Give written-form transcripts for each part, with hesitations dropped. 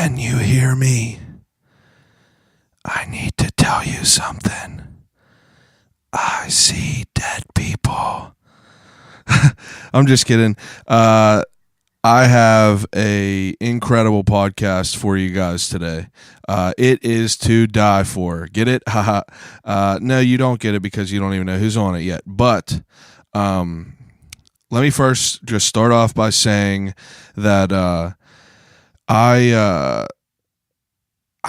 Can you hear me? I need to tell you something. I see dead people. I'm just kidding. I have a incredible podcast for you guys today. It is to die for. Get it? No, you don't get it because you don't even know who's on it yet. But let me first just start off by saying that I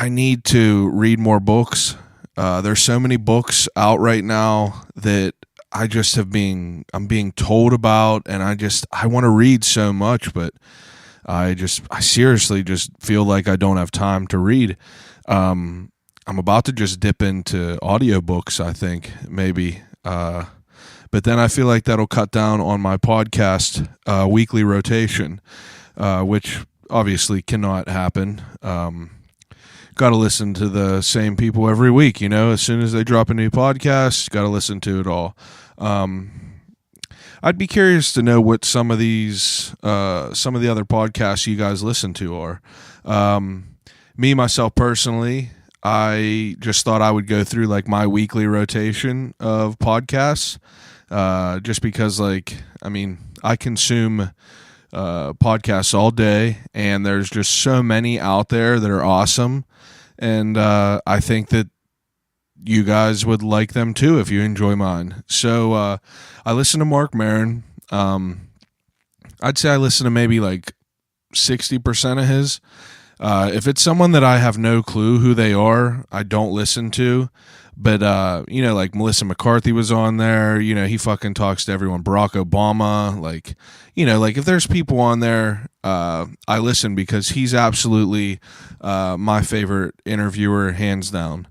need to read more books. There's so many books out right now that I'm being told about, and I want to read so much, but I seriously just feel like I don't have time to read. I'm about to just dip into audiobooks, I think, maybe. But then I feel like that'll cut down on my podcast weekly rotation, which obviously cannot happen. Got to listen to the same people every week, as soon as they drop a new podcast, got to listen to it all. I'd be curious to know what some of the other podcasts you guys listen to are. Me, myself personally, I just thought I would go through like my weekly rotation of podcasts, just because I consume podcasts all day, and there's just so many out there that are awesome, and I think that you guys would like them too if you enjoy mine. So I listen to Mark Maron. I'd say I listen to maybe like 60% of his. If it's someone that I have no clue who they are, I don't listen to. But, like Melissa McCarthy was on there, he fucking talks to everyone. Barack Obama, if there's people on there, I listen because he's absolutely my favorite interviewer, hands down.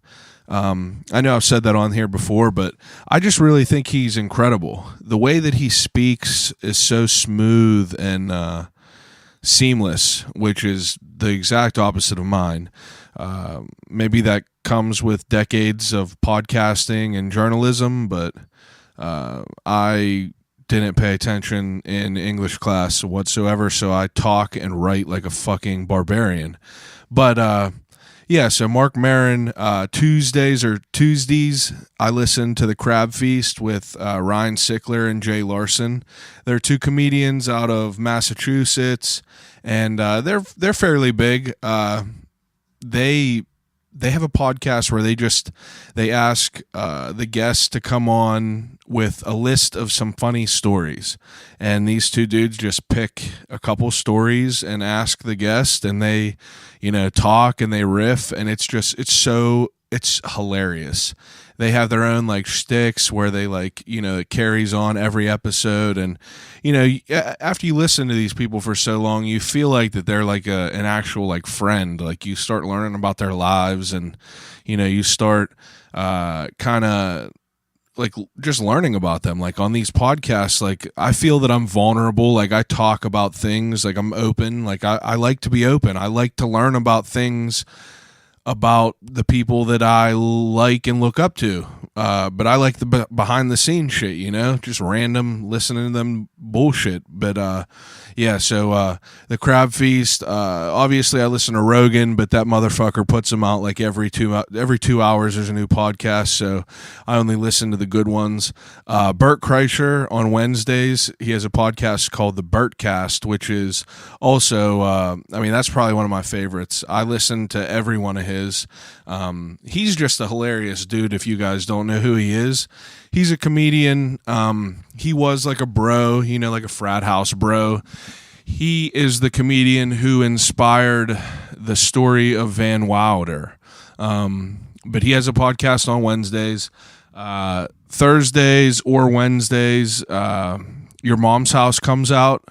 I know I've said that on here before, but I just really think he's incredible. The way that he speaks is so smooth and seamless, which is the exact opposite of mine. Maybe that comes with decades of podcasting and journalism, but I didn't pay attention in English class whatsoever, so I talk and write like a fucking barbarian. But so Mark Maron, Tuesdays, I listen to The Crab Feast with Ryan Sickler and Jay Larson. They're two comedians out of Massachusetts, and they're fairly big. They have a podcast where they ask the guests to come on with a list of some funny stories, and these two dudes just pick a couple stories and ask the guest, and they talk and they riff, and it's hilarious. They have their own like shticks where they it carries on every episode, and after you listen to these people for so long, you feel like that they're like an actual like friend. Like you start learning about their lives, and you start kind of like just learning about them. Like on these podcasts, like I feel that I'm vulnerable. Like I talk about things, like I'm open. Like I like to be open. I like to learn about things about the people that I like and look up to. But I like the behind the scenes shit, just random listening to them bullshit. But The Crab Feast, obviously I listen to Rogan, but that motherfucker puts them out like every 2 hours there's a new podcast, so I only listen to the good ones. Bert Kreischer on Wednesdays, he has a podcast called The Bertcast, which is also, that's probably one of my favorites. I listen to every one of his. He's just a hilarious dude. If you guys don't know who he is, he's a comedian. He was like a bro, like a frat house bro. He is the comedian who inspired the story of Van Wilder. But he has a podcast on Wednesdays. Thursdays or Wednesdays, Your Mom's House comes out,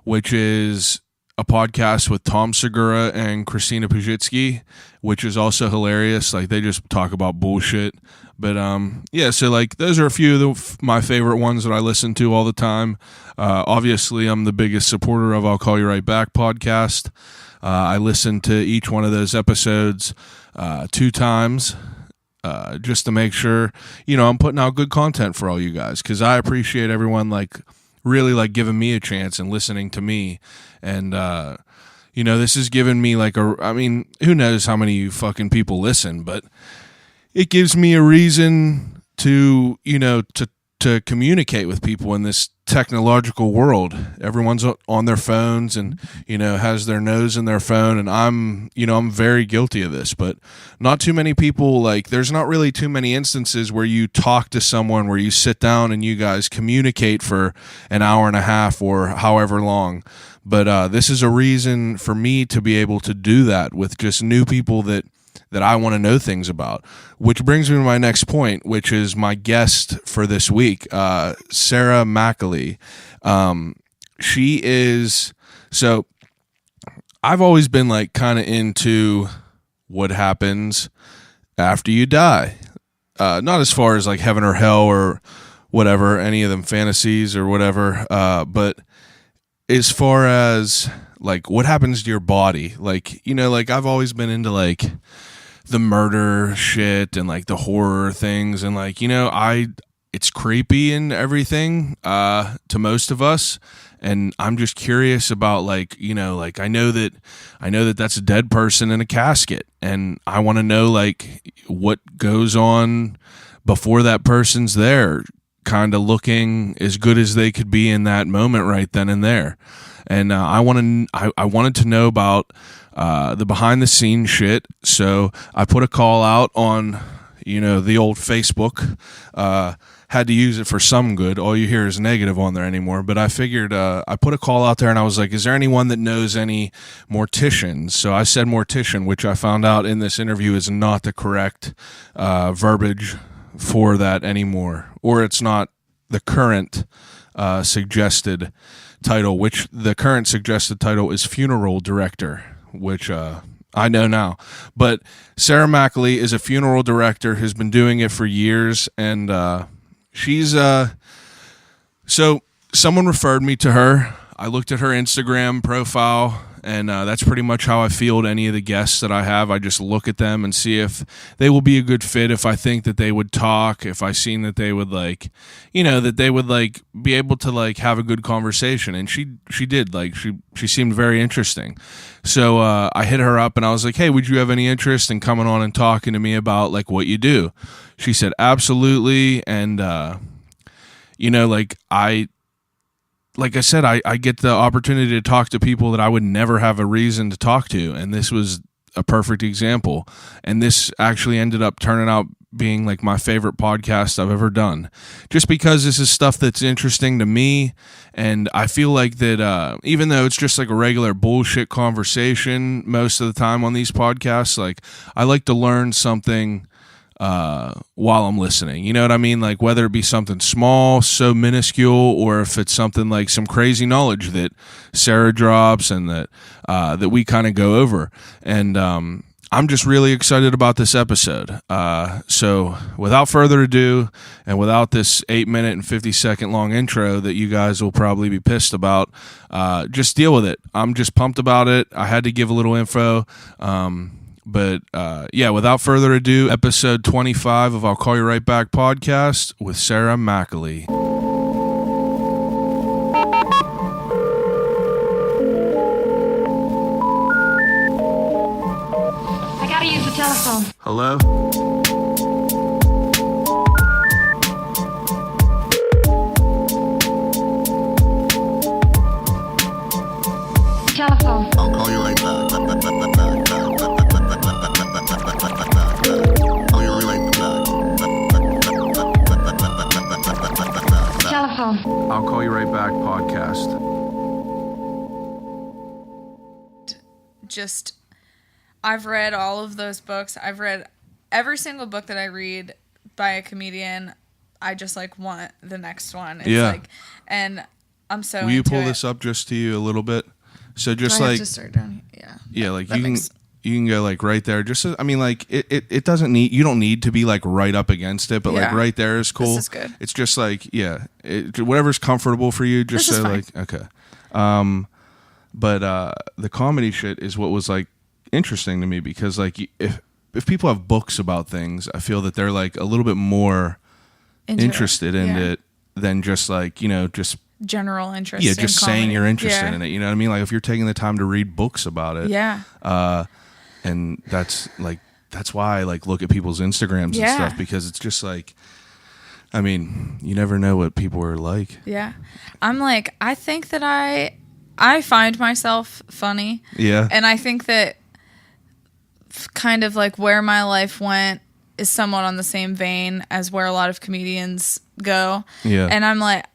which is a podcast with Tom Segura and Christina Pajitsky, which is also hilarious. Like they just talk about bullshit. But so like those are a few of my favorite ones that I listen to all the time. Obviously, I'm the biggest supporter of I'll Call You Right Back podcast. I listen to each one of those episodes 2 times just to make sure I'm putting out good content for all you guys, because I appreciate everyone like really like giving me a chance and listening to me. And this has given me like I mean, who knows how many you fucking people listen, but it gives me a reason to, to communicate with people in this technological world. Everyone's on their phones and, has their nose in their phone. And I'm very guilty of this, but not too many people, like, there's not really too many instances where you talk to someone, where you sit down and you guys communicate for an hour and a half or however long. But this is a reason for me to be able to do that with just new people that I want to know things about, which brings me to my next point, which is my guest for this week, Sarah McAlee. So I've always been like kind of into what happens after you die. Not as far as like heaven or hell or whatever, any of them fantasies or whatever, but as far as like what happens to your body, like, like I've always been into like the murder shit and like the horror things, and like, it's creepy and everything to most of us, and I'm just curious about like, like I know that that's a dead person in a casket, and I want to know like what goes on before that person's there, kind of looking as good as they could be in that moment right then and there. And I wanted to know about the behind the scenes shit. So I put a call out on, the old Facebook. Had to use it for some good. All you hear is negative on there anymore. But I figured I put a call out there, and I was like, is there anyone that knows any morticians? So I said mortician, which I found out in this interview is not the correct verbiage for that anymore, or it's not the current suggested title, which the current suggested title is funeral director, which I know now. But Sarah McAlee is a funeral director who's been doing it for years, and she's so someone referred me to her. I looked at her Instagram profile, and that's pretty much how I field any of the guests that I have. I just look at them and see if they will be a good fit, if I think that they would talk, if I seen that they would like, that they would like be able to like have a good conversation. And she did, like, she seemed very interesting. So I hit her up and I was like, hey, would you have any interest in coming on and talking to me about like what you do? She said, absolutely. And, like I said, I get the opportunity to talk to people that I would never have a reason to talk to, and this was a perfect example. And this actually ended up turning out being like my favorite podcast I've ever done, just because this is stuff that's interesting to me, and I feel like that even though it's just like a regular bullshit conversation most of the time on these podcasts, like I like to learn something while I'm listening, you know what I mean? Like whether it be something small, so minuscule, or if it's something like some crazy knowledge that Sarah drops and that we kind of go over. And I'm just really excited about this episode. So without further ado, and without this 8-minute and 50-second long intro that you guys will probably be pissed about, just deal with it. I'm just pumped about it. I had to give a little info. But without further ado, episode 25 of I'll Call You Right Back podcast with Sarah McAlee. I gotta use the telephone. Hello? Telephone. I'll call you right back. Telephone. I'll Call You Right Back podcast. Just, I've read all of those books. I've read every single book that I read by a comedian. I just like want the next one. It's like, and I'm so. Will you into pull it. this up just to you a little bit? So just Do I like have to start down here? Yeah, like That makes- you can go like right there. Just I mean, like it doesn't need, you don't need to be like right up against it, but like Yeah. right there is cool. This is good. It's just like whatever's comfortable for you. Just This is so fine. like okay. But the comedy shit is what was like interesting to me, because like if people have books about things, I feel that they're like a little bit more interested in yeah. it than just like just general interest. Yeah, just saying you're interested Yeah. in it. You know what I mean? Like if you're taking the time to read books about it. Yeah. And that's why I like look at people's Instagrams and stuff, because it's just like, I mean, you never know what people are like. Yeah. I'm like, I think that I find myself funny. Yeah. And I think that kind of like where my life went is somewhat on the same vein as where a lot of comedians go. Yeah. And I'm like,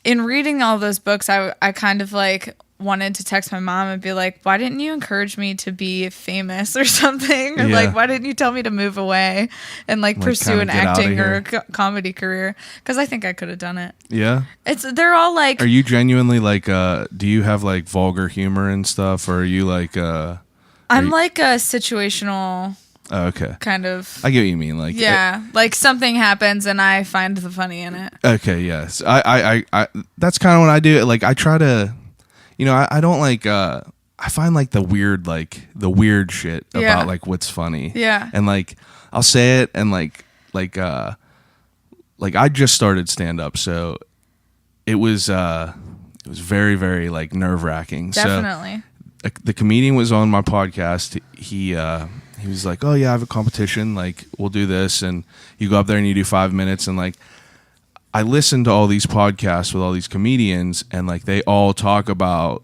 in reading all those books, I kind of like wanted to text my mom and be like, why didn't you encourage me to be famous or something? Or like, why didn't you tell me to move away and like pursue an acting or comedy career? Because I think I could have done it. Yeah. They're all like, are you genuinely like, do you have like vulgar humor and stuff? Or are you like, I'm like a situational okay. kind of. I get what you mean. Like, like something happens and I find the funny in it. Okay. Yes. I that's kind of what I do. Like I try to, I don't like, I find like the weird shit about like what's funny. Yeah. And like, I'll say it and like I just started stand up. So it was very, very like nerve wracking. Definitely. So the comedian was on my podcast. He was like, oh yeah, I have a competition. Like we'll do this. And you go up there and you do 5 minutes. And like, I listen to all these podcasts with all these comedians, and like they all talk about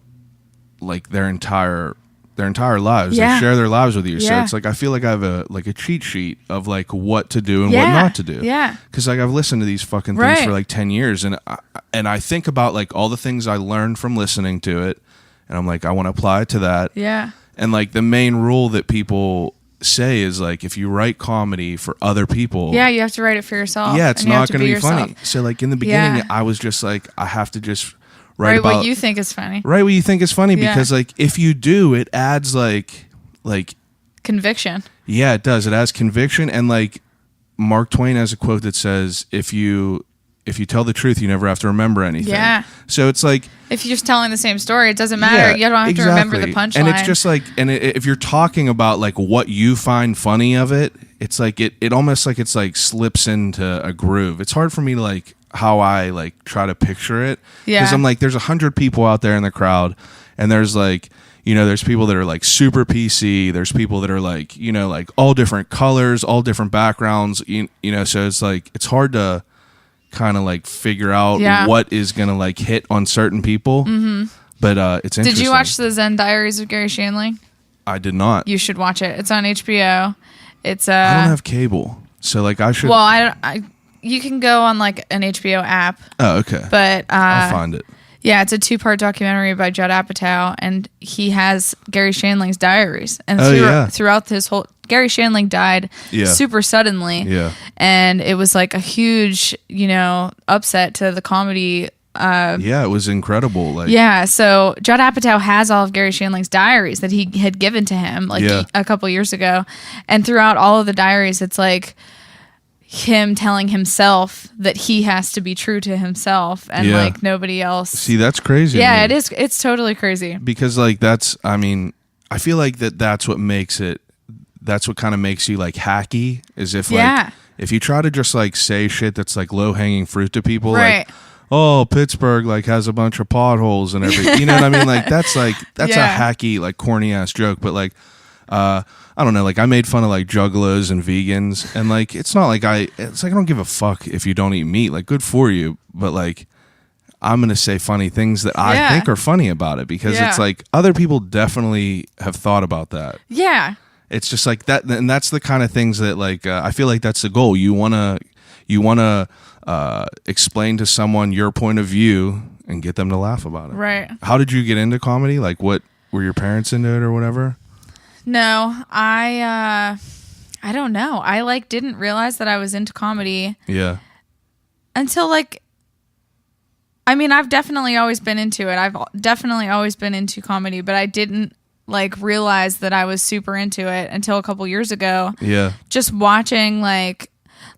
like their entire lives. Yeah. They share their lives with you. So Yeah. it's like I feel like I have a cheat sheet of like what to do and what not to do. Yeah. Because like I've listened to these fucking things for like 10 years, and I think about like all the things I learned from listening to it, and I'm like I want to apply it to that. Yeah. And like the main rule that people say is like if you write comedy for other people, you have to write it for yourself. Yeah, it's not going to be yourself. funny. So like in the beginning, I was just like, I have to just write what about you think is funny. Write what you think is funny, because like if you do, it adds like conviction. Yeah, it does. It adds conviction, and like Mark Twain has a quote that says, if you tell the truth, you never have to remember anything. Yeah. So it's like, if you're just telling the same story, it doesn't matter. You don't have to remember the punchline. And it's just like, if you're talking about like what you find funny of it, it's like it almost like it's like slips into a groove. It's hard for me to like how I like try to picture it. Yeah. Because I'm like, there's 100 people out there in the crowd, and there's like, there's people that are like super PC. There's people that are like, like all different colors, all different backgrounds. So it's like it's hard to kind of like figure out what is gonna like hit on certain people. Mm-hmm. But it's interesting. Did you watch the Zen Diaries of Gary Shandling? I did not. You should watch it. It's on HBO. It's I don't have cable, so like I should. Well, you can go on like an HBO app. Oh, okay. But I'll find it. Yeah, it's a 2-part documentary by Judd Apatow, and he has Gary Shandling's diaries. And throughout his whole, Gary Shandling died super suddenly. Yeah. And it was like a huge, upset to the comedy. It was incredible. Like, so Judd Apatow has all of Gary Shandling's diaries that he had given to him a couple years ago. And throughout all of the diaries, it's like him telling himself that he has to be true to himself and like nobody else. See, that's crazy. Yeah, it is. It's totally crazy. Because like I feel like that's what makes it. That's what kind of makes you like hacky. Is if like if you try to just like say shit that's like low hanging fruit to people, like, oh, Pittsburgh like has a bunch of potholes and everything. You know what I mean? Like that's a hacky like corny ass joke, but like. I don't know, like I made fun of like juggalos and vegans, and like it's like I don't give a fuck if you don't eat meat, like good for you, but like I'm gonna say funny things that I think are funny about it, because it's like other people definitely have thought about that. Yeah, it's just like that, and that's the kind of things that like I feel like that's the goal. You wanna explain to someone your point of view and get them to laugh about it. Right. How did you get into comedy? Like, what were your parents into it or whatever? No, I don't know. I like didn't realize that I was into comedy. Yeah. Until like, I mean, I've definitely always been into it. I've definitely always been into comedy, but I didn't like realize that I was super into it until a couple years ago. Yeah. Just watching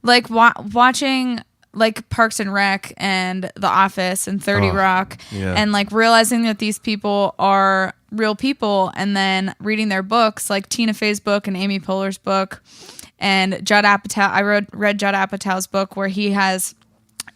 watching like Parks and Rec and The Office and 30 Rock, and like realizing that these people are real people, and then reading their books, like Tina Fey's book and Amy Poehler's book, and Judd Apatow. I read Judd Apatow's book where he has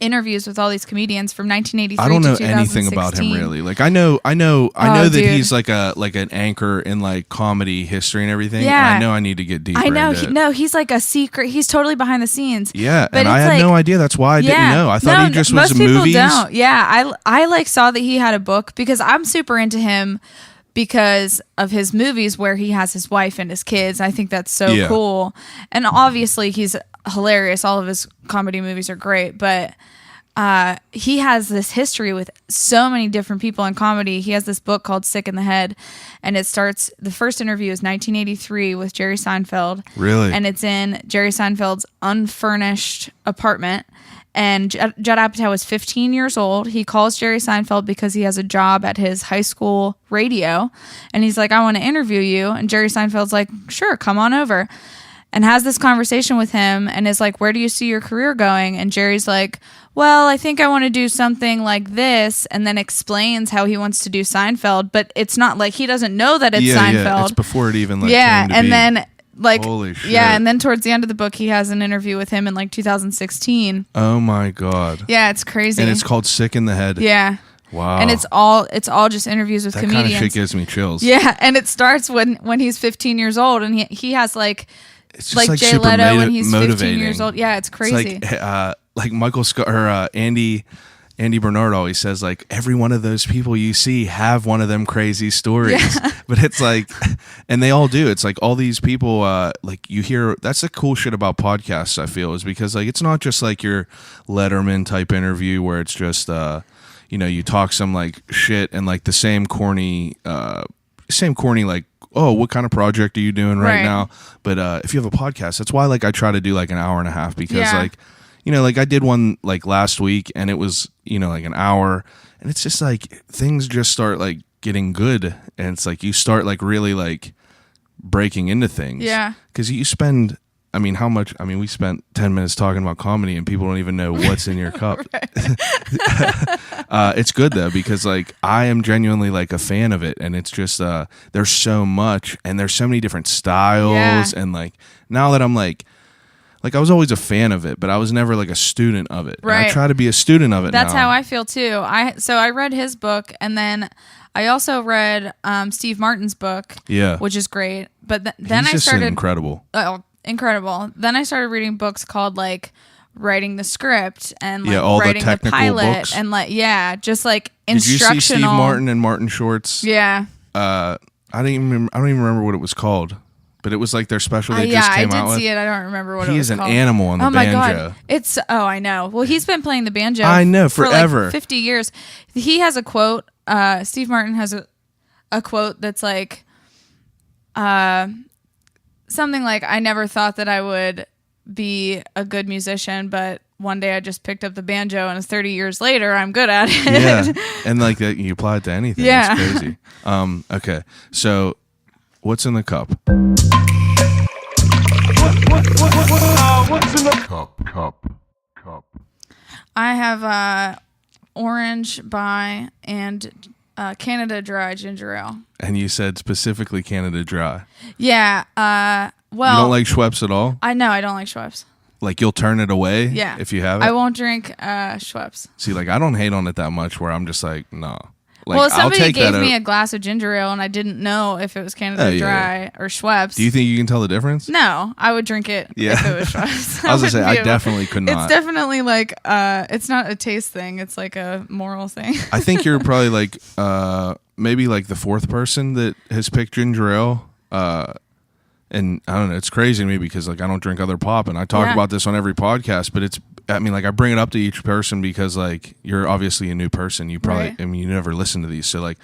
interviews with all these comedians from 1983 I don't know to anything about him 2016. really. Like I know that dude. he's like an anchor in like comedy history and everything. Yeah. And I know I need to get deeper. I know. into it. He's like a secret. He's totally behind the scenes. Yeah, But and I it's had like- no idea. That's why I didn't know. I thought he just was most people movies. don't. Yeah, I like saw that he had a book because I'm super into him because of his movies where he has his wife and his kids. I think that's so cool. And obviously he's hilarious. All of his comedy movies are great, but he has this history with so many different people in comedy. He has this book called Sick in the Head, and it starts, the first interview is 1983 with Jerry Seinfeld. Really? And it's in Jerry Seinfeld's unfurnished apartment. And Judd Apatow was 15 years old. He calls Jerry Seinfeld because he has a job at his high school radio. And he's like, I want to interview you. And Jerry Seinfeld's like, sure, come on over. And has this conversation with him and is like, where do you see your career going? And Jerry's like, well, I think I want to do something like this. And then explains how he wants to do Seinfeld. But it's not like, he doesn't know that it's Seinfeld. Yeah, it's before it even like yeah, came to and be. then like Holy shit. yeah, and then towards the end of the book he has an interview with him in like 2016. Oh my god. Yeah, it's crazy. And it's called Sick in the Head. Yeah. Wow. And it's all just interviews with that comedians. kind of shit gives me chills. Yeah, and it starts when he's 15 years old, and he has like It's just like Jay super Leto when he's 15 motivating. years old. Yeah, it's crazy. It's like Michael Scott or Andy Bernard always says, like, every one of those people you see have one of them crazy stories. Yeah. But it's like, and they all do. It's like all these people, like you hear, that's the cool shit about podcasts, I feel, is because like it's not just like your Letterman type interview where it's just, you talk some like shit and like the same corny like, oh, what kind of project are you doing right now? But if you have a podcast, that's why like I try to do like an hour and a half because like, like I did one like last week and it was, like an hour and it's just like things just start like getting good and it's like you start like really like breaking into things. Yeah. Because you spend, how much? We spent 10 minutes talking about comedy and people don't even know what's in your cup. It's good though because like I am genuinely like a fan of it and it's just there's so much and there's so many different styles and like now that I'm like I was always a fan of it but I was never like a student of it. Right. And I try to be a student of it. That's now. how I feel too. I read his book and then I also read Steve Martin's book. Yeah. Which is great. But then He's I just started incredible. Oh, incredible. Then I started reading books called like Writing the Script and like all the Writing the technical Pilot books. and like just like Did you instructional. see Steve Martin and Martin Short's? Yeah. I don't even remember what it was called, but it was like their special they just came out with. I did see it. I don't remember what it He was is an called. animal on the oh my banjo. God. I know. Well, he's been playing the banjo. I know, for forever. like 50 years. He has a quote. Steve Martin has a quote that's like, something like, I never thought that I would be a good musician, but one day I just picked up the banjo and 30 years later I'm good at it. Yeah. And like that you apply it to anything. Yeah. It's crazy. Okay. So what's in the cup? What's in the cup? I have orange by and Canada Dry ginger ale. And you said specifically Canada Dry. Yeah. Well, You don't like Schweppes at all? I know I don't like Schweppes. Like you'll turn it away Yeah. if you have it? I won't drink Schweppes. See, like I don't hate on it that much where I'm just like, no. Like, Well, I'll somebody take gave that me out. a glass of ginger ale and I didn't know if it was Canada Oh, yeah, Dry or Schweppes. Do you think you can tell the difference? No, I would drink it Yeah. if it was Schweppes. I was gonna say, wouldn't I be able- definitely could not. It's definitely like, it's not a taste thing. It's like a moral thing. I think you're probably like maybe like the fourth person that has picked ginger ale. And I don't know, it's crazy to me because like I don't drink other pop and I talk Yeah. about this on every podcast, but like I bring it up to each person because like you're obviously a new person. You probably Right. you never listen to these. So like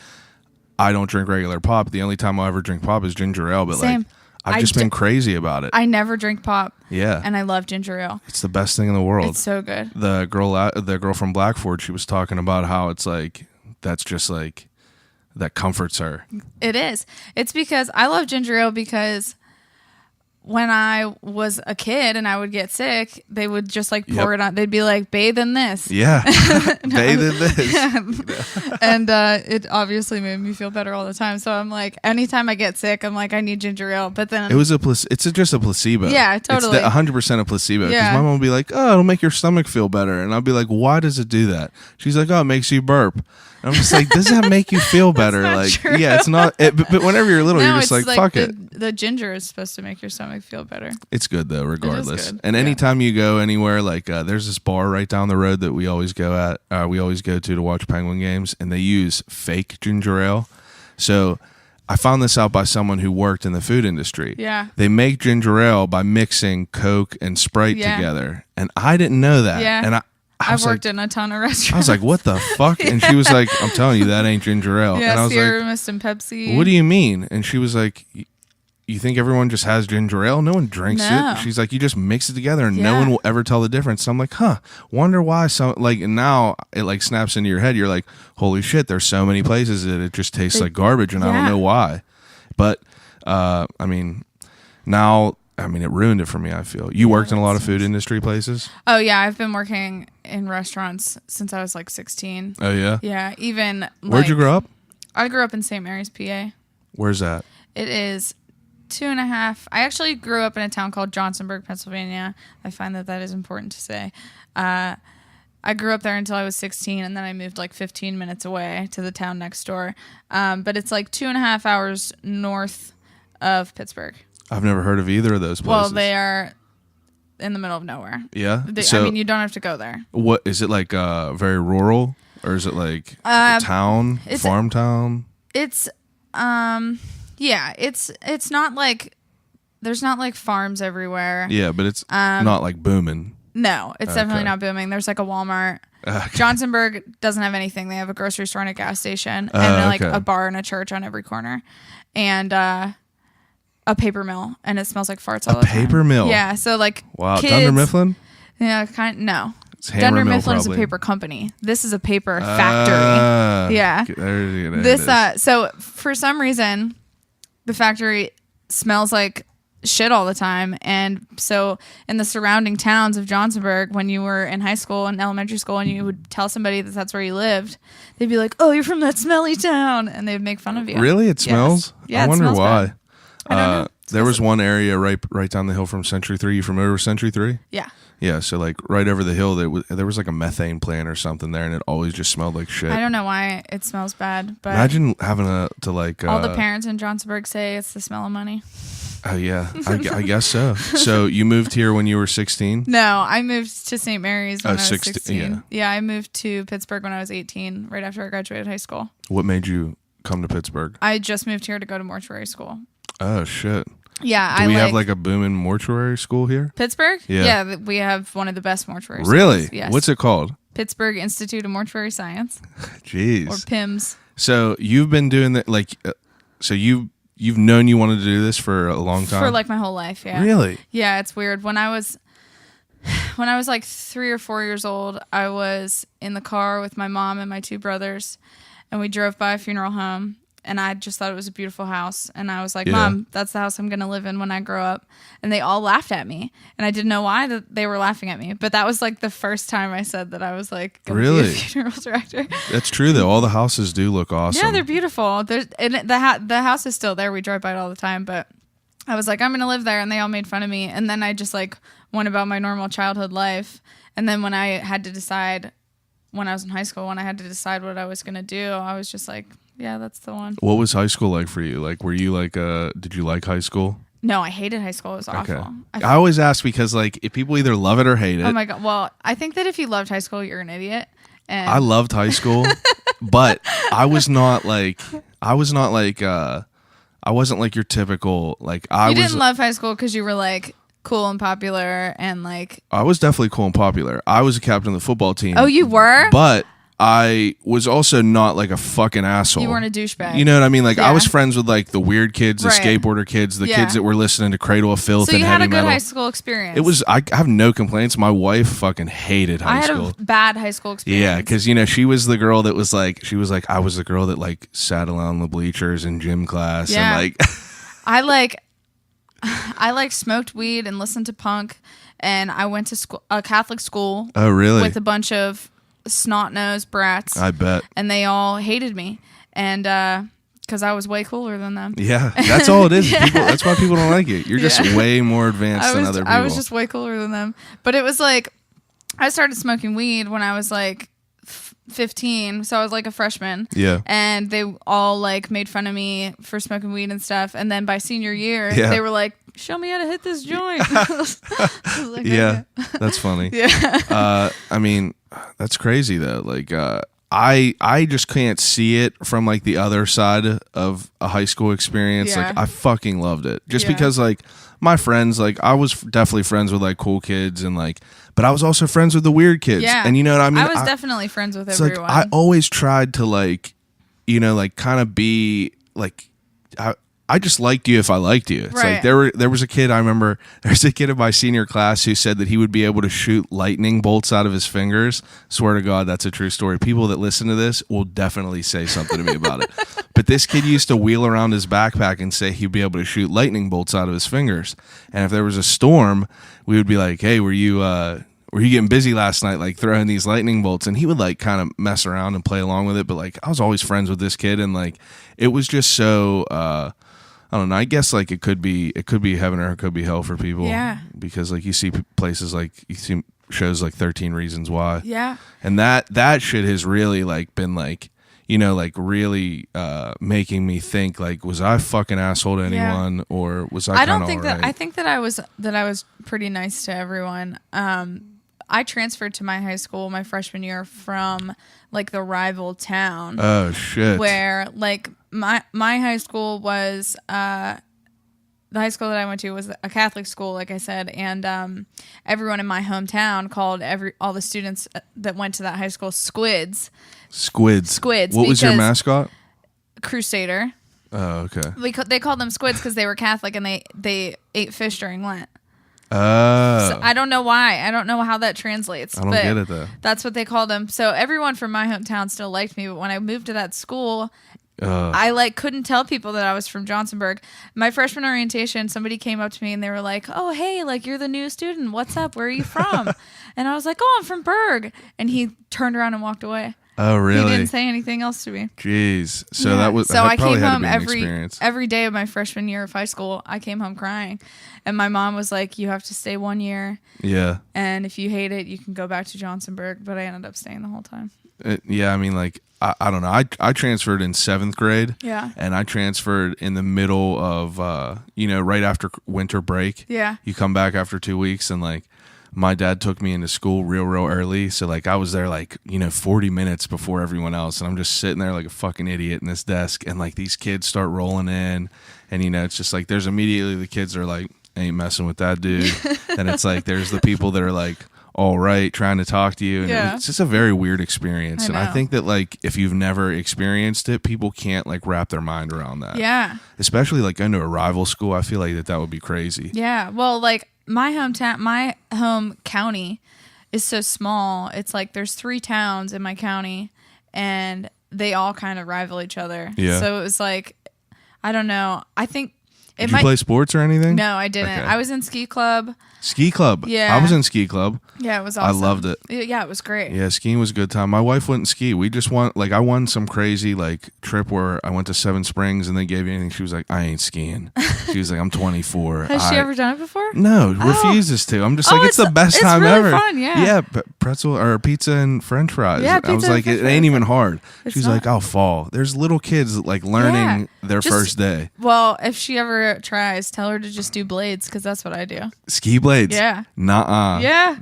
I don't drink regular pop. The only time I'll ever drink pop is ginger ale, but Same. like I've I just been crazy about it. I never drink pop Yeah. and I love ginger ale. It's the best thing in the world. It's so good. The girl from Blackford, she was talking about how it's like that's just like that comforts her. It is. It's because I love ginger ale because when I was a kid and I would get sick, they would just like pour Yep. it on. They'd be like, bathe in this. Yeah. Bathe in this. And it obviously made me feel better all the time. So I'm like, anytime I get sick, I'm like, I need ginger ale. But then It was it's just a placebo. Yeah, totally. It's 100% a placebo. Because Yeah. my mom would be like, oh, it'll make your stomach feel better. And I'll be like, why does it do that? She's like, oh, it makes you burp. And I'm just like, does that make you feel better? not Like, true. yeah, it's not. But whenever you're little, no, you're just it's like, fuck it. The ginger is supposed to make your stomach feel better. It's good though, regardless. good. And Yeah. anytime you go anywhere, like there's this bar right down the road that we always go at. We always go to watch Penguin games, and they use fake ginger ale. So I found this out by someone who worked in the food industry. Yeah. They make ginger ale by mixing Coke and Sprite Yeah. together, and I didn't know that. Yeah. And I've was worked like, in a ton of restaurants. I was like, what the fuck? And she was like, I'm telling you, that ain't ginger ale. Yeah, And I was Sierra like, Mist and Pepsi. what do you mean? And she was like, you think everyone just has ginger ale? No one drinks No. it. She's like, you just mix it together and no Yeah. one will ever tell the difference. So I'm like, wonder why some, like, and now it like snaps into your head. You're like, holy shit, there's so many places that it just tastes like garbage and I don't Yeah. know why. But I mean, now, I mean, it ruined it for me, I feel. You worked in a lot of food industry places? Oh yeah, I've been working in restaurants since I was like 16. Oh, yeah? Yeah, even Where'd you grow up? I grew up in St. Mary's, PA. Where's that? It is 2.5. I actually grew up in a town called Johnsonburg, Pennsylvania. I find that is important to say. I grew up there until I was 16, and then I moved like 15 minutes away to the town next door. But it's like 2.5 hours north of Pittsburgh. I've never heard of either of those places. Well, they are in the middle of nowhere. Yeah? I mean, you don't have to go there. What is it, like very rural, or is it like a town, farm town? It's yeah, it's not like there's not like farms everywhere. Yeah, but it's not like booming. No, it's definitely Okay. not booming. There's like a Walmart. Okay. Johnsonburg doesn't have anything. They have a grocery store and a gas station, and then, like okay. a bar and a church on every corner, and a paper mill, and it smells like farts all the time. paper mill? Yeah, so like Wow, kids, Dunder Mifflin? Yeah, no. It's Hammer Dunder Mill, Mifflin is a probably. paper company. This is a paper factory. Yeah. There it This is. so for some reason the factory smells like shit all the time, and so in the surrounding towns of Johnsonburg, when you were in high school and elementary school and you would tell somebody that that's where you lived, they'd be like, oh, you're from that smelly town, and they'd make fun of you. Really? It Yes. smells? Yeah, I it wonder smells why. bad. I don't know. There was one area right down the hill from Century 3. You familiar with Century 3? Yeah. Yeah, so like right over the hill, there was like a methane plant or something there, and it always just smelled like shit. I don't know why it smells bad, but Imagine having to like... all the parents in Johnsonburg say it's the smell of money. Oh, yeah. I guess so. So you moved here when you were 16? No, I moved to St. Mary's when I was 16, 16. Yeah, I moved to Pittsburgh when I was 18, right after I graduated high school. What made you come to Pittsburgh? I just moved here to go to mortuary school. Oh, shit. Yeah, Do we have like a booming mortuary school here? Pittsburgh? Yeah. We have one of the best mortuary Really? schools. Yes. What's it called? Pittsburgh Institute of Mortuary Science, Jeez. or PIMS. So you've been doing that, like, so you've known you wanted to do this for a long time? For like my whole life, yeah. Really? Yeah, it's weird. When I was like 3 or 4 years old, I was in the car with my mom and my two brothers, and we drove by a funeral home, and I just thought it was a beautiful house, and I was like, Yeah. Mom, that's the house I'm going to live in when I grow up. And they all laughed at me, and I didn't know why that they were laughing at me, but that was like the first time I said that I was like gonna be Really? a funeral director. That's true, though. All the houses do look awesome. Yeah, they're beautiful. The house is still there. We drive by it all the time, but I was like, I'm gonna live there, and they all made fun of me. And then I just like went about my normal childhood life. And then when I had to decide, when I was in high school, when I had to decide what I was gonna do, I was just like, yeah, that's the one. What was high school like for you? Like, were you like, did you like high school? No, I hated high school. It was awful. Okay. I always ask because, like, if people either love it or hate it. Oh my god. Well, I think that if you loved high school, you're an idiot. And I loved high school, but I wasn't like your typical, like, you didn't love high school because you were like cool and popular and like. I was definitely cool and popular. I was a captain of the football team. Oh, you were? But I was also not like a fucking asshole. You weren't a douchebag. You know what I mean? Like, I Yeah. was friends with like the weird kids, the Right. skateboarder kids, the Yeah. kids that were listening to Cradle of Filth So and you had heavy a good metal. high school experience. It was. I have no complaints. My wife fucking hated I high had school. a bad high school experience. Yeah, because she was the girl that was like, I was the girl that like sat along the bleachers in gym class Yeah. and like. I like smoked weed and listened to punk, and I went to school, a Catholic school. Oh, really? With a bunch of snot-nosed brats. I bet. And they all hated me, and because I was way cooler than them. Yeah, that's all it is. People, that's why people don't like it. You're just way more advanced than other people. I was just way cooler than them. But it was like, I started smoking weed when I was like 15, so I was like a freshman. Yeah. And they all like made fun of me for smoking weed and stuff. And then by senior year, they were like, show me how to hit this joint. I was like, yeah, okay. That's funny. Yeah. I mean, that's crazy though. Like, I just can't see it from like the other side of a high school experience. Yeah. Like, I fucking loved it just because like my friends, like I was definitely friends with like cool kids and like, but I was also friends with the weird kids. Yeah. And you know what I mean? I was definitely friends with everyone. Like, I always tried to like, you know, like kind of be like, I just liked you if I liked you. It's like there was a kid, I remember there's a kid in my senior class who said that he would be able to shoot lightning bolts out of his fingers. Swear to God, that's a true story. People that listen to this will definitely say something to me about it. But this kid used to wheel around his backpack and say he'd be able to shoot lightning bolts out of his fingers. And if there was a storm, we would be like, hey, were you getting busy last night, like throwing these lightning bolts? And he would like kind of mess around and play along with it. But like, I was always friends with this kid, and like, it was just so, I don't know. I guess like it could be heaven or it could be hell for people. Yeah. Because like you see places like you see shows like 13 Reasons Why. Yeah. And that shit has really like been like, you know, like really making me think like, was I a fucking asshole to anyone or was I? I don't think right? that. I think that I was pretty nice to everyone. I transferred to my high school my freshman year from like the rival town. Oh shit! Where like my high school was the high school that I went to was a Catholic school, like I said, and everyone in my hometown called all the students that went to that high school Squids. Squids. What was your mascot? Crusader. Oh, okay. They called them Squids because they were Catholic and they ate fish during Lent. Oh. So I don't know why. I don't know how that translates. I don't get it though. That's what they called them. So everyone from my hometown still liked me, but when I moved to that school, I like couldn't tell people that I was from Johnsonburg. My freshman orientation, somebody came up to me and they were like, "Oh, hey, like you're the new student. What's up? Where are you from?" And I was like, "Oh, I'm from Berg." And he turned around and walked away. Oh, really? He didn't say anything else to me. Jeez. So that was. So that I came home experience. every day of my freshman year of high school. I came home crying, and my mom was like, "You have to stay 1 year. Yeah. And if you hate it, you can go back to Johnsonburg." But I ended up staying the whole time. Yeah, I mean, like I don't know. I transferred in 7th grade. Yeah. And I transferred in the middle of right after winter break. Yeah. You come back after 2 weeks, and like my dad took me into school real early. So like I was there like 40 minutes before everyone else, and I'm just sitting there like a fucking idiot in this desk, and like these kids start rolling in, and it's just like there's immediately the kids are like, ain't messing with that dude. And it's like there's the people that are like, all right, trying to talk to you, and it's just a very weird experience. And I think that like if you've never experienced it, people can't like wrap their mind around that. Yeah. Especially like going to a rival school, I feel like that would be crazy. Yeah. Well, like my home county is so small. It's like there's 3 towns in my county, and they all kind of rival each other. Yeah. So it was like, I don't know. I think Did you play sports or anything? No, I didn't. Okay. I was in ski club. Ski club? Yeah. I was in ski club. Yeah, it was awesome. I loved it. Yeah, it was great. Yeah, skiing was a good time. My wife wouldn't ski. We just I won some crazy like trip where I went to Seven Springs and they gave me anything. She was like, I ain't skiing. She was like, I'm 24. Has she ever done it before? No, refuses to. I'm just like, it's the best time really ever. Fun, yeah. Yeah, pretzel or pizza and French fries. Yeah, I was like, it ain't even hard. She's like, I'll fall. There's little kids like learning their first day. Well, if she ever tries, tell her to just do blades, because that's what I do. Ski blades? Yeah. Nuh-uh. Yeah.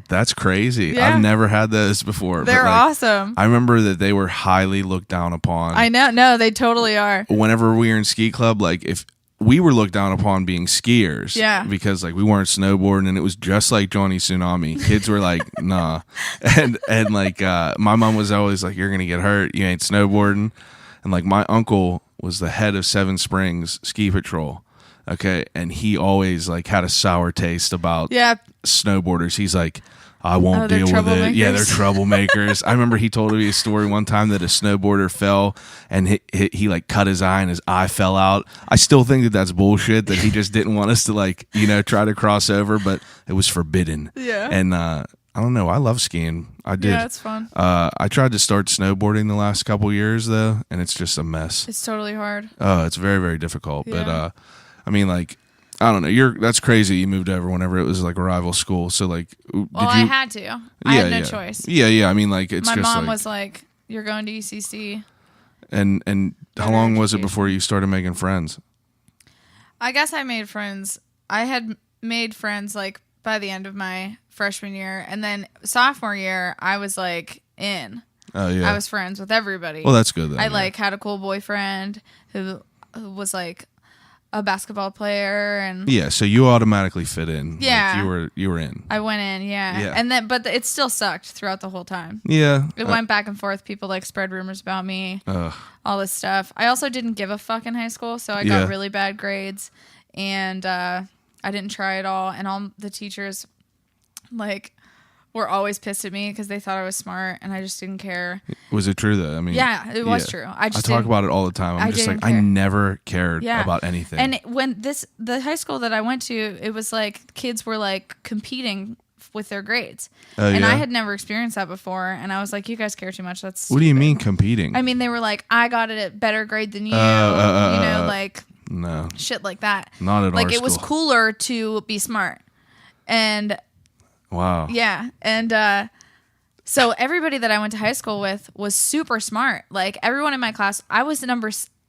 That's crazy. Yeah. I've never had those before. They're awesome. I remember that they were highly looked down upon. I know. No, they totally are. Whenever we were in ski club, like if we were looked down upon being skiers. Yeah. Because like we weren't snowboarding, and it was just like Johnny Tsunami. Kids were like, nah. And like my mom was always like, you're gonna get hurt. You ain't snowboarding. And like my uncle was the head of Seven Springs Ski Patrol. Okay, and he always like had a sour taste about snowboarders. He's like, I won't deal with it. Yeah, they're troublemakers. I remember he told me a story one time that a snowboarder fell and he like cut his eye and his eye fell out. I still think that that's bullshit, that he just didn't want us to like, try to cross over, but it was forbidden. Yeah. And I don't know. I love skiing. I did. Yeah, it's fun. I tried to start snowboarding the last couple years though, and it's just a mess. It's totally hard. It's very, very difficult. Yeah. But I mean, like, I don't know. That's crazy. You moved over whenever it was like a rival school. So like, I had to. I had no choice. Yeah. I mean, like, it's my just mom like, was like, "You're going to UCC." And how long was it before you started making friends? I guess I made friends. I had made friends like by the end of my freshman year, and then sophomore year, I was like in. Oh yeah. I was friends with everybody. Well, that's good then. I like had a cool boyfriend who was like a basketball player, and so you automatically fit in. Yeah, like you were in. I went in, yeah. And then, but it still sucked throughout the whole time. Yeah, it went back and forth. People like spread rumors about me, all this stuff. I also didn't give a fuck in high school, so I got really bad grades, and I didn't try at all. And all the teachers, like, were always pissed at me because they thought I was smart, and I just didn't care. Was it true though? I mean, yeah, it was true. I talk about it all the time. I'm just like, I never cared about anything. And when the high school that I went to, it was like kids were like competing with their grades, and I had never experienced that before. And I was like, you guys care too much. That's stupid. What do you mean competing? I mean, they were like, I got it at better grade than you. Like no shit like that. Not at like our it school. was cooler to be smart, and. Wow. Yeah. And so everybody that I went to high school with was super smart. Like everyone in my class, I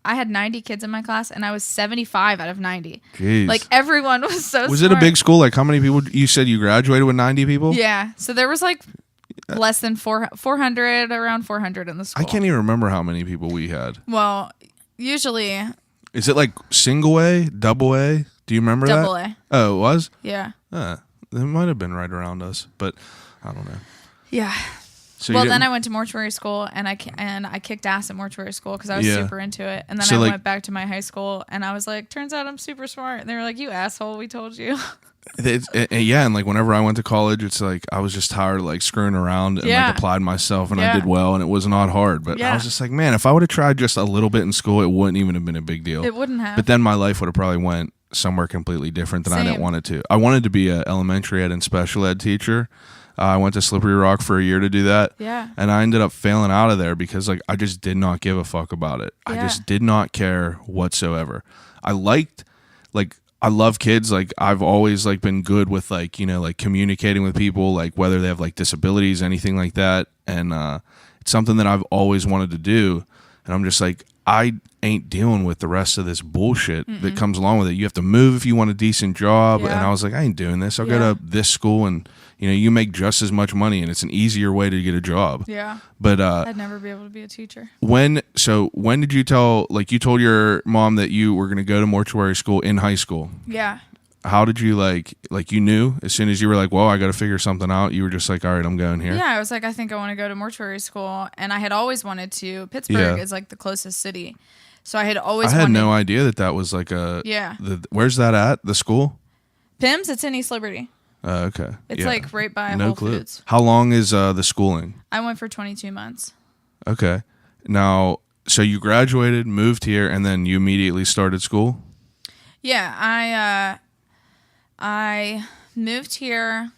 had 90 kids in my class, and I was 75 out of 90. Jeez. Like everyone was so Was smart. it a big school? Like how many people? You said you graduated with 90 people? Yeah. So there was like less than 400, around 400 in the school. I can't even remember how many people we had. Well, usually. Is it like single A, double A? Do you remember that? Double A. Oh, it was? Yeah. It might have been right around us, but I don't know. Yeah. So well, then I went to mortuary school, and I kicked ass at mortuary school because I was super into it. And then I went back to my high school, and I was like, turns out I'm super smart. And they were like, you asshole, we told you. And like whenever I went to college, it's like I was just tired of like screwing around and like applied myself, and I did well, and it was not hard. But I was just like, man, if I would have tried just a little bit in school, it wouldn't even have been a big deal. It wouldn't have. But then my life would have probably went somewhere completely different than I didn't want it to. I wanted to be an elementary ed and special ed teacher. I went to Slippery Rock for a year to do that. Yeah. And I ended up failing out of there because like I just did not give a fuck about it. Yeah. I just did not care whatsoever. I love kids. Like I've always like been good with like, like communicating with people, like whether they have like disabilities, anything like that. And it's something that I've always wanted to do. And I'm just like, I ain't dealing with the rest of this bullshit that comes along with it. You have to move if you want a decent job. And I was like, I ain't doing this. I'll go to this school and, you make just as much money and it's an easier way to get a job. Yeah. But I'd never be able to be a teacher. When did you you told your mom that you were going to go to mortuary school in high school? Yeah. How did you you knew as soon as you were like, well, I got to figure something out, you were just like, all right, I'm going here? Yeah, I was like, I think I want to go to mortuary school. And I had always wanted to. Pittsburgh is like the closest city. So I had no idea that was like a... Yeah. Where's that at, the school? PIMS, it's in East Liberty. Okay. It's like right by Whole Foods. How long is the schooling? I went for 22 months. Okay. Now, so you graduated, moved here, and then you immediately started school? Yeah, I moved here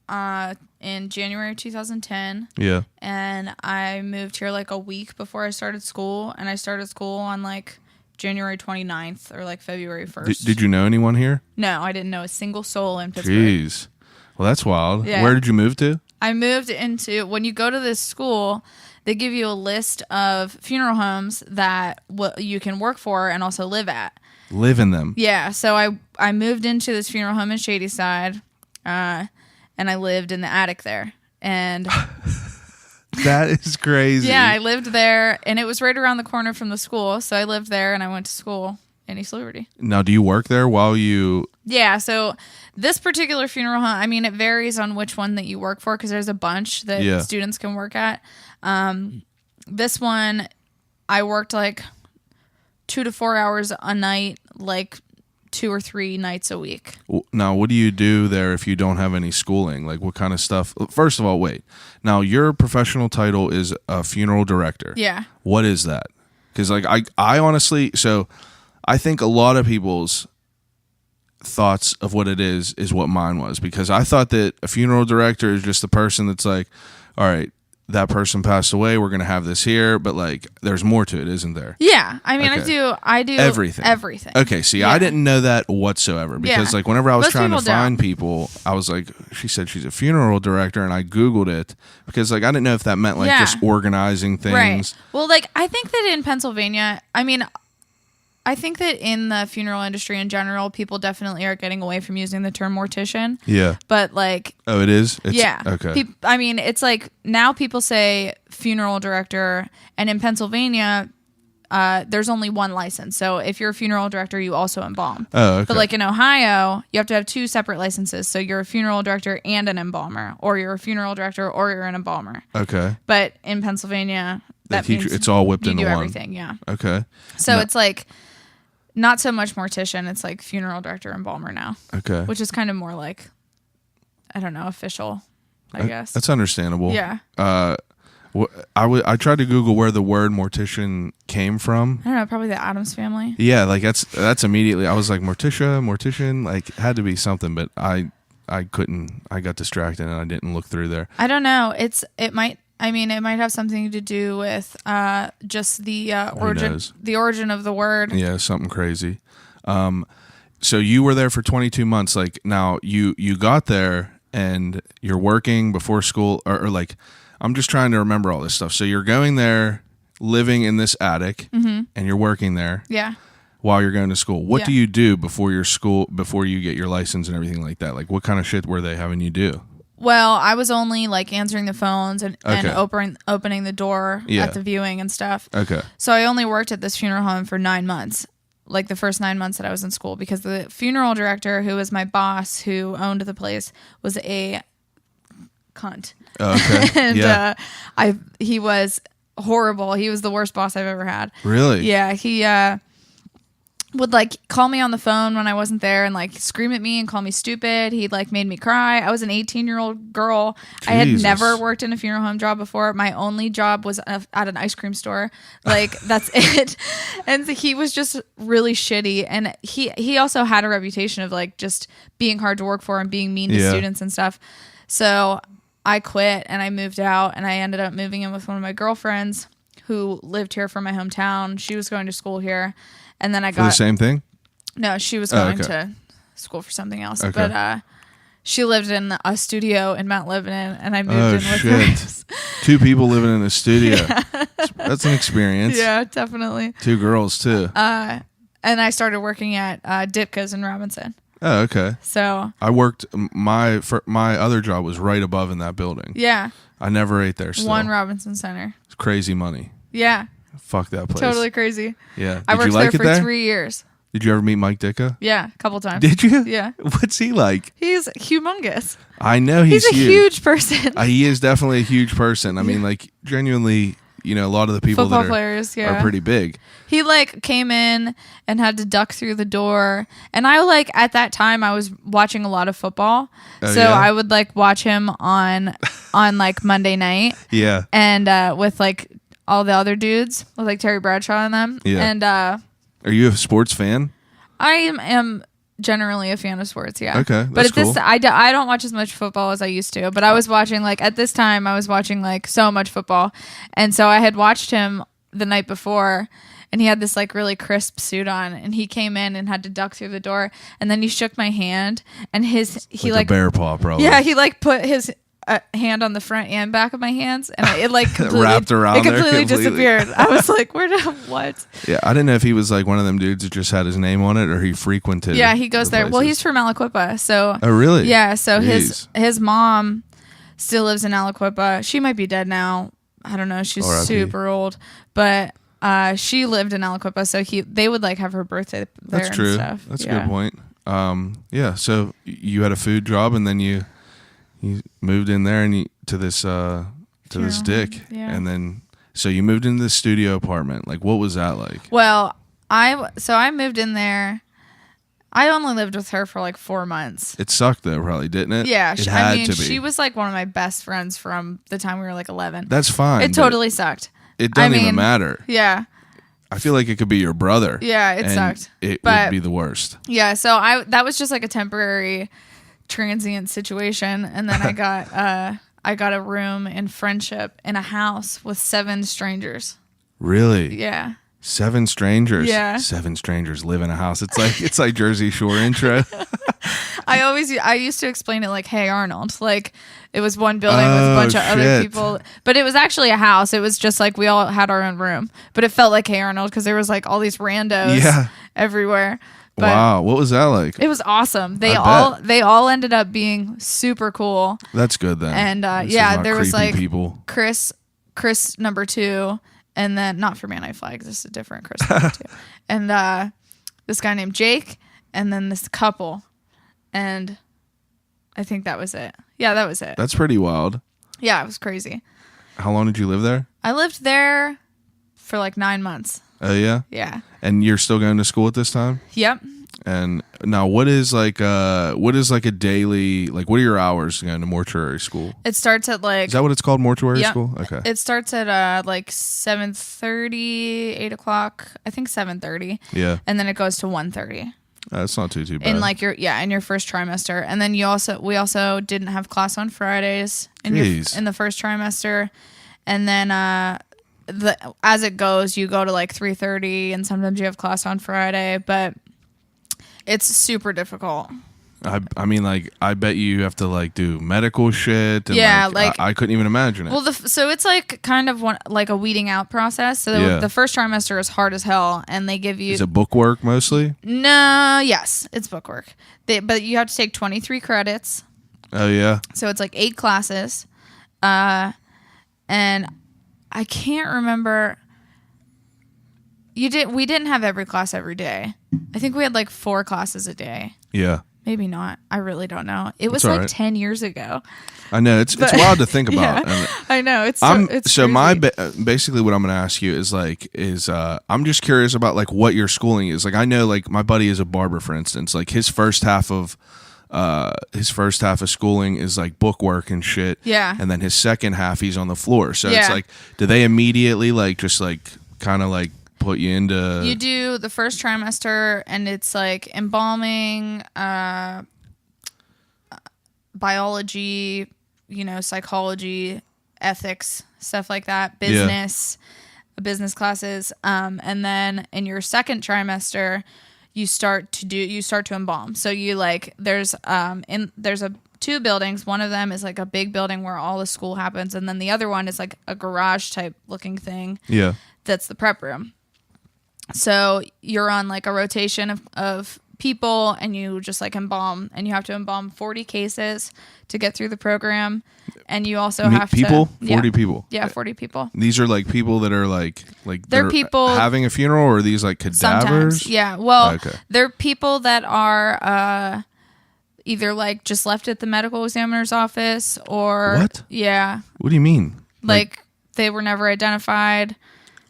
in January 2010. Yeah. And I moved here like a week before I started school. And I started school on like January 29th or like February 1st. Did you know anyone here? No, I didn't know a single soul in Pittsburgh. Jeez. Well, that's wild. Yeah. Where did you move to? I moved into, when you go to this school, they give you a list of funeral homes that you can work for and also live at. Live in them? Yeah. So I moved into this funeral home in Shadyside, and I lived in the attic there. And that is crazy. Yeah, I lived there, and it was right around the corner from the school. So I lived there, and I went to school in East Liberty. Now, do you work there while you... Yeah, so this particular funeral home, I mean, it varies on which one that you work for because there's a bunch that students can work at. This one, I worked like 2 to 4 hours a night, like 2 or 3 nights a week. Now, what do you do there if you don't have any schooling? Like, what kind of stuff? First of all, wait. Now, your professional title is a funeral director. Yeah. What is that? Because, like, I honestly, so I think a lot of people's thoughts of what it is what mine was. Because I thought that a funeral director is just the person that's like, all right, that person passed away, we're going to have this here, but like there's more to it, isn't there? Yeah. I mean, Okay. I do Everything. Okay. See, I didn't know that whatsoever because like whenever I was Most trying to people find don't. people, I was like, she said she's a funeral director, and I Googled it because like I didn't know if that meant like just organizing things. Right. Well, like I think that in Pennsylvania, I think that in the funeral industry in general, people definitely are getting away from using the term mortician. Yeah. But like, Oh, it is? yeah. Okay. It's like now people say funeral director, and in Pennsylvania, there's only one license. So if you're a funeral director, you also embalm. Oh, okay. But like in Ohio, you have to have 2 separate licenses. So you're a funeral director and an embalmer, or you're a funeral director or you're an embalmer. Okay. But in Pennsylvania, that means it's all whipped you into do one. everything. Yeah. Okay. So it's like not so much mortician. It's like funeral director, embalmer now. Okay. Which is kind of more like, I don't know, official, I guess. That's understandable. Yeah. I tried to Google where the word mortician came from. I don't know, probably the Addams Family. Yeah, like that's immediately. I was like mortician, like had to be something, but I couldn't. I got distracted and I didn't look through there. I don't know. It might have something to do with just the origin of the word. Yeah, something crazy. So you were there for 22 months. Like now you got there and you're working before school or like I'm just trying to remember all this stuff. So you're going there, living in this attic, and you're working there. Yeah. While you're going to school. What Yeah. do you do before you get your license and everything like that? Like what kind of shit were they having you do? Well, I was only like answering the phones and opening the door Yeah. at the viewing and stuff. Okay. So I only worked at this funeral home for 9 months, like the first 9 months that I was in school, because the funeral director, who was my boss, who owned the place, was a cunt. Okay. And yeah. He was horrible. He was the worst boss I've ever had. Really? Yeah, he would like call me on the phone when I wasn't there and like scream at me and call me stupid. He like made me cry. I was an 18-year-old girl. I had Jesus. never worked in a funeral home job before. My only job was at an ice cream store. Like that's it. And he was just really shitty. And he also had a reputation of like just being hard to work for and being mean to Yeah. students and stuff. So I quit and I moved out, and I ended up moving in with one of my girlfriends who lived here from my hometown. She was going to school here. And then I For the same thing? No, she was going okay. to school for something else. Okay. But she lived in a studio in Mount Lebanon, and I moved in with shit. her. 2 people living in a studio. That's an experience. Yeah, definitely. 2 girls too. And I started working at Ditka's in Robinson. Oh, okay. So I worked my other job was right above in that building. yeah, I never ate there. Still. One Robinson Center. It's crazy money. Yeah, Fuck that place. totally crazy. Yeah. I Did worked you like there it for there? 3 years. Did you ever meet Mike Dicka? Yeah, a couple times. Did you? Yeah. What's he like? He's humongous. I know He's a huge. huge person. He is definitely a huge person. I mean, like genuinely, you know, a lot of the people Football that players, yeah. are pretty big. He like came in and had to duck through the door. And I like at that time I was watching a lot of football. Oh, so yeah? I would like watch him on like Monday night Yeah. and with like all the other dudes with like Terry Bradshaw and them. Yeah. And Are you a sports fan? I am generally a fan of sports, yeah. Okay, but that's at this cool. I don't watch as much football as I used to, but I was watching like at this time I was watching like so much football. And so I had watched him the night before, and he had this like really crisp suit on, and he came in and had to duck through the door, and then he shook my hand, and he like a bear paw, probably. yeah, he like put his hand on the front and back of my hands, and it like completely, Wrapped around it there completely completely. disappeared. I was like, where did what? Yeah, I didn't know if he was like one of them dudes that just had his name on it, or he frequented. Yeah, he goes the there. Well, places. he's from Aliquippa, so Oh, really? yeah. So Jeez. his mom still lives in Aliquippa. She might be dead now. I don't know. She's R.I.P. super old, but she lived in Aliquippa, so they would like have her birthday there. That's true. And stuff. That's yeah. a good point. Yeah. So you had a food job, and then you moved in there and to this dick, yeah. and then so you moved into the studio apartment. Like, what was that like? Well, I moved in there I only lived with her for like 4 months. It sucked though, probably, didn't it? Yeah, it had to be. she was like one of my best friends from the time we were like 11. That's fine. It totally sucked. It doesn't even matter. Yeah. I feel like it could be your brother. Yeah, it sucked. It would be the worst. Yeah, so that was just like a temporary transient situation, and then I got a room in Friendship in a house with 7 strangers. Really? Yeah. 7 strangers. Yeah. 7 strangers live in a house. It's like Jersey Shore intro. I used to explain it like, "Hey Arnold," like it was one building with a bunch of other people, but it was actually a house. It was just like we all had our own room, but it felt like Hey Arnold because there was like all these randos everywhere. But wow, what was that like? It was awesome. They all ended up being super cool. That's good then. And there was like people. Chris number 2, and then not for Man I Flag, this is a different Chris number 2, and this guy named Jake, and then this couple, and I think that was it. Yeah, that was it. That's pretty wild. Yeah, it was crazy. How long did you live there? I lived there for like 9 months. Oh yeah? Yeah. And you're still going to school at this time? Yep. And now what is like a daily, like what are your hours going to mortuary school? It starts at like... Is that what it's called, mortuary school? Okay. It starts at like 7:30, 8 o'clock. I think 7:30. Yeah. And then it goes to 1:30. That's not too bad. In like in your first trimester. And then we also didn't have class on Fridays in the first trimester. And then as it goes, you go to like 3:30, and sometimes you have class on Friday, but it's super difficult. I mean, like, I bet you have to like do medical shit. And, yeah, I couldn't even imagine it. Well, so it's like kind of like a weeding out process. So the first trimester is hard as hell, and they give you... Is it bookwork mostly? No, yes, it's bookwork. But you have to take 23 credits. Oh yeah. So it's like 8 classes, and I can't remember. We didn't have every class every day. I think we had like 4 classes a day. Yeah. Maybe not. I really don't know. It was That's like right. 10 years ago. I know it's wild to think about. Yeah, I know it's so crazy. Basically what I'm going to ask you is I'm just curious about like what your schooling is. Like I know like my buddy is a barber, for instance. Like his first half of schooling is like bookwork and shit. Yeah. And then his second half he's on the floor. So it's like, do they immediately like just like kind of like put you into... You do the first trimester, and it's like embalming, biology, psychology, ethics, stuff like that, business classes, and then in your second trimester you start to embalm. So you like there's 2 buildings. One of them is like a big building where all the school happens, and then the other one is like a garage type looking thing. Yeah. That's the prep room. So you're on like a rotation of people, and you just like embalm, and you have to embalm 40 cases to get through the program. And you also have people? to 40 people. Yeah, 40 people. They're like people that are like they're people having a funeral, or are these like cadavers? Sometimes, yeah. Well, they're people that are either like just left at the medical examiner's office, or what? Yeah. What do you mean? Like they were never identified.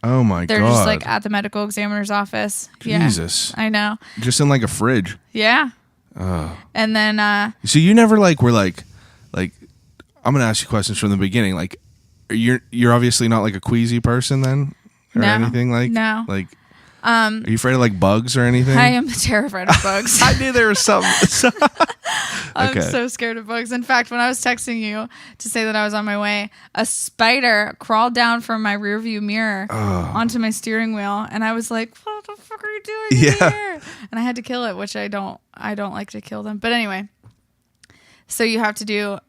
Oh my God. They're just like at the medical examiner's office. Jesus. Yeah, I know. Just in like a fridge. Yeah. And then so you never like were like I'm gonna ask you questions from the beginning. Like you're obviously not like a queasy person then, or anything like no. Like are you afraid of like bugs or anything? I am terrified of bugs. I knew there was something. I'm so scared of bugs. In fact, when I was texting you to say that I was on my way, a spider crawled down from my rearview mirror onto my steering wheel, and I was like, "What the fuck are you doing here?" And I had to kill it, which I don't like to kill them. But anyway, so you have to do.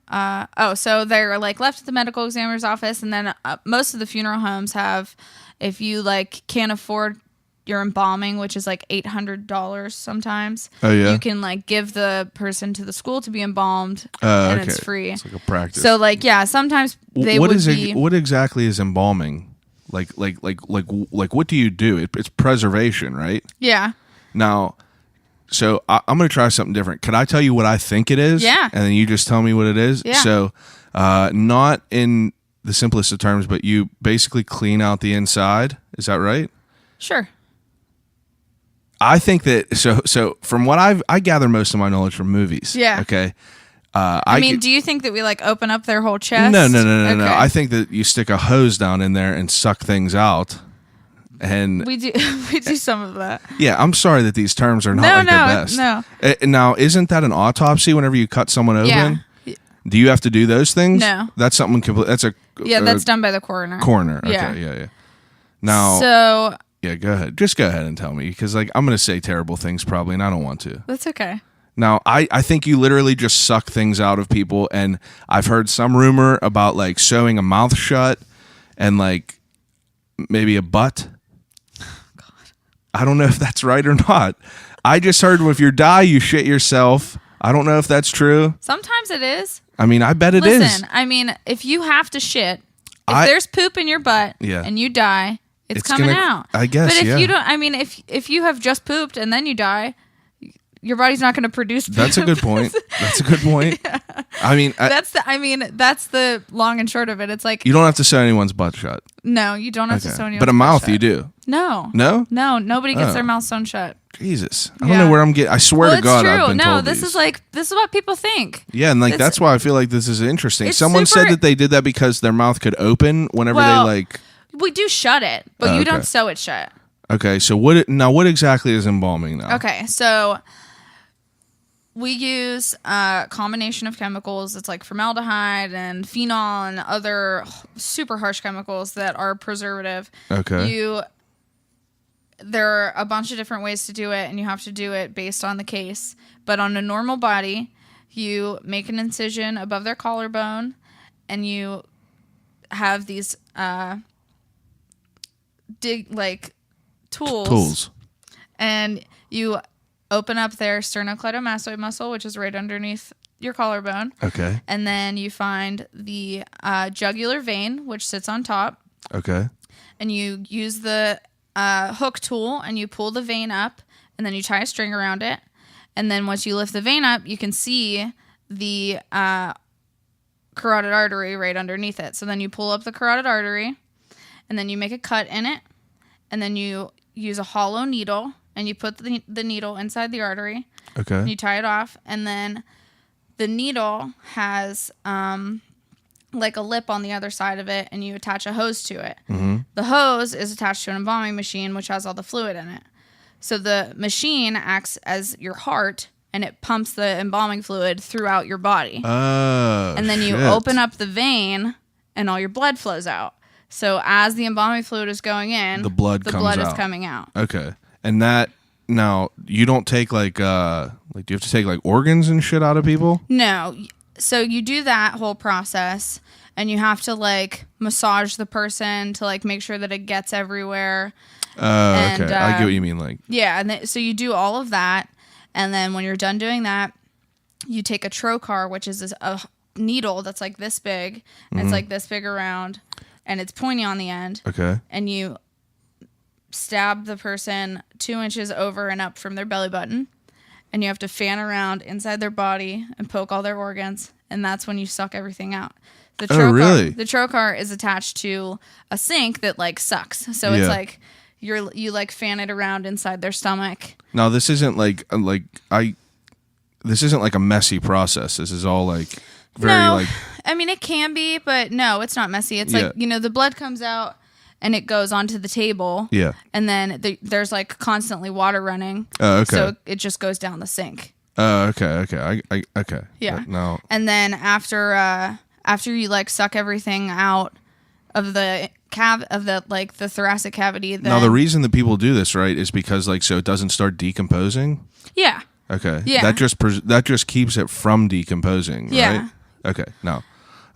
So they're like left at the medical examiner's office, and then most of the funeral homes have, if you like can't afford your embalming, which is like $800 sometimes. Oh yeah. You can like give the person to the school to be embalmed, and it's free. It's like a practice. So like sometimes they what exactly is embalming? Like what do you do? It's preservation, right? Yeah. Now, so I'm gonna try something different. Could I tell you what I think it is? Yeah. And then you just tell me what it is. Yeah. So, not in the simplest of terms, but you basically clean out the inside. Is that right? Sure. I think that so from what I gather most of my knowledge from movies. Yeah. Okay. I mean, do you think that we like open up their whole chest? No. Okay. I think that you stick a hose down in there and suck things out. And we do some of that. Yeah, I'm sorry that these terms are not the best. No. Now, isn't that an autopsy whenever you cut someone open? Yeah. Do you have to do those things? No. That's something complete. That's that's done by the coroner. Coroner. Okay, Yeah. yeah. Now, so yeah, go ahead. Just go ahead and tell me, because like I'm going to say terrible things probably, and I don't want to. That's okay. Now, I think you literally just suck things out of people, and I've heard some rumor about like sewing a mouth shut and like maybe a butt. I don't know if that's right or not. I just heard if you die, you shit yourself. I don't know if that's true. Sometimes it is. I mean, I bet it is. Listen, I mean, if you have to shit, if there's poop in your butt and you die, it's coming out. I guess, but if you don't, I mean, if you have just pooped and then you die, your body's not going to produce poop. That's a good point. That's a good point. Yeah. I mean, that's the long and short of it. It's like you don't have to sew anyone's butt shut. No, you don't have to sew anyone's but a butt mouth shut. you do. No. Nobody gets their mouth sewn shut. Jesus, I don't know where I'm getting. I swear to God, true. I've been told this is what people think. Yeah, and like that's why I feel like this is interesting. Someone said that they did that because their mouth could open whenever they like. We do shut it, but you don't sew it shut. Okay, so what exactly is embalming now? Okay, so we use a combination of chemicals. It's like formaldehyde and phenol and other super harsh chemicals that are preservative. Okay. There are a bunch of different ways to do it, and you have to do it based on the case. But on a normal body, you make an incision above their collarbone, and you have these tools. And you open up their sternocleidomastoid muscle, which is right underneath your collarbone. Okay. And then you find the jugular vein, which sits on top. Okay. And you use the hook tool and you pull the vein up, and then you tie a string around it. And then once you lift the vein up, you can see the carotid artery right underneath it. So then you pull up the carotid artery, and then you make a cut in it, and then you use a hollow needle, and you put the needle inside the artery. Okay. And you tie it off, and then the needle has like a lip on the other side of it, and you attach a hose to it. Mm-hmm. The hose is attached to an embalming machine, which has all the fluid in it. So the machine acts as your heart, and it pumps the embalming fluid throughout your body. Oh, and then you open up the vein, and all your blood flows out. So as the embalming fluid is going in, the blood is coming out. Okay. And that, now, you don't take do you have to take like organs and shit out of people? No. So you do that whole process, and you have to like massage the person to like make sure that it gets everywhere. Okay. I get what you mean. Like, yeah. And so you do all of that. And then when you're done doing that, you take a trocar, which is a needle that's like this big, and it's like this big around, and it's pointy on the end. Okay. And you stab the person 2 inches over and up from their belly button, and you have to fan around inside their body and poke all their organs, and that's when you suck everything out. The trocar, really? The trocar is attached to a sink that like sucks, so it's like you like fan it around inside their stomach. Now this isn't this isn't like a messy process. This is all like very like. I mean, it can be, but no, it's not messy. It's like, the blood comes out and it goes onto the table. Yeah. And then there's like constantly water running. Oh, okay. So it just goes down the sink. Oh, okay. Okay. Yeah. No. And then after you like suck everything out of the the thoracic cavity. Then, now the reason that people do this, right, is because so it doesn't start decomposing. Yeah. Okay. Yeah. That just keeps it from decomposing. Right? Yeah. Okay. No.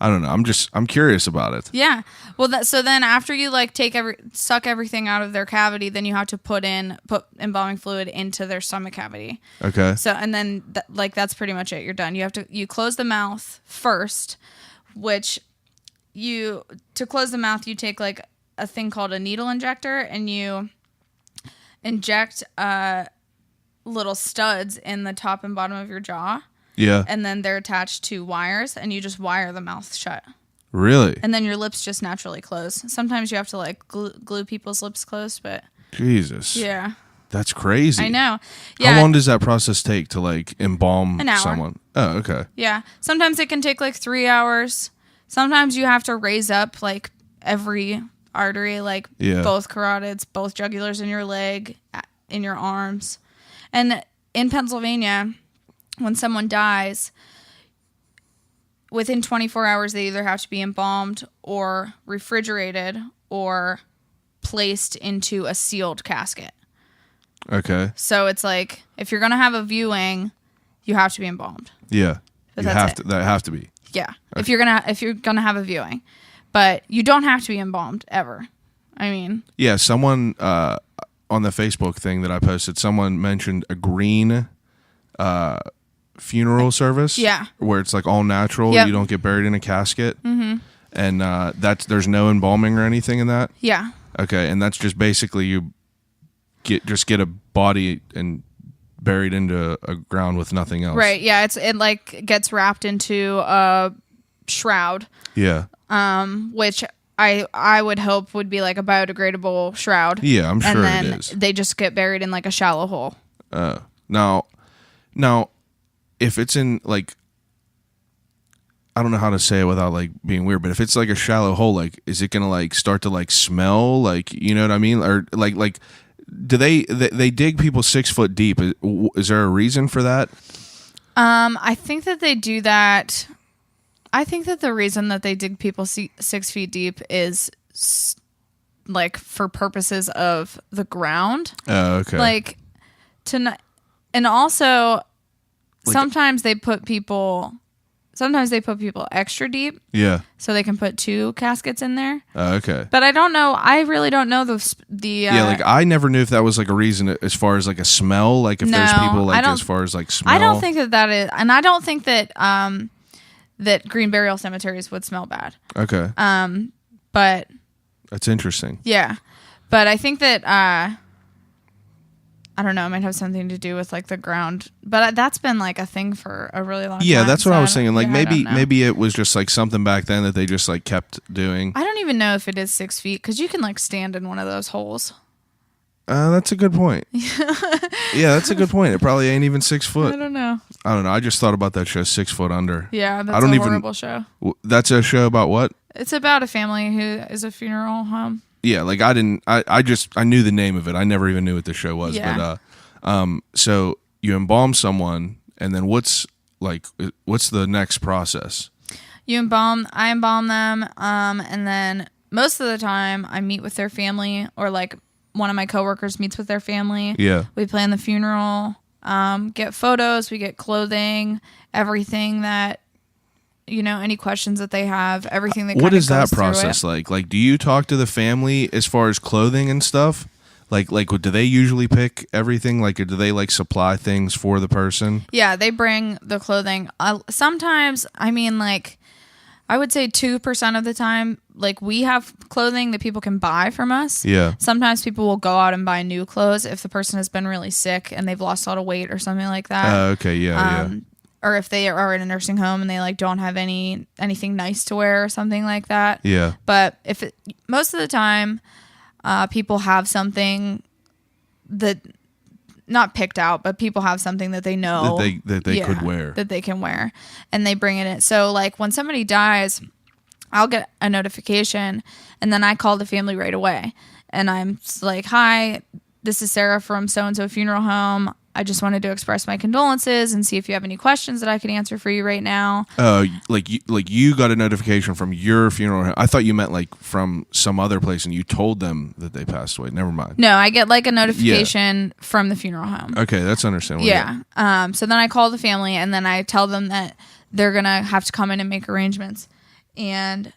I don't know. I'm curious about it. Yeah. Well, so then after you like suck everything out of their cavity, then you have to put embalming fluid into their stomach cavity. Okay. So and then that's pretty much it. You're done. You close the mouth first, which to close the mouth you take like a thing called a needle injector, and you inject little studs in the top and bottom of your jaw. Yeah. And then they're attached to wires, and you just wire the mouth shut. Really? And then your lips just naturally close. Sometimes you have to like glue people's lips closed, but Jesus. Yeah. That's crazy. I know. Yeah. How long does that process take to like embalm An hour. someone? Oh, okay. Yeah. Sometimes it can take like 3 hours. Sometimes you have to raise up like every artery, like both carotids, both jugulars in your leg, in your arms. And in Pennsylvania, when someone dies, within 24 hours, they either have to be embalmed or refrigerated or placed into a sealed casket. Okay. So it's like, if you're going to have a viewing, you have to be embalmed. Yeah. But You that's have it. to. That have to be. Yeah. Okay. If you're gonna have a viewing. But you don't have to be embalmed ever. I mean, Yeah. Someone on the Facebook thing that I posted, someone mentioned a green funeral service. Yeah. Where it's like all natural. Yep. You don't get buried in a casket. Mm-hmm. And there's no embalming or anything in that. yeah. Okay. And that's just basically you get a body and buried into a ground with nothing else. Right. Yeah. It like gets wrapped into a shroud. Yeah. Which I would hope would be like a biodegradable shroud. Yeah, I'm sure and then it is. they just get buried in like a shallow hole. Now, if it's in like, I don't know how to say it without like being weird, but if it's like a shallow hole, like, is it gonna like start to like smell? Like, you know what I mean? Or like, do they dig people 6 foot deep? Is there a reason for that? I think that they do that. I think that the reason that they dig people 6 feet deep is like for purposes of the ground. Oh, okay. Like and also sometimes they put people extra deep. Yeah. So they can put 2 caskets in there. Okay. But I don't know. I really don't know the Yeah, like I never knew if that was like a reason as far as like a smell. Like if there's people like as far as like smell. I don't think that is, and I don't think that that green burial cemeteries would smell bad. Okay. But That's interesting. yeah, but I think that I don't know. It might have something to do with like the ground, but that's been like a thing for a really long time. Yeah, that's what I was thinking. Like I don't know. maybe it was just like something back then that they just like kept doing. I don't even know if it is 6 feet because you can like stand in one of those holes. That's a good point. Yeah, that's a good point. It probably ain't even 6 foot. I don't know. I just thought about that show, 6 Foot Under. Yeah, that's I don't a even- horrible show. That's a show about what? It's about a family who is a funeral home. Yeah, like I knew the name of it. I never even knew what the show was. Yeah. But so you embalm someone, and then what's the next process? I embalm them, and then most of the time I meet with their family, or like one of my coworkers meets with their family. Yeah. We plan the funeral, get photos, we get clothing, everything that, any questions that they have, everything that What kinda is that goes through process it. like? Like, do you talk to the family as far as clothing and stuff? Like, do they usually pick everything? Like, or do they like supply things for the person? Yeah, they bring the clothing. Sometimes, I mean, like, I would say 2% of the time, like, we have clothing that people can buy from us. Yeah. Sometimes people will go out and buy new clothes if the person has been really sick and they've lost a lot of weight or something like that. Okay. Yeah. Or if they are in a nursing home and they like don't have anything nice to wear or something like that. Yeah. But most of the time, people have something that not picked out, but people have something that they know that they could wear, that they can wear, and they bring it in. So like when somebody dies, I'll get a notification, and then I call the family right away, and I'm like, "Hi, this is Sarah from so and so funeral home. I just wanted to express my condolences and see if you have any questions that I could answer for you right now." Like you got a notification from your funeral home. I thought you meant like from some other place, and you told them that they passed away. Never mind. No, I get like a notification from the funeral home. Okay, that's understandable. Yeah. So then I call the family, and then I tell them that they're gonna have to come in and make arrangements, and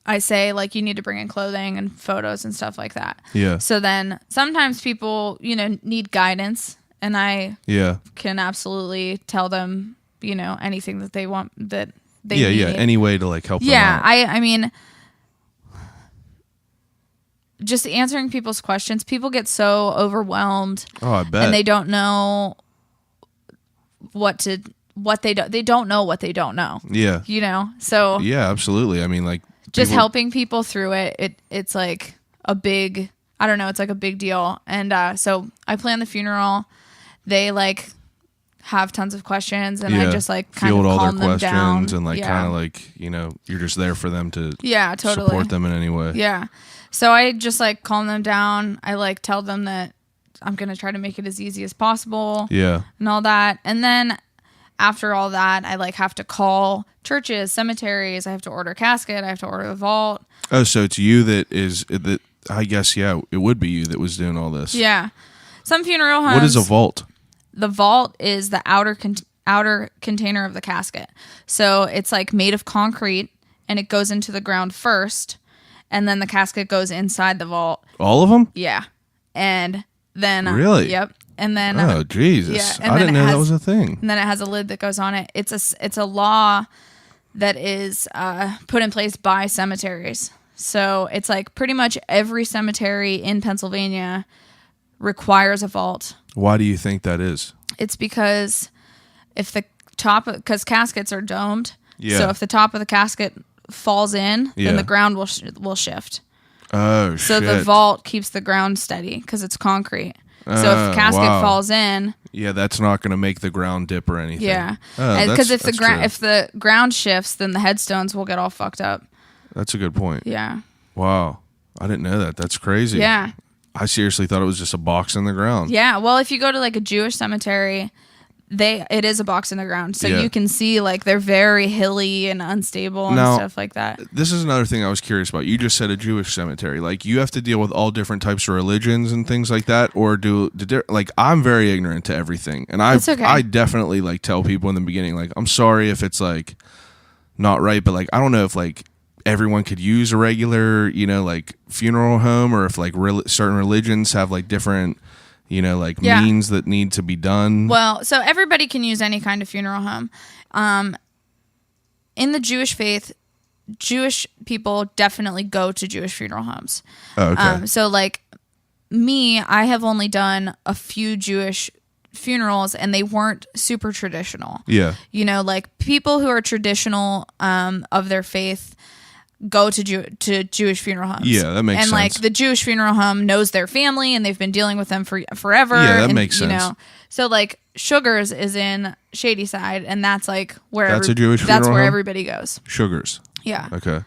I say like you need to bring in clothing and photos and stuff like that. Yeah. So then sometimes people, need guidance, and I can absolutely tell them, anything that they want that they need. Yeah. Any way to like help them Yeah. out. I mean, just answering people's questions. People get so overwhelmed. Oh, I bet. And they don't know they don't know what they don't know. Yeah. So Yeah, absolutely. I mean, like just helping people through it. It's like a big, I don't know, it's like a big deal. And so I plan the funeral. They like have tons of questions, and I just like kind field of all their calm them down. questions and like kind of like, you know, you're just there for them to totally support them in any way. Yeah. So I just like calm them down. I like tell them that I'm going to try to make it as easy as possible. Yeah. And all that. And then after all that, I like have to call churches, cemeteries. I have to order a casket. I have to order a vault. Oh, so it's you that I guess, yeah, it would be you that was doing all this. Yeah. Some funeral homes. What is a vault? The vault is the outer container of the casket. So it's like made of concrete, and it goes into the ground first, and then the casket goes inside the vault. All of them? Yeah. And then really? Yep. And then oh Jesus! yeah, I didn't know that was a thing. And then it has a lid that goes on it. It's a law that is put in place by cemeteries. So it's like pretty much every cemetery in Pennsylvania requires a vault. Why do you think that is? It's because because caskets are domed. Yeah. So if the top of the casket falls in, Yeah. then the ground will shift. Oh, So shit. the vault keeps the ground steady because it's concrete. So if the casket wow. falls in, yeah, that's not going to make the ground dip or anything. yeah, Oh, because if that's true. if the ground shifts, then the headstones will get all fucked up. That's a good point. Yeah, Wow, I didn't know that. That's crazy. yeah, I seriously thought it was just a box in the ground. yeah. Well, if you go to like a Jewish cemetery, it is a box in the ground, so Yeah. you can see like they're very hilly and unstable and Now, stuff like that. This is another thing I was curious about. You just said a Jewish cemetery. Like, you have to deal with all different types of religions and things like that, or like, I'm very ignorant to everything, and It's okay. I definitely like tell people in the beginning, like, I'm sorry if it's like not right, but like, I don't know if like everyone could use a regular, you know, like funeral home, or if like certain religions have like different, you know, like Yeah. means that need to be done. Well, so everybody can use any kind of funeral home. In the Jewish faith, Jewish people definitely go to Jewish funeral homes. Oh, okay. So like me, I have only done a few Jewish funerals, and they weren't super traditional. Yeah. You know, like people who are traditional of their faith go to Jewish funeral homes. Yeah, that makes and sense. like the Jewish funeral home knows their family, and they've been dealing with them for forever. Yeah, that and, makes sense. You know, so like Sugars is in Shadyside, and that's like where That's a Jewish that's funeral where home? everybody goes. Sugars. Yeah. Okay.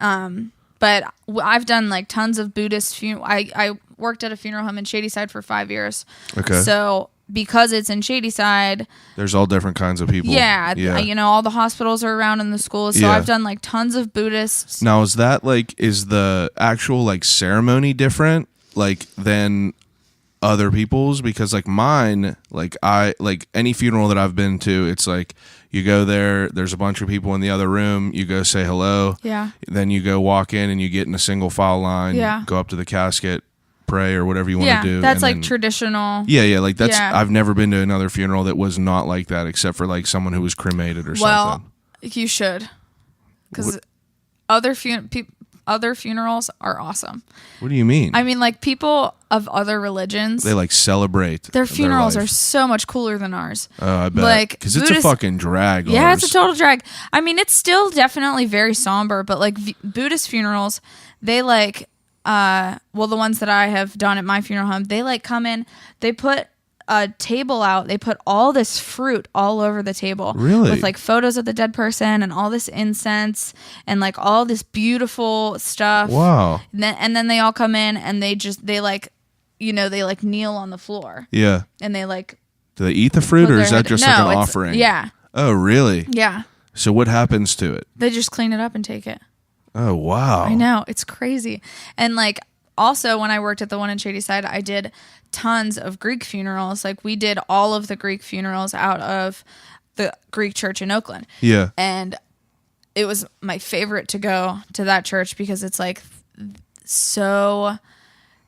But I've done like tons of Buddhist I worked at a funeral home in Shadyside for 5 years. Okay. So because it's in Shadyside, There's all different kinds of people. yeah, you know, all the hospitals are around in the schools. So Yeah. I've done like tons of Buddhists. Now, is the actual like ceremony different like than other people's? Because like mine, like any funeral that I've been to, it's like you go there's a bunch of people in the other room, you go say hello. Yeah. Then you go walk in and you get in a single file line, Yeah. go up to the casket, pray or whatever you want Yeah, to do. that's and like then- traditional. Yeah, like that's Yeah. I've never been to another funeral that was not like that, except for like someone who was cremated or Well, something. you should, because other funerals are awesome. What do you mean? I mean, like people of other religions, They like celebrate their funerals life. are so much cooler than ours. I bet. like, Because it's a Buddhist- fucking drag. Yeah, ours. it's a total drag. I mean, it's still definitely very somber, but like Buddhist funerals, they like, the ones that I have done at my funeral home, they like come in, they put a table out, they put all this fruit all over the table. Really? With like photos of the dead person and all this incense and like all this beautiful stuff. Wow. And then they all come in and they like, you know, they like kneel on the floor Yeah. and they like Do they eat the fruit put or their is that head- just No, like an it's- offering? Yeah. Oh, really? Yeah. So what happens to it? They just clean it up and take it. Oh, wow. I know. It's crazy. And like also when I worked at the one in Shadyside, I did tons of Greek funerals. Like we did all of the Greek funerals out of the Greek church in Oakland. Yeah. And it was my favorite to go to that church because it's like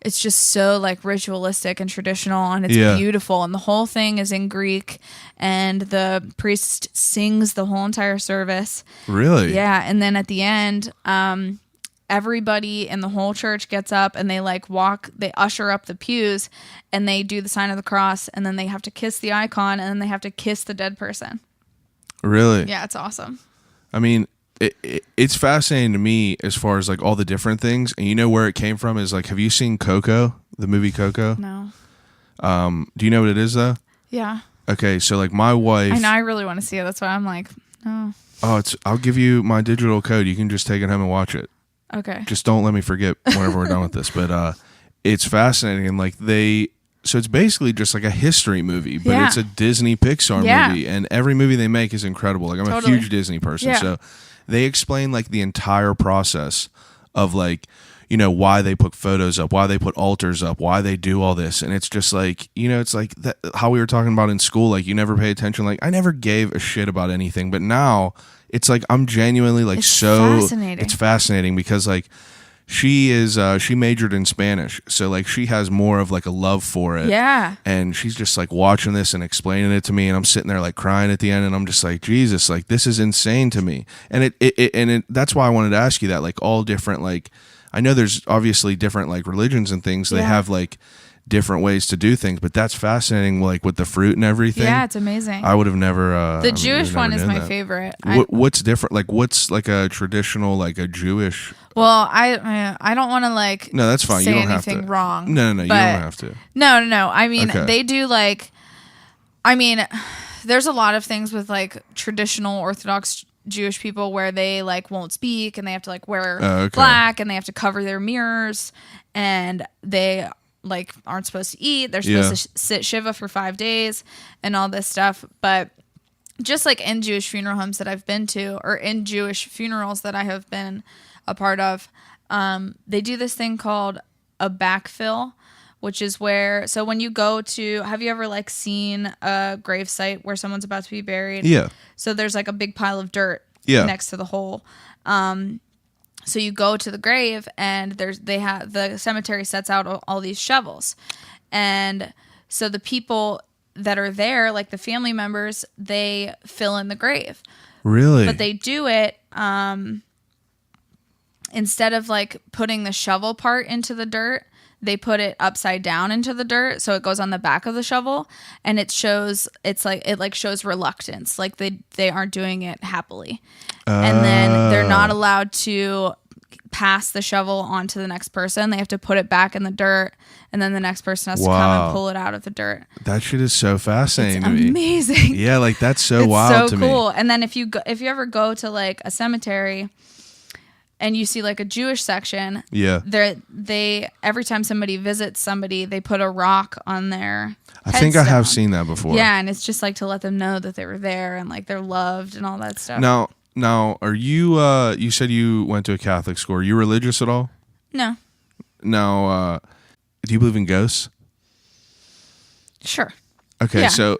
it's just so like ritualistic and traditional, and it's Yeah. beautiful, and the whole thing is in Greek, and the priest sings the whole entire service. Really? Yeah, and then at the end, everybody in the whole church gets up and they like they usher up the pews and they do the sign of the cross, and then they have to kiss the icon, and then they have to kiss the dead person. Really? Yeah, it's awesome. I mean, it's fascinating to me as far as like all the different things, and you know where it came from is like, have you seen Coco, the movie Coco? No. Do you know what it is though? Yeah. Okay, so like my wife. I know. I really want to see it. That's why I'm like, no. Oh, I'll give you my digital code. You can just take it home and watch it. Okay. Just don't let me forget whenever we're done with this. But it's fascinating, and like so it's basically just like a history movie, but it's a Disney Pixar movie, and every movie they make is incredible. Like I'm a huge Disney person, so they explain like the entire process of like, you know, why they put photos up, why they put altars up, why they do all this. And it's just like, you know, it's like that, how we were talking about in school, like you never pay attention. Like I never gave a shit about anything, but now it's like I'm genuinely like fascinating. It's fascinating because like she majored in Spanish, so like she has more of like a love for it. Yeah. And she's just like watching this and explaining it to me, and I'm sitting there like crying at the end, and I'm just like, Jesus, like this is insane to me. And it that's why I wanted to ask you that, like all different, like I know there's obviously different like religions and things. They have like different ways to do things, but that's fascinating, like with the fruit and everything. Yeah, it's amazing. I would have never the Jewish one is my favorite. What's different, like what's like a traditional, like a Jewish? Well, I don't want to like no, that's fine, say you don't anything have to. wrong. No, you don't have to. No, I mean they do like, I mean there's a lot of things with like traditional Orthodox Jewish people where they like won't speak, and they have to like wear black, and they have to cover their mirrors, and they like aren't supposed to eat. They're supposed to sit Shiva for 5 days and all this stuff. But just like in Jewish funeral homes that I've been to, or in Jewish funerals that I have been a part of, they do this thing called a backfill, which is where, so when you go to, have you ever like seen a grave site where someone's about to be buried? Yeah. So there's like a big pile of dirt next to the hole. So you go to the grave, and the cemetery sets out all these shovels. And so the people that are there, like the family members, they fill in the grave. Really? But they do it, instead of like putting the shovel part into the dirt, they put it upside down into the dirt, so it goes on the back of the shovel, and it shows reluctance, like they aren't doing it happily. And then they're not allowed to pass the shovel on to the next person. They have to put it back in the dirt, and then the next person has to come and pull it out of the dirt. That shit is so fascinating it's to me. Amazing. Yeah, like that's so wild to me. So cool. And then if you ever go to like a cemetery and you see like a Jewish section, they every time somebody visits somebody, they put a rock on their I think I have seen that before. Yeah, and it's just like to let them know that they were there and like they're loved and all that stuff. Now, are you? You said you went to a Catholic school. Are you religious at all? No. Now, do you believe in ghosts? Sure. Okay, yeah. So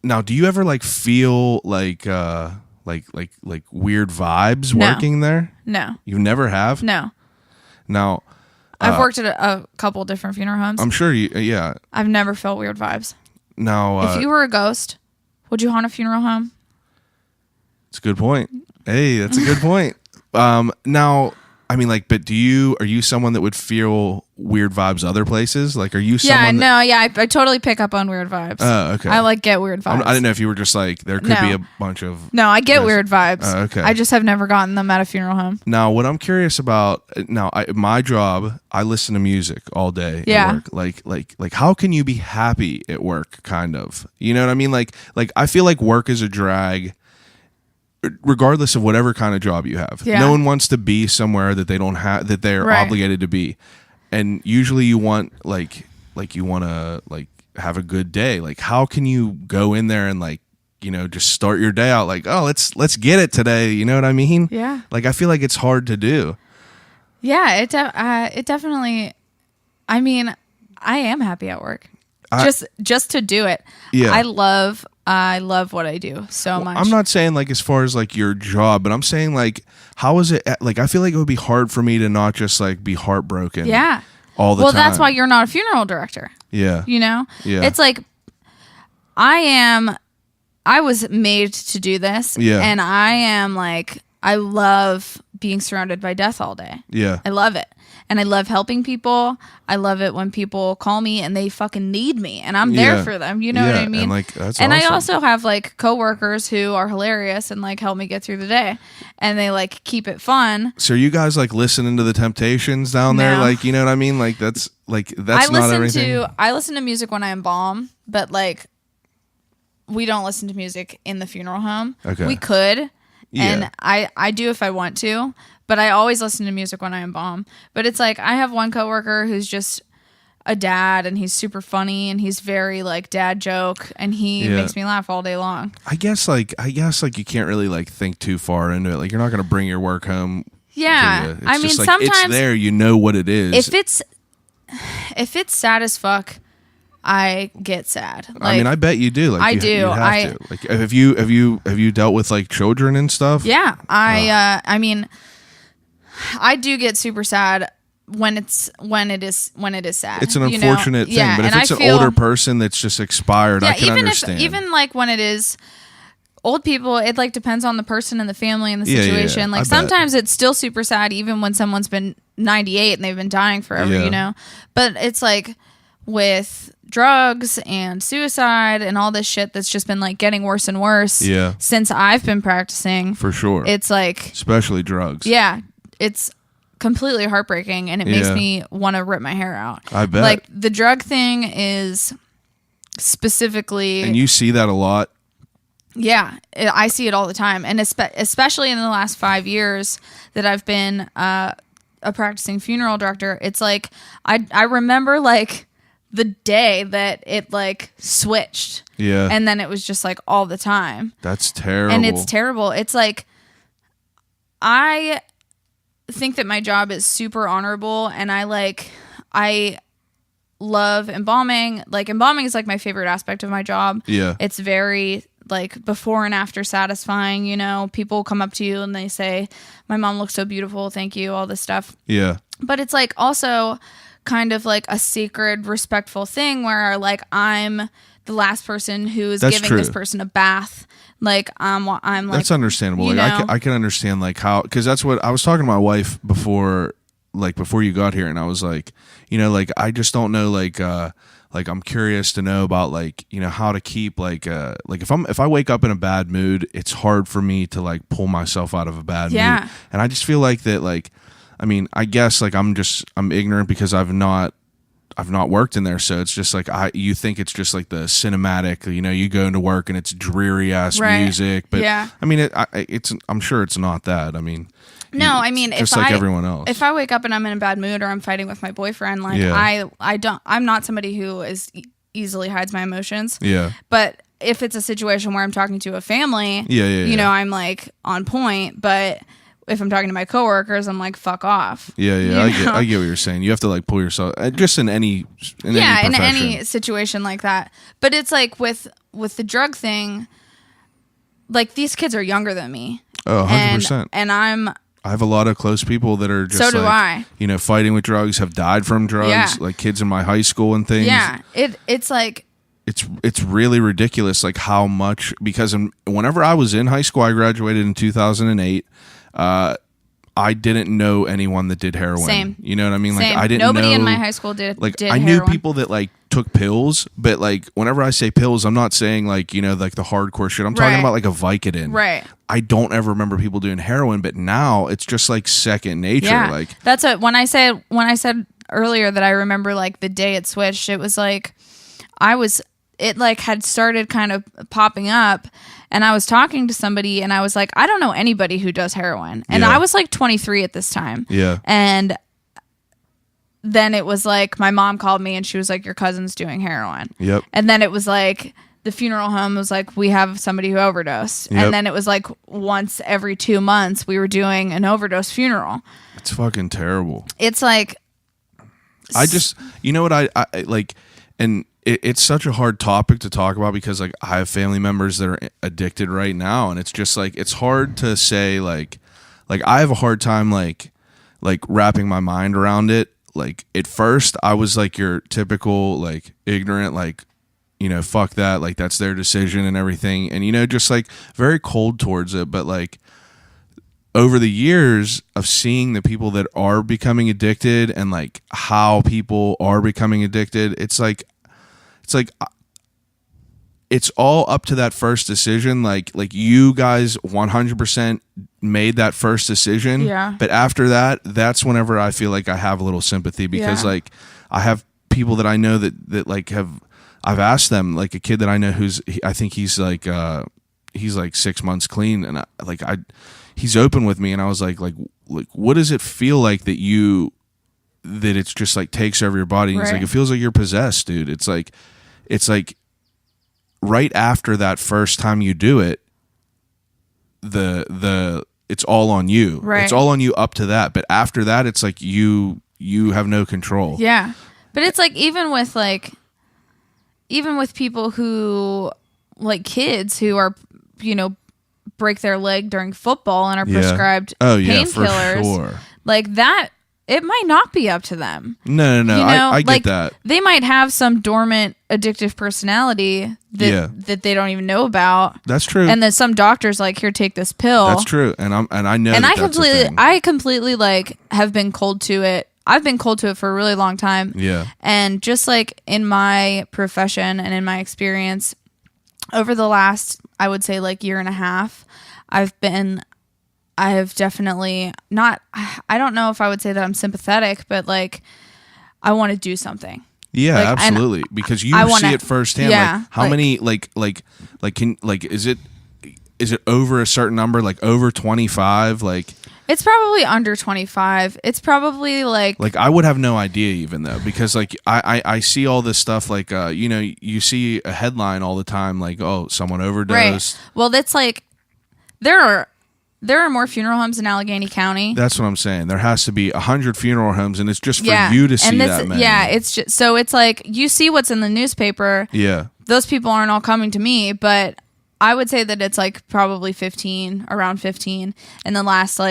now, do you ever like feel like weird vibes working there? No. You never have? No. Now, I've worked at a couple different funeral homes. I'm sure you. Yeah. I've never felt weird vibes. Now, if you were a ghost, would you haunt a funeral home? That's a good point. Hey, that's a good point. Now, I mean, like, but are you someone that would feel weird vibes other places? Like, are you someone I totally pick up on weird vibes. Oh, okay. I like get weird vibes. I didn't know if you were just like, there could be a bunch of... No, I get weird vibes. Okay. I just have never gotten them at a funeral home. Now, what I'm curious about, my job, I listen to music all day at work. Like, how can you be happy at work, kind of? You know what I mean? Like I feel like work is a drag, regardless of whatever kind of job you have. No one wants to be somewhere that they don't have, that they're obligated to be. And usually you want you want to like have a good day. Like, how can you go in there and like, you know, just start your day out like, oh, let's get it today. You know what I mean? Yeah. Like, I feel like it's hard to do. Yeah, it definitely, I mean, I am happy at work. Just to do it. Yeah. I love what I do so much. I'm not saying like as far as like your job, but I'm saying like, how is it? Like, I feel like it would be hard for me to not just like be heartbroken. Yeah. All the time. Well, that's why you're not a funeral director. Yeah. You know? Yeah. It's like, I was made to do this. Yeah. And I am like, I love being surrounded by death all day. Yeah. I love it. and I love helping people. I love it when people call me and they fucking need me and I'm there for them. You know what I mean? And like that's and awesome. I also have like coworkers who are hilarious and like help me get through the day, and they like keep it fun. So are you guys like listening to the Temptations down there? No. Like, you know what I mean? Like that's not everything. I listen to music when I embalm, but like we don't listen to music in the funeral home. Okay. We could. Yeah. And I do if I want to, but I always listen to music when I embalm. But it's like I have one coworker who's just a dad, and he's super funny, and he's very like dad joke, and he makes me laugh all day long. I guess like you can't really like think too far into it. Like you're not gonna bring your work home. Yeah, I mean like, sometimes it's there. You know what it is. If it's sad as fuck, I get sad. Like, I mean, I bet you do. Like, I do. You have to. Like, have you dealt with like children and stuff? Yeah, I mean, I do get super sad when it is sad. It's an unfortunate thing, but if it's an older person that's just expired, I can understand. Even like when it is old people, it like depends on the person and the family and the situation. Yeah, like sometimes it's still super sad, even when someone's been 98 and they've been dying forever. You know, but it's like with drugs and suicide and all this shit that's just been like getting worse and worse since I've been practicing. For sure. It's like especially drugs. Yeah. It's completely heartbreaking, and it makes me want to rip my hair out. I bet. Like the drug thing is specifically, and you see that a lot. Yeah, I see it all the time, and especially in the last 5 years that I've been a practicing funeral director. It's like I remember like the day that it like switched. Yeah. And then it was just like all the time. That's terrible. And it's terrible. It's like, I think that my job is super honorable, and I love embalming. Like embalming is like my favorite aspect of my job. Yeah. It's very like before and after satisfying, you know. People come up to you and they say, "My mom looks so beautiful, thank you," all this stuff. Yeah. But it's like also kind of like a sacred, respectful thing where like I'm the last person who is giving this person a bath. Like I'm like, that's understandable. You like know? I can understand like how, because that's what I was talking to my wife before you got here, and I was like, you know, like I just don't know, like I'm curious to know about like, you know, how to keep like if I wake up in a bad mood, it's hard for me to like pull myself out of a bad mood. And I just feel like that, like, I mean, I guess like I'm ignorant because I've not worked in there, so it's just like you think it's just like the cinematic, you know, you go into work and it's dreary ass music, but I mean I'm sure it's not that. I mean, no, I mean, just like everyone else. If I wake up and I'm in a bad mood or I'm fighting with my boyfriend, like I'm not somebody who is easily hides my emotions. Yeah. But if it's a situation where I'm talking to a family, you know, I'm like on point, but if I'm talking to my coworkers, I'm like, fuck off. I get what you're saying. You have to like pull yourself, just in any situation like that. But it's like with the drug thing, like these kids are younger than me. Oh, 100%. And I have a lot of close people that are just so do like, I. You know, fighting with drugs, have died from drugs, like kids in my high school and things. Yeah, it's like it's really ridiculous, like how much, because whenever I was in high school, I graduated in 2008. I didn't know anyone that did heroin. Same. You know what I mean? Like I didn't know. Nobody in my high school did. Like did I heroin. knew people that like took pills, but like whenever I say pills, I'm not saying like, you know, like the hardcore shit. I'm talking about like a Vicodin. Right. I don't ever remember people doing heroin, but now it's just like second nature. Yeah. Like that's what when I said earlier that I remember like the day it switched, it was like it like had started kind of popping up, and I was talking to somebody and I was like, I don't know anybody who does heroin. And I was like 23 at this time. Yeah. And then it was like my mom called me and she was like, your cousin's doing heroin. Yep. And then it was like the funeral home was like, we have somebody who overdosed. Yep. And then it was like once every 2 months we were doing an overdose funeral. It's fucking terrible. It's like I just, you know what I like, and it's such a hard topic to talk about because like I have family members that are addicted right now, and it's just like it's hard to say like I have a hard time like wrapping my mind around it. Like at first I was like your typical like ignorant, like, you know, fuck that, like that's their decision and everything, and you know, just like very cold towards it. But like over the years of seeing the people that are becoming addicted and like how people are becoming addicted, it's like it's all up to that first decision. Like you guys 100% made that first decision. Yeah. But after that, that's whenever I feel like I have a little sympathy, because like I have people that I know that like I've asked them, like a kid that I know I think he's like 6 months clean, and he's open with me, and I was like what does it feel like that it's just like takes over your body? And he's like, it feels like you're possessed, dude. It's like right after that first time you do it, it's all on you. Right. It's all on you up to that, but after that, it's like you have no control. Yeah, but it's like even with people who, like kids who are, break their leg during football and are prescribed painkillers, sure. Like that. It might not be up to them. No. I get that. They might have some dormant addictive personality that they don't even know about. That's true. And then some doctors like, here, take this pill. That's true. And I know. And I completely like have been cold to it. I've been cold to it for a really long time. Yeah. And just like in my profession and in my experience over the last, I would say like year and a half, I have definitely not, I don't know if I would say that I'm sympathetic, but like I want to do something. Yeah, like, absolutely. Because you see it firsthand. Yeah, like how many is it over a certain number, like over 25? Like it's probably under 25. It's probably like I would have no idea even though, because like I see all this stuff like you see a headline all the time like, oh, someone overdosed. Right. Well, that's like there are more funeral homes in Allegheny County. That's what I'm saying. There has to be 100 funeral homes, and it's just for you to see that many. Yeah, it's just so it's like you see what's in the newspaper. Yeah, those people aren't all coming to me, but I would say that it's like probably 15, around 15, in the last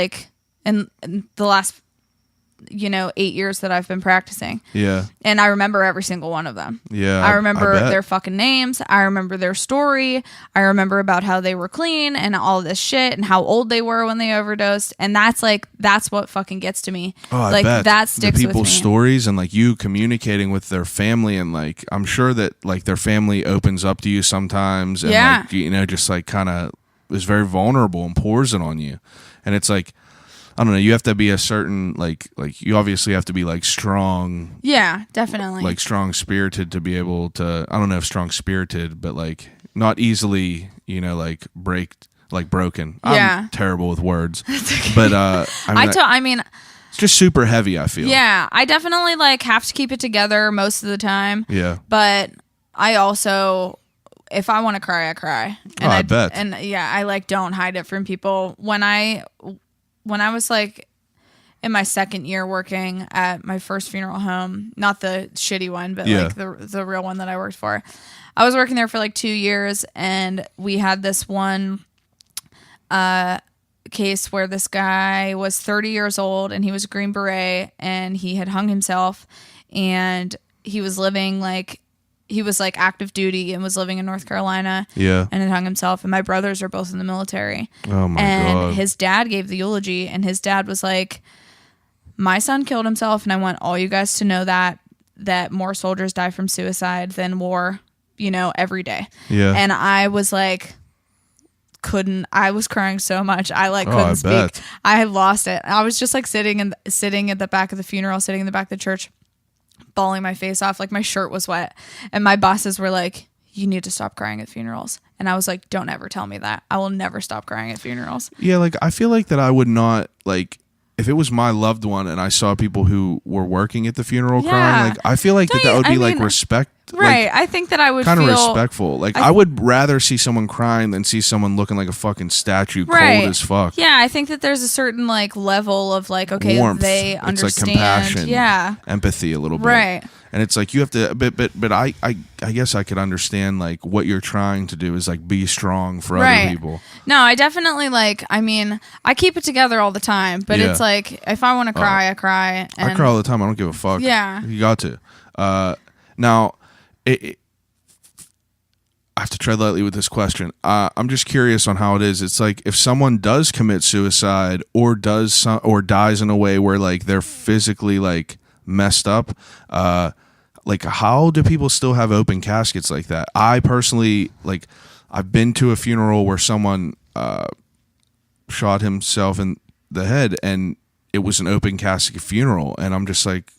8 years that I've been practicing. Yeah. And I remember every single one of them. Yeah. I remember their fucking names. I remember their story. I remember about how they were clean and all this shit and how old they were when they overdosed. And that's what fucking gets to me. Oh, like, I bet. That sticks the people's with me. stories and like you communicating with their family, and like I'm sure that like their family opens up to you sometimes and like, just like kind of is very vulnerable and pours it on you. And it's like, I don't know, you have to be a certain like you obviously have to be like strong. Yeah, definitely. Like strong spirited to be able to, I don't know if strong spirited, but like not easily, like broken. I'm terrible with words. But I mean it's just super heavy, I feel. Yeah, I definitely like have to keep it together most of the time. Yeah. But I also, if I want to cry, I cry. And I bet. And I like don't hide it from people. When I was like in my second year working at my first funeral home, not the shitty one, but like the real one that I worked for, I was working there for like 2 years, and we had this one case where this guy was 30 years old and he was a Green Beret and he had hung himself, and he was active duty and was living in North Carolina. Yeah. And had hung himself. And my brothers are both in the military. Oh my God. And his dad gave the eulogy, and his dad was like, my son killed himself, and I want all you guys to know that more soldiers die from suicide than war, every day. Yeah. And I was like, I was crying so much. I couldn't speak. Bet. I had lost it. I was just like sitting at the back of the funeral, sitting in the back of the church, bawling my face off, like my shirt was wet, and my bosses were like, you need to stop crying at funerals. And I was like, don't ever tell me that. I will never stop crying at funerals. Yeah, like I feel like that I would not, like, if it was my loved one and I saw people who were working at the funeral crying, like I feel like that would be like respect. Right. Like, I think that I would kind feel of respectful. Like I would rather see someone crying than see someone looking like a fucking statue, cold as fuck. Yeah, I think that there's a certain like level of like, okay, warmth. They understand. It's like compassion, empathy a little bit. Right. And it's like you have to, but I guess I could understand like what you're trying to do is like be strong for other people. No, I definitely I keep it together all the time, but it's like if I want to cry, I cry. And I cry all the time. I don't give a fuck. Yeah, you got to. Now, I have to tread lightly with this question. I'm just curious on how it is. It's like if someone does commit suicide or dies in a way where like they're physically like messed up, like how do people still have open caskets like that? I personally, like, I've been to a funeral where someone shot himself in the head and it was an open casket funeral, and I'm just like,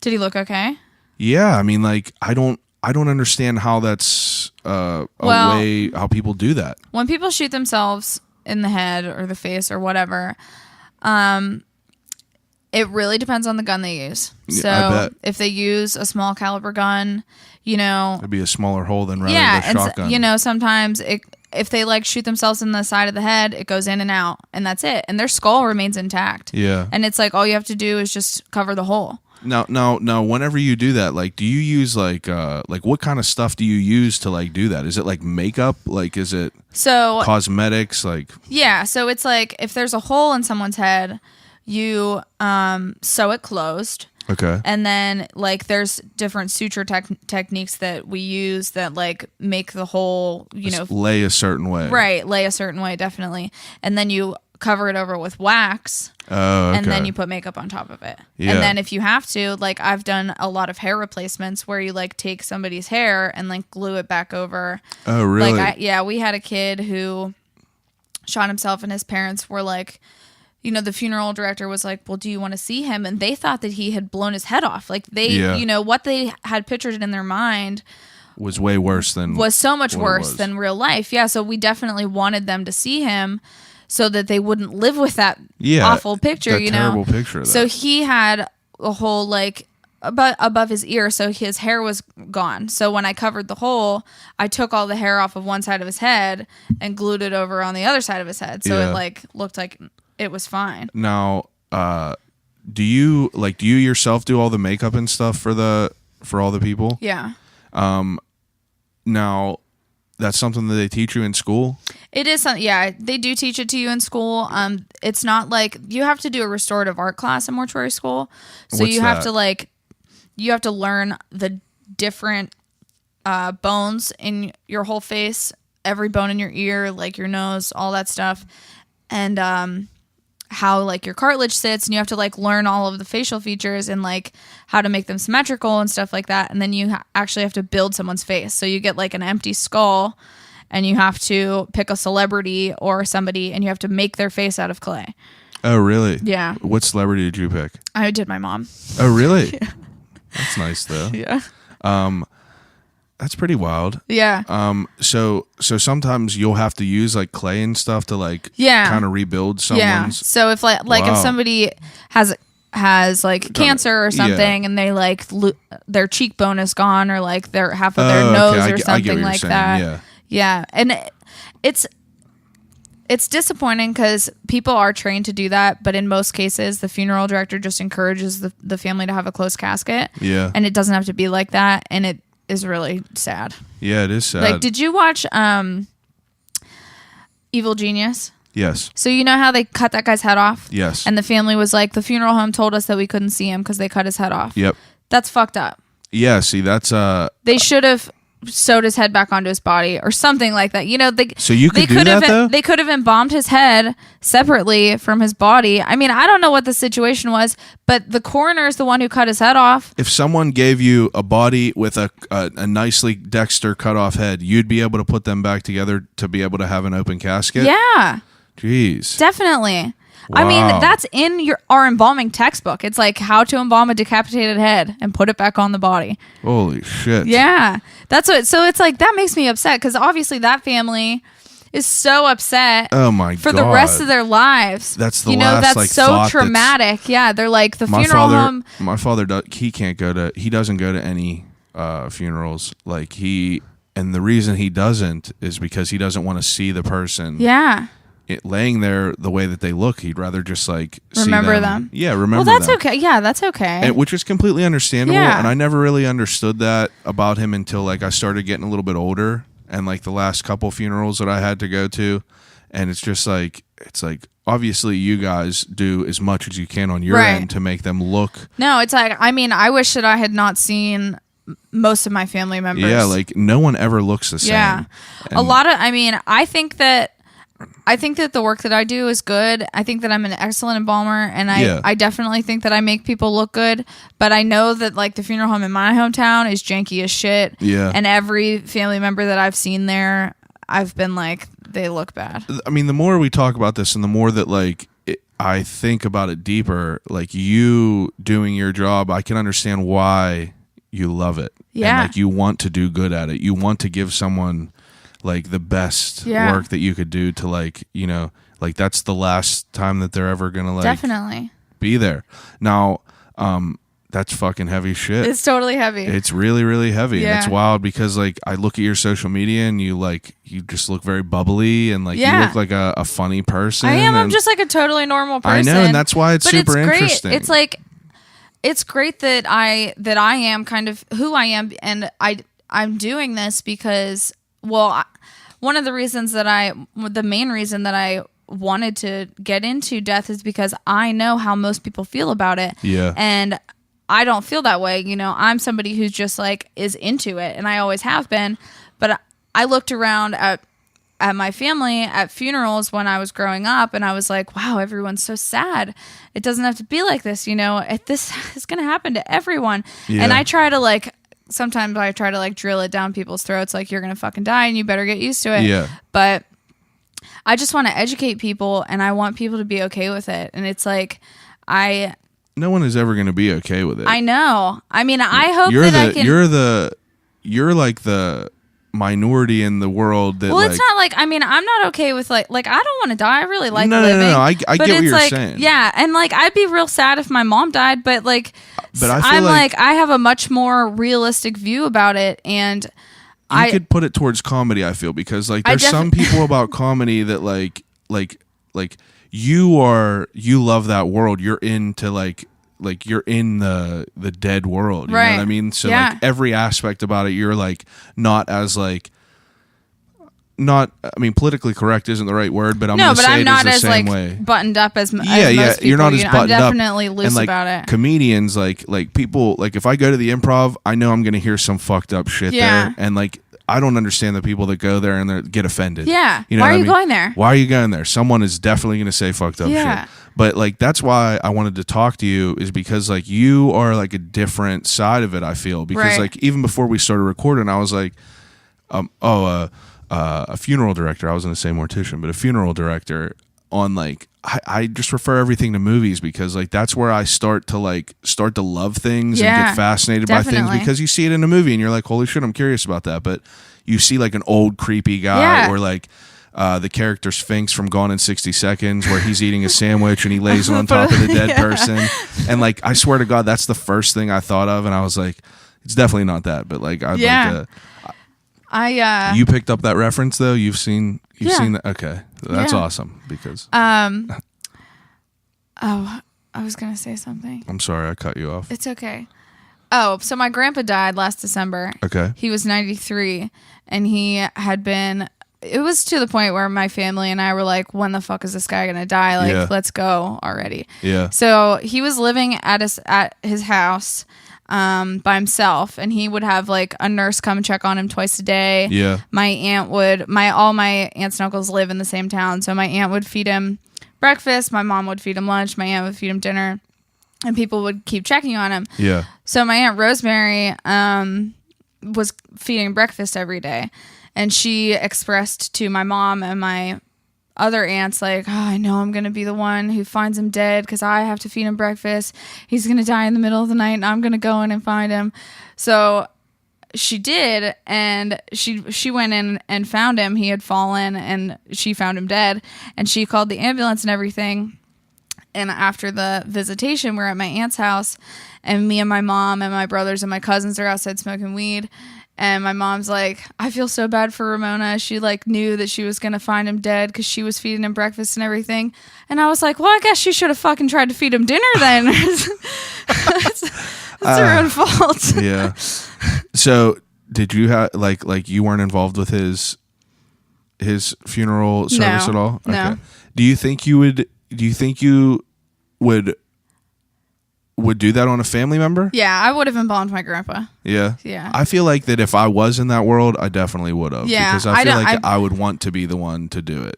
did he look okay? Yeah, I mean, like, I don't understand how that's a way how people do that. When people shoot themselves in the head or the face or whatever, it really depends on the gun they use. So I bet. If they use a small caliber gun, it'd be a smaller hole than rather a shotgun. And sometimes if they like shoot themselves in the side of the head, it goes in and out, and that's it, and their skull remains intact. Yeah, and it's like all you have to do is just cover the hole. Now, whenever you do that, like, do you use like what kind of stuff do you use to like do that? Is it like makeup? Like, is it cosmetics? Like, yeah. So it's like if there's a hole in someone's head, you sew it closed. Okay. And then like there's different suture techniques that we use that like make the hole, lay a certain way. Right, lay a certain way, definitely. And then you cover it over with wax. Oh, okay. And then you put makeup on top of it. Yeah. And then if you have to, like I've done a lot of hair replacements where you like take somebody's hair and like glue it back over. Oh, really? Like we had a kid who shot himself, and his parents were like, the funeral director was like, well, do you want to see him? And they thought that he had blown his head off. Like what they had pictured in their mind was way worse was so much worse than real life. Yeah. So we definitely wanted them to see him so that they wouldn't live with that awful picture, terrible picture of that. So he had a hole like above his ear, so his hair was gone. So when I covered the hole, I took all the hair off of one side of his head and glued it over on the other side of his head. So it like looked like it was fine. Now, do you yourself do all the makeup and stuff for all the people? Yeah. Now, that's something that they teach you in school? It is something, yeah. They do teach it to you in school. It's not like you have to do a restorative art class in mortuary school. So What's you have that? You have to learn the different bones in your whole face, every bone in your ear, like your nose, all that stuff, and how like your cartilage sits, and you have to like learn all of the facial features and like how to make them symmetrical and stuff like that. And then you actually have to build someone's face. So you get like an empty skull, and you have to pick a celebrity or somebody, and you have to make their face out of clay. Oh, really? Yeah. What celebrity did you pick? I did my mom. Oh, really? Yeah. That's nice though. Yeah. That's pretty wild. Yeah. So sometimes you'll have to use like clay and stuff to like kind of rebuild someone's. Yeah. So if if somebody has like cancer or something, and they like their cheekbone is gone, or like their half of their nose or something like that. Yeah. Yeah. And it's disappointing because people are trained to do that, but in most cases, the funeral director just encourages the family to have a closed casket. Yeah. And it doesn't have to be like that, and it is really sad. Yeah, it is sad. Like, did you watch Evil Genius? Yes. So you know how they cut that guy's head off? Yes. And the family was like, the funeral home told us that we couldn't see him because they cut his head off. Yep. That's fucked up. Yeah, see, that's they should have sewed his head back onto his body or something like that. So you could do that, though? They could have embalmed his head separately from his body. I mean, I don't know what the situation was, but the coroner is the one who cut his head off. If someone gave you a body with a nicely Dexter cut off head, you'd be able to put them back together to be able to have an open casket? Yeah. Jeez. Definitely. Wow. I mean, that's in our embalming textbook. It's like how to embalm a decapitated head and put it back on the body. Holy shit. Yeah. That's what. So it's like that makes me upset because obviously that family is so upset. Oh my god. For the rest of their lives. That's the last that's so traumatic. Yeah, they're like the funeral home. My father he doesn't go to any funerals. Like and the reason he doesn't is because he doesn't want to see the person. Yeah. Laying there the way that they look. He'd rather just like remember see them. Yeah, remember them. Well, that's them. Okay. Yeah, that's okay. Which is completely understandable. Yeah. And I never really understood that about him until like I started getting a little bit older, and like the last couple funerals that I had to go to, and it's just like obviously you guys do as much as you can on your end to make them look. No, it's like, I mean, I wish that I had not seen most of my family members. Yeah, like no one ever looks the same. Yeah. And A lot of, I mean, I think that the work that I do is good. I think that I'm an excellent embalmer, and I definitely think that I make people look good. But I know that like the funeral home in my hometown is janky as shit. Yeah. And every family member that I've seen there, I've been like, they look bad. I mean, the more we talk about this and the more that like I think about it deeper, like you doing your job, I can understand why you love it. Yeah. And like you want to do good at it. You want to give someone like the best work that you could do to like, you know, like that's the last time that they're ever going to like Definitely be there. Now, that's fucking heavy shit. It's totally heavy. It's really, really heavy. Yeah. And it's wild because like I look at your social media and you just look very bubbly and like you look like a funny person. I am. I'm just like a totally normal person. I know, and that's why it's super great. interesting. It's like, it's great that I am kind of who I am, and I'm doing this because, well, one of the reasons the main reason that I wanted to get into death is because I know how most people feel about it. Yeah. And I don't feel that way. You know, I'm somebody who's just like is into it, and I always have been. But I looked around at my family at funerals when I was growing up, and I was like, wow, everyone's so sad. It doesn't have to be like this, you know. This is going to happen to everyone. Yeah. And sometimes I try to like drill it down people's throats, like you're going to fucking die and you better get used to it. Yeah. But I just want to educate people, and I want people to be okay with it. And it's like, no one is ever going to be okay with it. I know. I mean, I hope you're like the minority in the world that. Well, it's not like, I mean, I'm not okay with like I don't want to die. I really like living. No. I get what you're saying. Yeah, and like I'd be real sad if my mom died, but I feel like I have a much more realistic view about it, and you could put it towards comedy. I feel because like there's some people about comedy that like you love that world. You're into like you're in the dead world. You know what I mean? So like every aspect about it, you're like not as like I mean, politically correct isn't the right word, but I'm going to say it is the same way. Buttoned up as most yeah. people. You're not as buttoned up. I'm definitely loose and, like, about it. Comedians, like people, like if I go to the Improv, I know I'm going to hear some fucked up shit there, and like I don't understand the people that go there and they get offended. Yeah, you know why are you going there? Why are you going there? Someone is definitely going to say fucked up shit. But like that's why I wanted to talk to you, is because like you are like a different side of it. I feel because like even before we started recording, I was like, a funeral director. I was going to say mortician, but a funeral director on like I just refer everything to movies because like that's where I start to love things and get fascinated by things because you see it in a movie and you're like, holy shit, I'm curious about that. But you see like an old creepy guy or like the character Sphinx from Gone in 60 Seconds where he's eating a sandwich and he lays it on top of the dead person. And like I swear to God, that's the first thing I thought of, and I was like, it's definitely not that, but like I'd like to. You picked up that reference though? You've seen that? Okay. That's awesome because I was gonna say something. I'm sorry I cut you off. It's okay. Oh, so my grandpa died last December. Okay. He was 93, and he had been, it was to the point where my family and I were like, when the fuck is this guy gonna die? Like, let's go already. Yeah. So he was living at his house by himself, and he would have like a nurse come check on him twice a day. Yeah. All my aunts and uncles live in the same town, so my aunt would feed him breakfast, my mom would feed him lunch, my aunt would feed him dinner, and people would keep checking on him. Yeah. So my aunt Rosemary was feeding breakfast every day, and she expressed to my mom and my other aunts like, oh, I know I'm gonna be the one who finds him dead because I have to feed him breakfast. He's gonna die in the middle of the night, and I'm gonna go in and find him. So she did, and she went in and found him. He had fallen, and she found him dead, and she called the ambulance and everything. And after the visitation, we're at my aunt's house, and me and my mom and my brothers and my cousins are outside smoking weed. And my mom's like, I feel so bad for Ramona. She like knew that she was going to find him dead because she was feeding him breakfast and everything. And I was like, well, I guess she should have fucking tried to feed him dinner then. That's her own fault. Yeah. So did you have like you weren't involved with his funeral service at all? Okay. No. Do you think you would would do that on a family member? Yeah, I would have embalmed my grandpa. Yeah. Yeah. I feel like that if I was in that world, I definitely would have. Yeah, Because I feel like I would want to be the one to do it.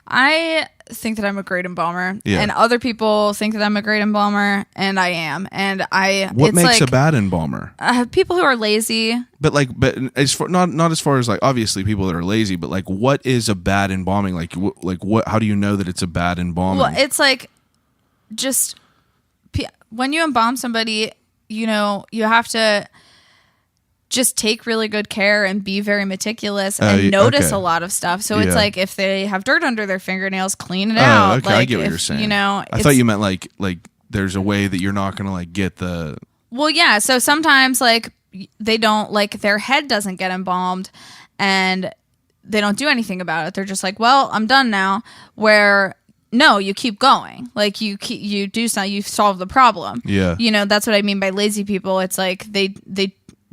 I think that I'm a great embalmer, Yeah. and other people think that I'm a great embalmer, and I am. And What it's makes like, a bad embalmer? people who are lazy. But as far not as far as like obviously people that are lazy, but like what is a bad embalming? Like what? How do you know that it's a bad embalming? Well, it's like just when you embalm somebody, you have to just take really good care and be very meticulous and notice a lot of stuff. So it's like if they have dirt under their fingernails, clean it out. Okay, like, I get what you're saying. I thought you meant like there's a way that you're not going to like get the. Well, yeah. So sometimes like they don't like their head doesn't get embalmed and they don't do anything about it. They're just like, well, I'm done now. Where no, you keep going. Like you do something, you solve the problem. Yeah. That's what I mean by lazy people. It's like they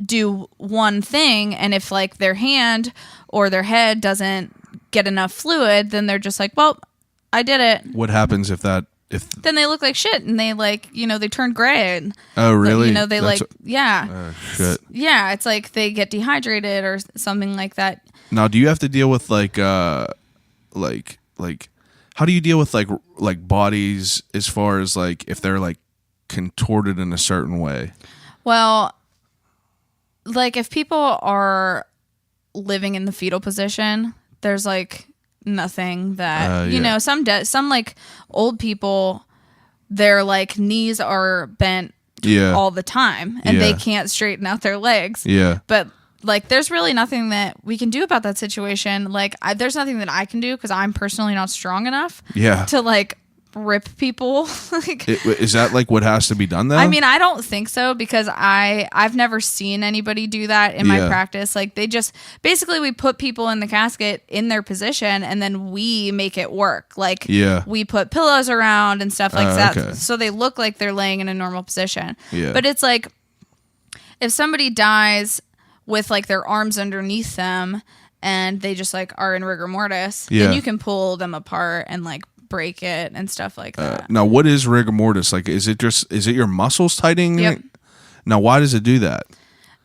do one thing, and if like their hand or their head doesn't get enough fluid, then they're just like, well, I did it. What happens if then they look like shit, and they like they turn gray. And, oh really? They yeah. Oh shit. Yeah, it's like they get dehydrated or something like that. Now, do you have to deal with like how do you deal with like bodies as far as like if they're like contorted in a certain way? Well, like if people are living in the fetal position, there's like nothing that some like old people, their like knees are bent all the time and they can't straighten out their legs. Yeah. But like there's really nothing that we can do about that situation. Like there's nothing that I can do because I'm personally not strong enough to like rip people. Is that like what has to be done though? I mean, I don't think so because I've never seen anybody do that in my practice. Like they just basically we put people in the casket in their position and then we make it work. Like we put pillows around and stuff like that. Okay. So they look like they're laying in a normal position. Yeah. But it's like if somebody dies with like their arms underneath them and they just like are in rigor mortis, then you can pull them apart and like break it and stuff like that. Now, what is rigor mortis? Like, is it your muscles tightening? Yep. Now, why does it do that?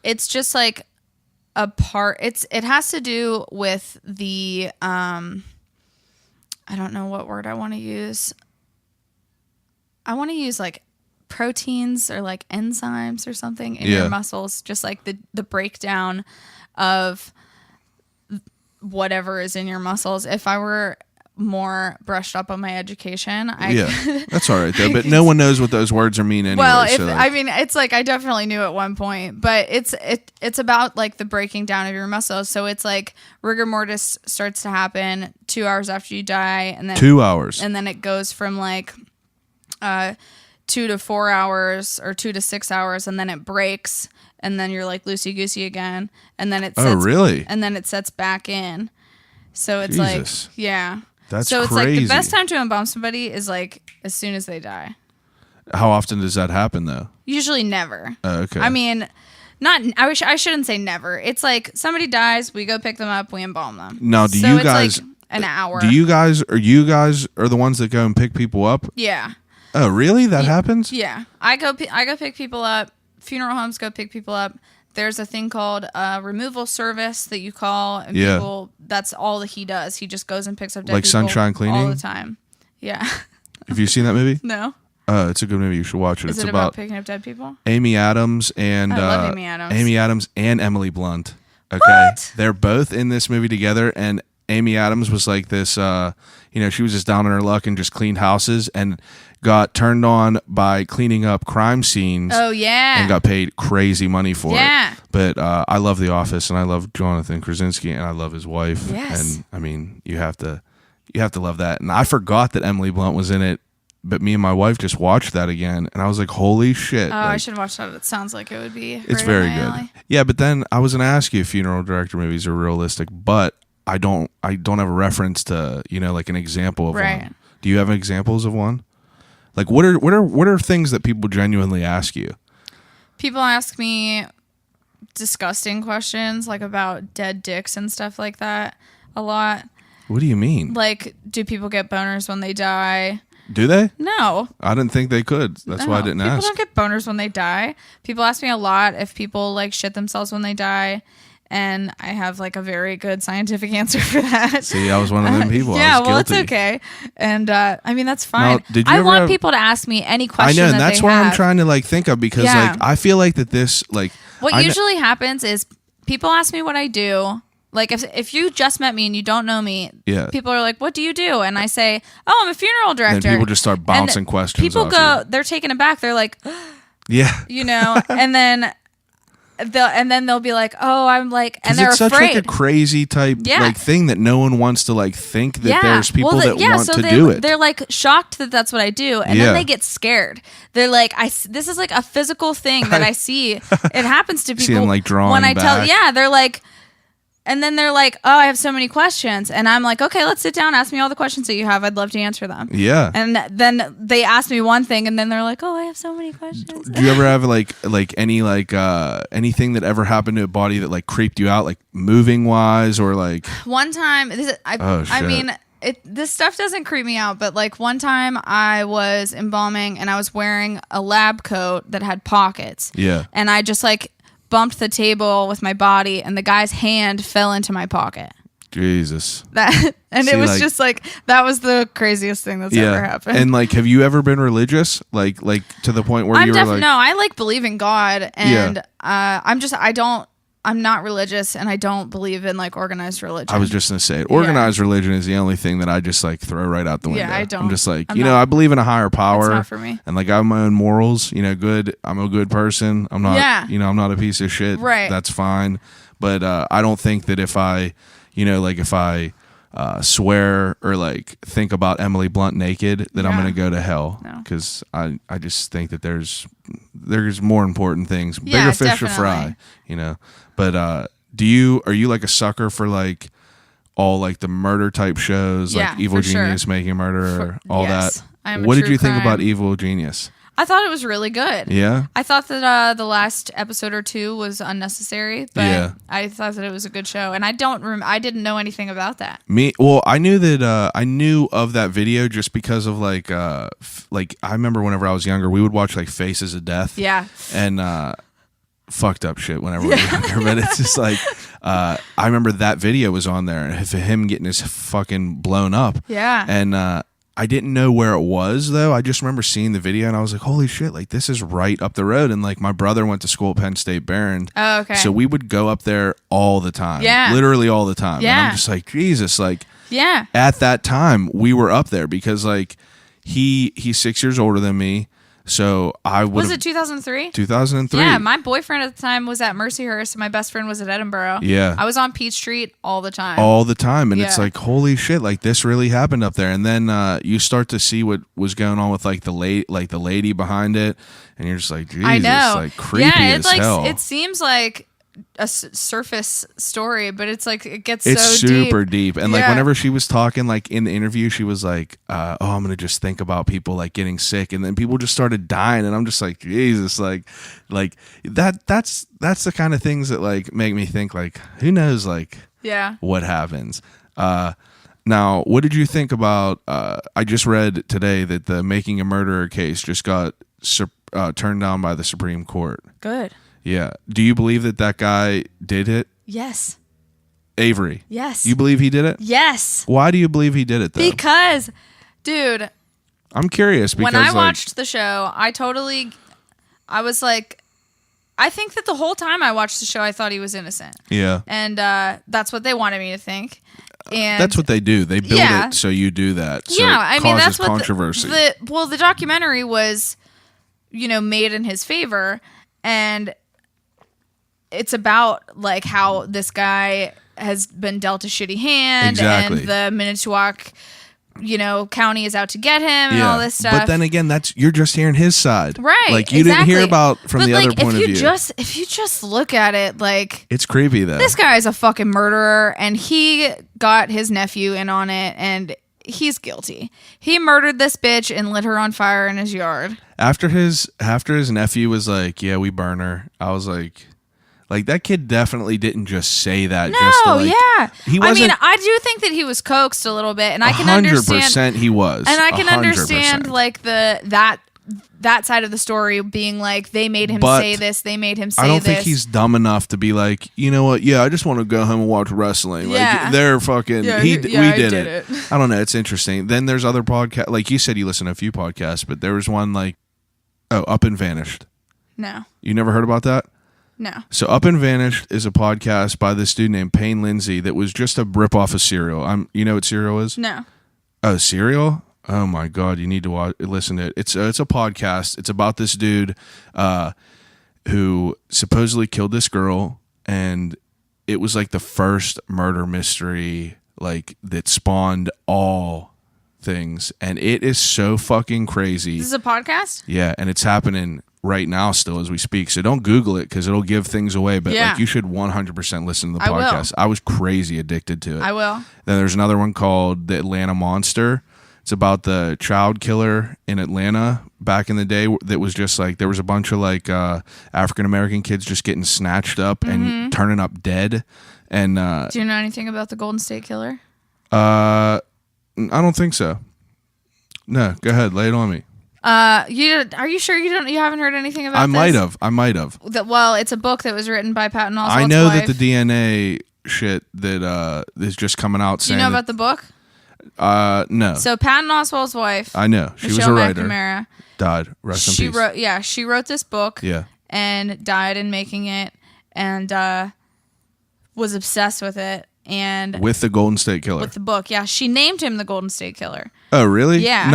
It's just like a part. It has to do with the I don't know what word I want to use. I want to use like proteins or like enzymes or something in your muscles, just like the breakdown of whatever is in your muscles. If I were more brushed up on my education, that's all right though. But no one knows what those words are mean anyway. Well, I mean, it's like I definitely knew at one point, but it's about like the breaking down of your muscles. So it's like rigor mortis starts to happen 2 hours after you die, and then 2 hours, and then it goes from like 2 to 4 hours or 2 to 6 hours, and then it breaks, and then you're like loosey goosey again, and then it sets, really, and then it sets back in. So it's Jesus. like That's so it's crazy. like the best time to embalm somebody is like as soon as they die. How often does that happen though? Usually never. Okay. I mean, I shouldn't say never. It's like somebody dies, we go pick them up, we embalm them. Now, do you guys like an hour? Do you guys are the ones that go and pick people up? Yeah. Oh, really? That happens? Yeah. I go pick people up. Funeral homes go pick people up. There's a thing called removal service that you call, and people, that's all that he does. He just goes and picks up dead like people sunshine cleaning all the time. Yeah. Have you seen that movie? No. It's a good movie. You should watch it. Is it's it about picking up dead people? Amy Adams and I love Amy Adams. Amy Adams and Emily Blunt. Okay, what? They're both in this movie together, and Amy Adams was like this. She was just down on her luck and just cleaned houses and got turned on by cleaning up crime scenes. Oh yeah, and got paid crazy money for it. But I love The Office, and I love Jonathan Krasinski, and I love his wife. Yes. And I mean, you have to love that. And I forgot that Emily Blunt was in it, but me and my wife just watched that again, and I was like, holy shit. Oh, like, I should watch that. It sounds like it would be. It's very good. Alley. Yeah, but then I was gonna ask you if funeral director movies are realistic, but I don't have a reference to like an example of one. Do you have examples of one? Like what are things that people genuinely ask you? People ask me disgusting questions like about dead dicks and stuff like that a lot. What do you mean? Like, do people get boners when they die? Do they? No. I didn't think they could. That's why I didn't ask. People don't get boners when they die. People ask me a lot if people like shit themselves when they die. And I have like a very good scientific answer for that. See, I was one of them people. Yeah, I was guilty. it's okay. And I mean, that's fine. Now, did you I ever want have- people to ask me any question. I know, and that that's they what I'm have. trying to like think of because Yeah. like I feel like that this like What I kn- usually happens is people ask me what I do. Like if you just met me and you don't know me, Yeah. people are like, "What do you do?" And I say, "Oh, I'm a funeral director." Then people just start bouncing And questions. People off go, you. they're taken aback. They're like, Yeah. you know, and then they'll be like, "Oh, I'm like," and they're it's such afraid. like a crazy type Yeah. like thing that no one wants to like think that there's people Well, that want so to do it. They're like shocked that that's what I do, and Yeah. then they get scared. They're like, this is like a physical thing that I see. It happens to people. See them, like, drawing when I tell. back. Yeah, they're like, and then they're like, "Oh, I have so many questions," and I'm like, "Okay, let's sit down. Ask me all the questions that you have. I'd love to answer them." Yeah. And then they ask me one thing, and then they're like, "Oh, I have so many questions." Do you ever have like any like anything that ever happened to a body that like creeped you out, like moving wise or like? One time, Oh, I shit. mean, this stuff doesn't creep me out, but like one time I was embalming and I was wearing a lab coat that had pockets. Yeah. And I just like bumped the table with my body and the guy's hand fell into my pocket. Jesus. It See, was like- just like, that was the craziest thing that's ever happened. And like, have you ever been religious? Like to the point where you were like, no, I like believe in God and I'm not religious and I don't believe in like organized religion. I was just gonna say it. Organized religion is the only thing that I just like throw right out the window. Yeah, I don't. I'm just like, I'm not- I believe in a higher power. It's not for me. And like I have my own morals. Good. I'm a good person. I'm not. Yeah. I'm not a piece of shit. Right. That's fine. But I don't think that if I, if I swear or like think about Emily Blunt naked, that I'm Yeah. gonna go to hell. No. Because I just think that there's more important things, Yeah, bigger fish to fry. definitely. But are you like a sucker for like all like the murder type shows, Yeah, like Evil for sure. Genius, Making a Murderer, all yes, that? I am a What did true you think about crime. Evil Genius? I thought it was really good. Yeah. I thought that the last episode or two was unnecessary, but Yeah. I thought that it was a good show, and I I didn't know anything about that. I knew that I knew of that video just because of like I remember whenever I was younger, we would watch like Faces of Death. Yeah, And fucked up shit whenever we were younger, but it's just like I remember that video was on there of him getting his fucking blown up. yeah, And I didn't know where it was though. I just remember seeing the video and I was like, holy shit, like this is right up the road. And like my brother went to school at Penn State Barron. Oh, okay. So we would go up there all the time. Yeah. Literally all the time. And Yeah. I'm just like, Jesus, like yeah, at that time we were up there because like he's 6 years older than me. So I would was it 2003? 2003. Yeah, my boyfriend at the time was at Mercyhurst, and my best friend was at Edinburgh. Yeah. I was on Peach Street all the time. all the time, and it's Yeah. like holy shit, like this really happened up there. And then you start to see what was going on with like the lady behind it, and you're just like, Jesus, I know, like creepy yeah, as it's like hell. it seems like a surface story, but it's like it gets It's so super deep. And like Yeah. whenever she was talking like in the interview, she was like, oh, I'm gonna just think about people like getting sick, and then people just started dying, and I'm just like, Jesus, like that's the kind of things that like make me think like, who knows like Yeah. what happens. Now, what did you think about I just read today that the Making a Murderer case just got turned down by the Supreme Court. Good. Yeah. Do you believe that guy did it? Yes. Avery. Yes. You believe he did it? Yes. Why do you believe he did it though? Because, dude, I'm curious because when I like, watched the show, I was like, I think that the whole time I watched the show, I thought he was innocent. yeah. And that's what they wanted me to think. And That's what they do. They build Yeah. it so you do that. So yeah, it I mean, causes that's what controversy. the documentary was, made in his favor. And it's about like how this guy has been dealt a shitty hand, Exactly. and the Minnetonka, county is out to get him, and all this stuff. But then again, you're just hearing his side, right? Like you didn't hear exactly. about from But, the like, other point of view. If you just look at it, like It's creepy though. this guy is a fucking murderer, and he got his nephew in on it, and he's guilty. He murdered this bitch and lit her on fire in his yard. After his nephew was like, "Yeah, we burn her," I was like, Like, that kid definitely didn't just say that. No, just to, like, yeah. He wasn't, I mean, I do think that he was coaxed a little bit, and I can 100% understand. he was. And I can 100%. understand, like, that side of the story being like, they made him say this, they made him say this. I don't think he's dumb enough to be like, you know what? Yeah, I just want to go home and watch wrestling. Yeah. Like, they're fucking. We did did it. I don't know. It's interesting. Then there's other podcasts. Like you said, you listen to a few podcasts, but there was one like, Up and Vanished. No. You never heard about that? No. So Up and Vanished is a podcast by this dude named Payne Lindsay that was just a ripoff of Serial. You know what Serial is? No. Oh, Serial? Oh my God, you need to listen to it. It's a podcast. It's about this dude who supposedly killed this girl, and it was like the first murder mystery like that spawned all things, and it is so fucking crazy. This is a podcast? Yeah, and it's happening right now still as we speak. So don't Google it because it'll give things away. But like, you should 100% listen to the podcast. I was crazy addicted to it. I will. Then there's another one called The Atlanta Monster. It's about the child killer in Atlanta back in the day that was just like, there was a bunch of like African-American kids just getting snatched up and turning up dead. And do you know anything about the Golden State Killer? I don't think so. No, go ahead, lay it on me. Are you sure you haven't heard anything about this? I might have. Well, it's a book that was written by Patton Oswalt's I know wife. that the DNA shit that is just coming out. Do you know about the book? No. So Patton Oswalt's wife, I know. She Michelle was a writer. McNamara, died. Rest in peace. She wrote this book. Yeah. And died in making it, and was obsessed with it. And with the Golden State Killer. With the book, yeah. She named him the Golden State Killer. Oh, really? Yeah.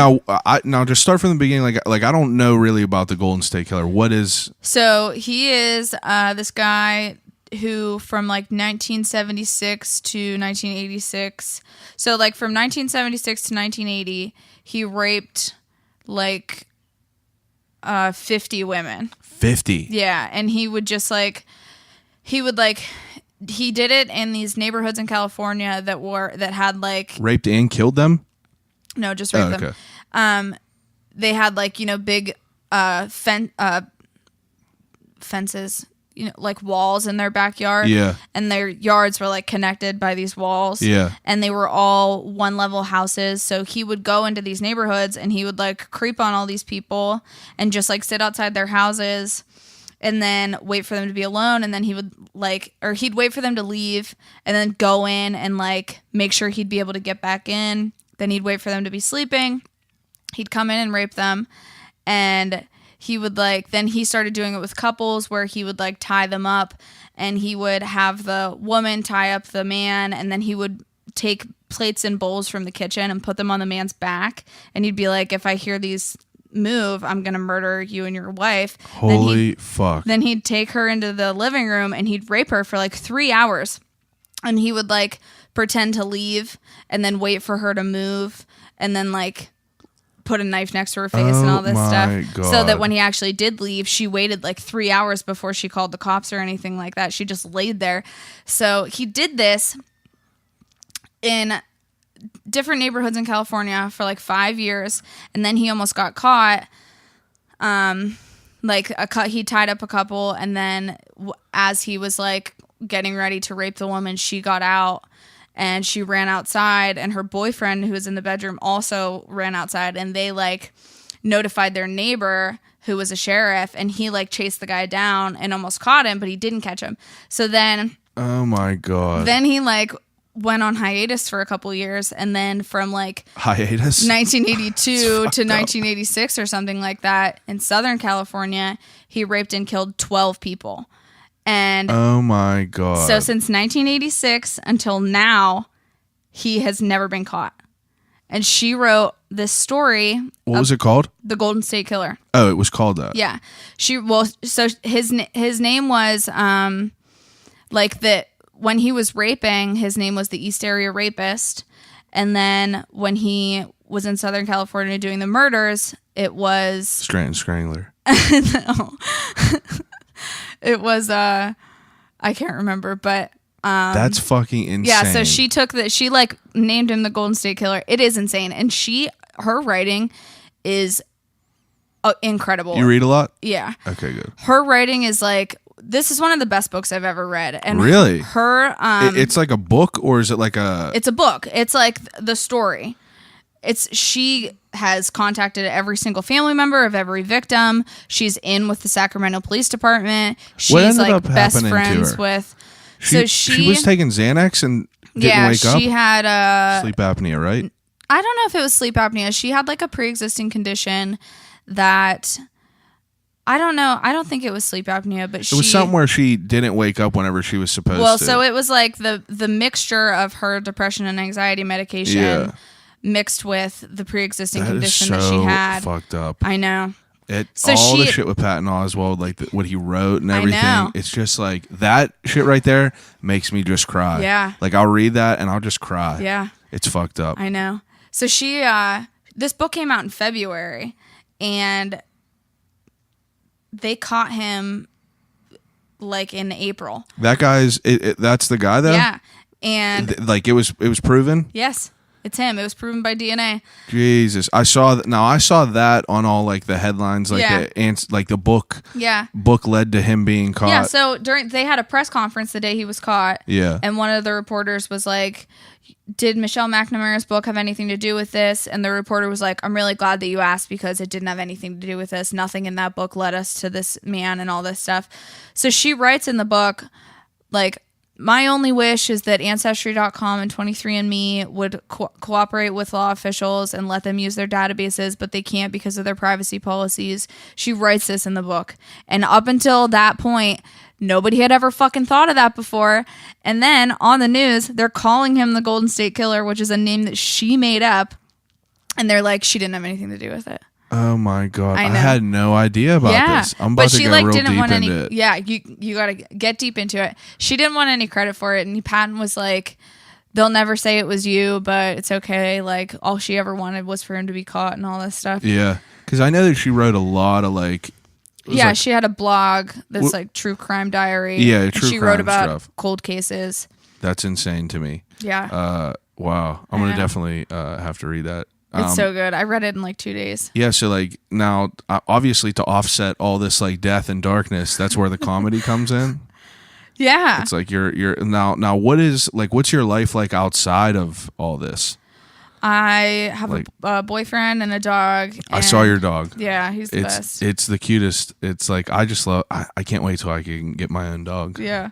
Now just start from the beginning. Like I don't know really about the Golden State Killer. What is? So he is this guy who from like 1976 to 1986. So like from 1976 to 1980, he raped like 50 women. 50. Yeah, and he would just like he did it in these neighborhoods in California that had like raped and killed them. No, just raped them. They had like, you know, big fences, you know, like walls in their backyard. Yeah. And their yards were like connected by these walls. Yeah. And they were all one level houses. So he would go into these neighborhoods and he would like creep on all these people and just like sit outside their houses and then wait for them to be alone. And then he would he'd wait for them to leave and then go in and like make sure he'd be able to get back in. Then he'd wait for them to be sleeping. He'd come in and rape them. And he would then he started doing it with couples where he would like tie them up and he would have the woman tie up the man and then he would take plates and bowls from the kitchen and put them on the man's back. And he'd be like, if I hear these move, I'm going to murder you and your wife. Holy fuck. Then he'd take her into the living room and he'd rape her for like 3 hours. And he would like pretend to leave and then wait for her to move and then like put a knife next to her face and all this stuff. God. So that when he actually did leave, she waited like 3 hours before she called the cops or anything like that. She just laid there. So he did this in different neighborhoods in California for like 5 years. And then he almost got caught. He tied up a couple. And then as he was like getting ready to rape the woman, she got out. And she ran outside, and her boyfriend, who was in the bedroom, also ran outside. And they like notified their neighbor, who was a sheriff, and he like chased the guy down and almost caught him, but he didn't catch him. So then, oh my God. Then he like went on hiatus for a couple years, and then from like hiatus 1982 to 1986 or something like that in Southern California, he raped and killed 12 people. And oh my God. So since 1986 until now, he has never been caught. And she wrote this story. What was it called? The Golden State Killer. Oh, it was called that. Yeah. So his name was when he was raping, his name was the East Area Rapist. And then when he was in Southern California doing the murders, it was Scranton Strangler. No. It was I can't remember, but that's fucking insane. Yeah, so she named him the Golden State Killer. It is insane, and her writing is incredible. You read a lot? Yeah. Okay, good. Her writing is like this is one of the best books I've ever read. And really? Her it's like a book, or is it like a... It's a book. It's like the story. She has contacted every single family member of every victim. She's in with the Sacramento Police Department. She's like best friends with... She was taking Xanax and didn't wake up? Yeah, she had... sleep apnea, right? I don't know if it was sleep apnea. She had like a pre-existing condition that... I don't know. I don't think it was sleep apnea, but it was something where she didn't wake up whenever she was supposed to. Well, so it was like the mixture of her depression and anxiety medication mixed with the pre-existing condition that she had. Fucked up. I know. The shit with Patton Oswalt, like what he wrote and everything. I know. It's just like that shit right there makes me just cry. Yeah. Like I'll read that and I'll just cry. Yeah. It's fucked up. I know. So this book came out in February, and they caught him like in April. That guy's that's the guy though? Yeah. And like it was proven? Yes. It's him. It was proven by DNA. Jesus. I saw that on all like the headlines, like the book. Yeah. Book led to him being caught. Yeah, so they had a press conference the day he was caught. Yeah. And one of the reporters was like, did Michelle McNamara's book have anything to do with this? And the reporter was like, I'm really glad that you asked, because it didn't have anything to do with this. Nothing in that book led us to this man and all this stuff. So she writes in the book, like, my only wish is that Ancestry.com and 23andMe would cooperate with law officials and let them use their databases, but they can't because of their privacy policies. She writes this in the book. And up until that point, nobody had ever fucking thought of that before. And then on the news, they're calling him the Golden State Killer, which is a name that she made up. And they're like, she didn't have anything to do with it. Oh my God. I had no idea about this. I'm about to go real deep into it. Yeah, you got to get deep into it. She didn't want any credit for it. And Patton was like, they'll never say it was you, but it's okay. Like, all she ever wanted was for him to be caught and all this stuff. Yeah. Because I know that she wrote a lot of like... Yeah, like, she had a blog that's like true crime diary. Yeah, true crime she wrote about stuff. Cold cases. That's insane to me. Yeah. Wow. I'm going to definitely have to read that. It's so good. I read it in like 2 days. Yeah, so like now, obviously to offset all this like death and darkness, that's where the comedy comes in. Yeah. It's like you're now what's your life like outside of all this? I have a boyfriend and a dog. I saw your dog. Yeah, he's the best. It's the cutest. It's like I can't wait till I can get my own dog. Yeah.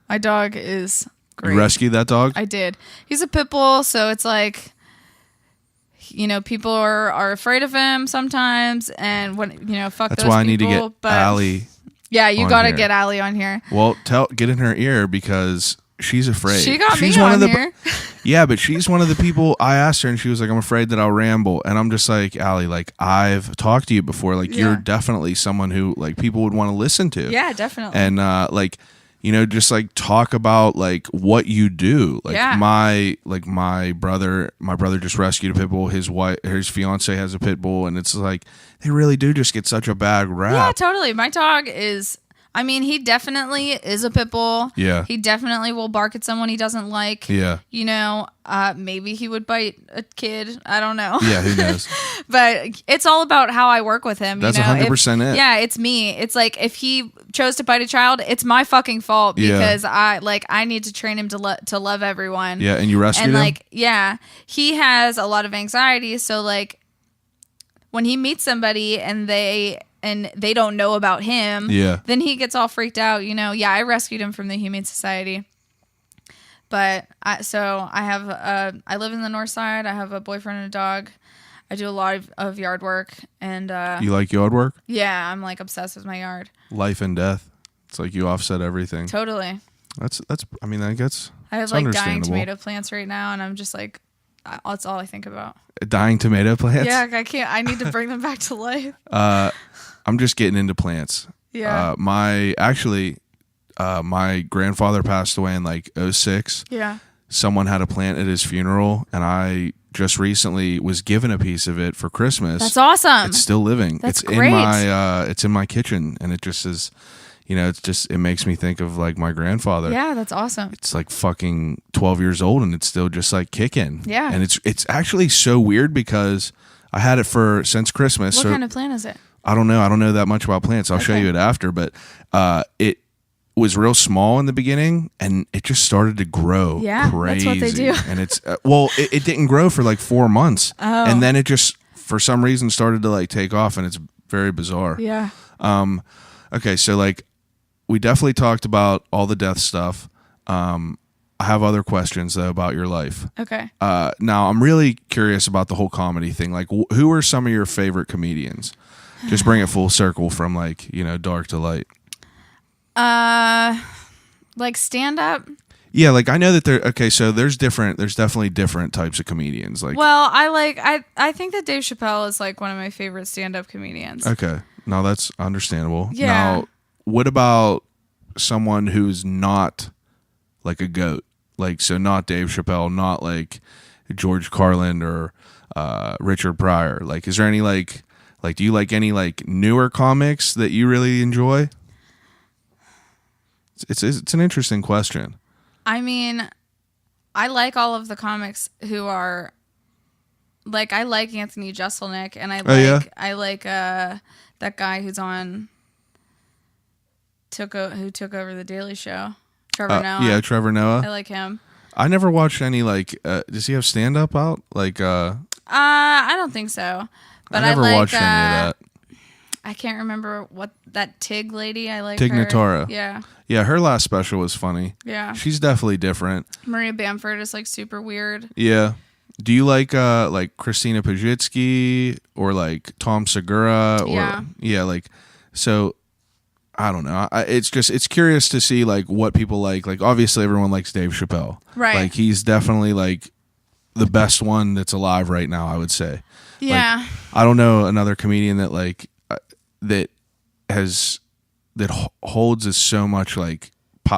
My dog is great. You rescued that dog? I did. He's a pit bull, so it's like, you know, people are afraid of him sometimes, and when fuck that's those why I people, need to get Allie. Yeah, you got to get Allie on here. Well, get in her ear because she's afraid. She got she's me one on of the, here. Yeah, but she's one of the people. I asked her, and she was like, "I'm afraid that I'll ramble," and I'm just like, Allie, like I've talked to you before. Like you're definitely someone who like people would want to listen to. Yeah, definitely. And like, just like talk about like what you do. Like my brother just rescued a pit bull. His fiance has a pit bull, and it's like they really do just get such a bad rap. Yeah, totally. My dog is, I mean, he definitely is a pit bull. Yeah. He definitely will bark at someone he doesn't like. Yeah. Maybe he would bite a kid. I don't know. Yeah, who knows? But it's all about how I work with him. That's 100% it. Yeah, it's me. It's like if he chose to bite a child, it's my fucking fault because I need to train him to love everyone. Yeah, and you rescued him? And he has a lot of anxiety. So like when he meets somebody and they don't know about him, then he gets all freaked out. I rescued him from the Humane Society. But I live in the north side. I have a boyfriend and a dog. I do a lot of yard work. And you like yard work? Yeah, I'm like obsessed with my yard. Life and death. It's like you offset everything. Totally. That's I mean, I guess I have like dying tomato plants right now, and I'm just like, that's all I think about. Dying tomato plants? Yeah, I can't. I need to bring them back to life. I'm just getting into plants. Yeah. My grandfather passed away in like 2006. Yeah. Someone had a plant at his funeral, and I just recently was given a piece of it for Christmas. That's awesome. It's still living. That's it's great. It's in my kitchen, and it just is, it makes me think of like my grandfather. Yeah, that's awesome. It's like fucking 12 years old, and it's still just like kicking. Yeah. And it's actually so weird because I had it since Christmas. What kind of plant is it? I don't know. I don't know that much about plants. I'll show you it after, but was real small in the beginning, and it just started to grow. Yeah, crazy. that's what they do. And it's it didn't grow for like 4 months, and then it just for some reason started to like take off, and it's very bizarre. Yeah. Okay, so like we definitely talked about all the death stuff. I have other questions though about your life. Okay. Now I'm really curious about the whole comedy thing. Like, who are some of your favorite comedians? Just bring it full circle from like dark to light. Like stand up. Yeah, like I know that so there's definitely different types of comedians. Like, well, I think that Dave Chappelle is like one of my favorite stand up comedians. Okay, no, that's understandable. Yeah. Now, what about someone who's not like a goat? Like, so not Dave Chappelle, not like George Carlin or Richard Pryor. Like, is there any like do you like any like newer comics that you really enjoy? It's an interesting question. I mean, I like all of the comics who are like, I like Anthony Jeselnik, and I like that guy who's on who took over the Daily Show, Trevor Noah. Yeah, Trevor Noah. I like him. I never watched any like. Does he have stand up out? Like, I don't think so. But I never like, watched any of that. I can't remember what that Tig lady. I like Tig her. Notaro. Yeah. Yeah, her last special was funny. Yeah. She's definitely different. Maria Bamford is like super weird. Yeah. Do you like Christina Pajitsky or like Tom Segura or like so I don't know. It's curious to see like what people like. Like obviously everyone likes Dave Chappelle. Right. Like he's definitely like the best one that's alive right now, I would say. Yeah. Like, I don't know another comedian that like that holds as so much like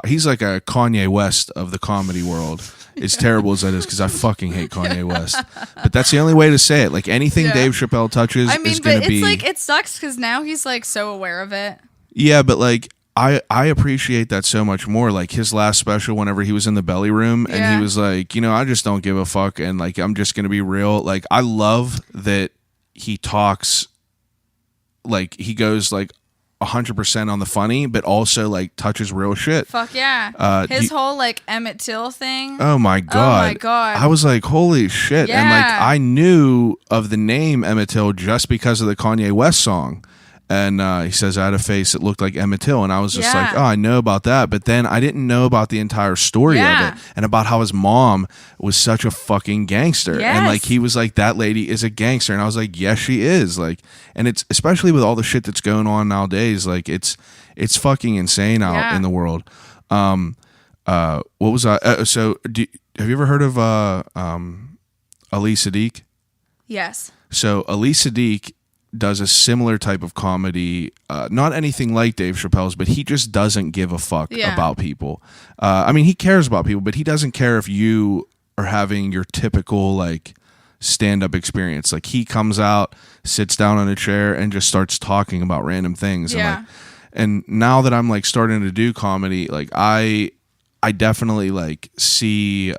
he's like a Kanye West of the comedy world. As terrible as that is, because I fucking hate Kanye West, but that's the only way to say it. Like anything Dave Chappelle touches is going to be. It's like it sucks because now he's like so aware of it. Yeah, but like I appreciate that so much more. Like his last special, whenever he was in the belly room, and he was like, I just don't give a fuck, and like I'm just going to be real. Like I love that he talks. Like he goes like 100% on the funny, but also like touches real shit. Fuck yeah. His whole like Emmett Till thing. Oh my god. I was like, holy shit. Yeah. And like I knew of the name Emmett Till just because of the Kanye West song. And he says, I had a face that looked like Emmett Till. And I was just like, oh, I know about that. But then I didn't know about the entire story of it. And about how his mom was such a fucking gangster. Yes. And like he was like, that lady is a gangster. And I was like, yes, she is. Like, and it's especially with all the shit that's going on nowadays. Like it's fucking insane out in the world. What was I? Have you ever heard of Ali Sadiq? Yes. So Ali Sadiq does a similar type of comedy, not anything like Dave Chappelle's, but he just doesn't give a fuck about people. I mean, he cares about people, but he doesn't care if you are having your typical like stand-up experience. Like he comes out, sits down on a chair, and just starts talking about random things. And now that I'm like starting to do comedy, like I definitely like see.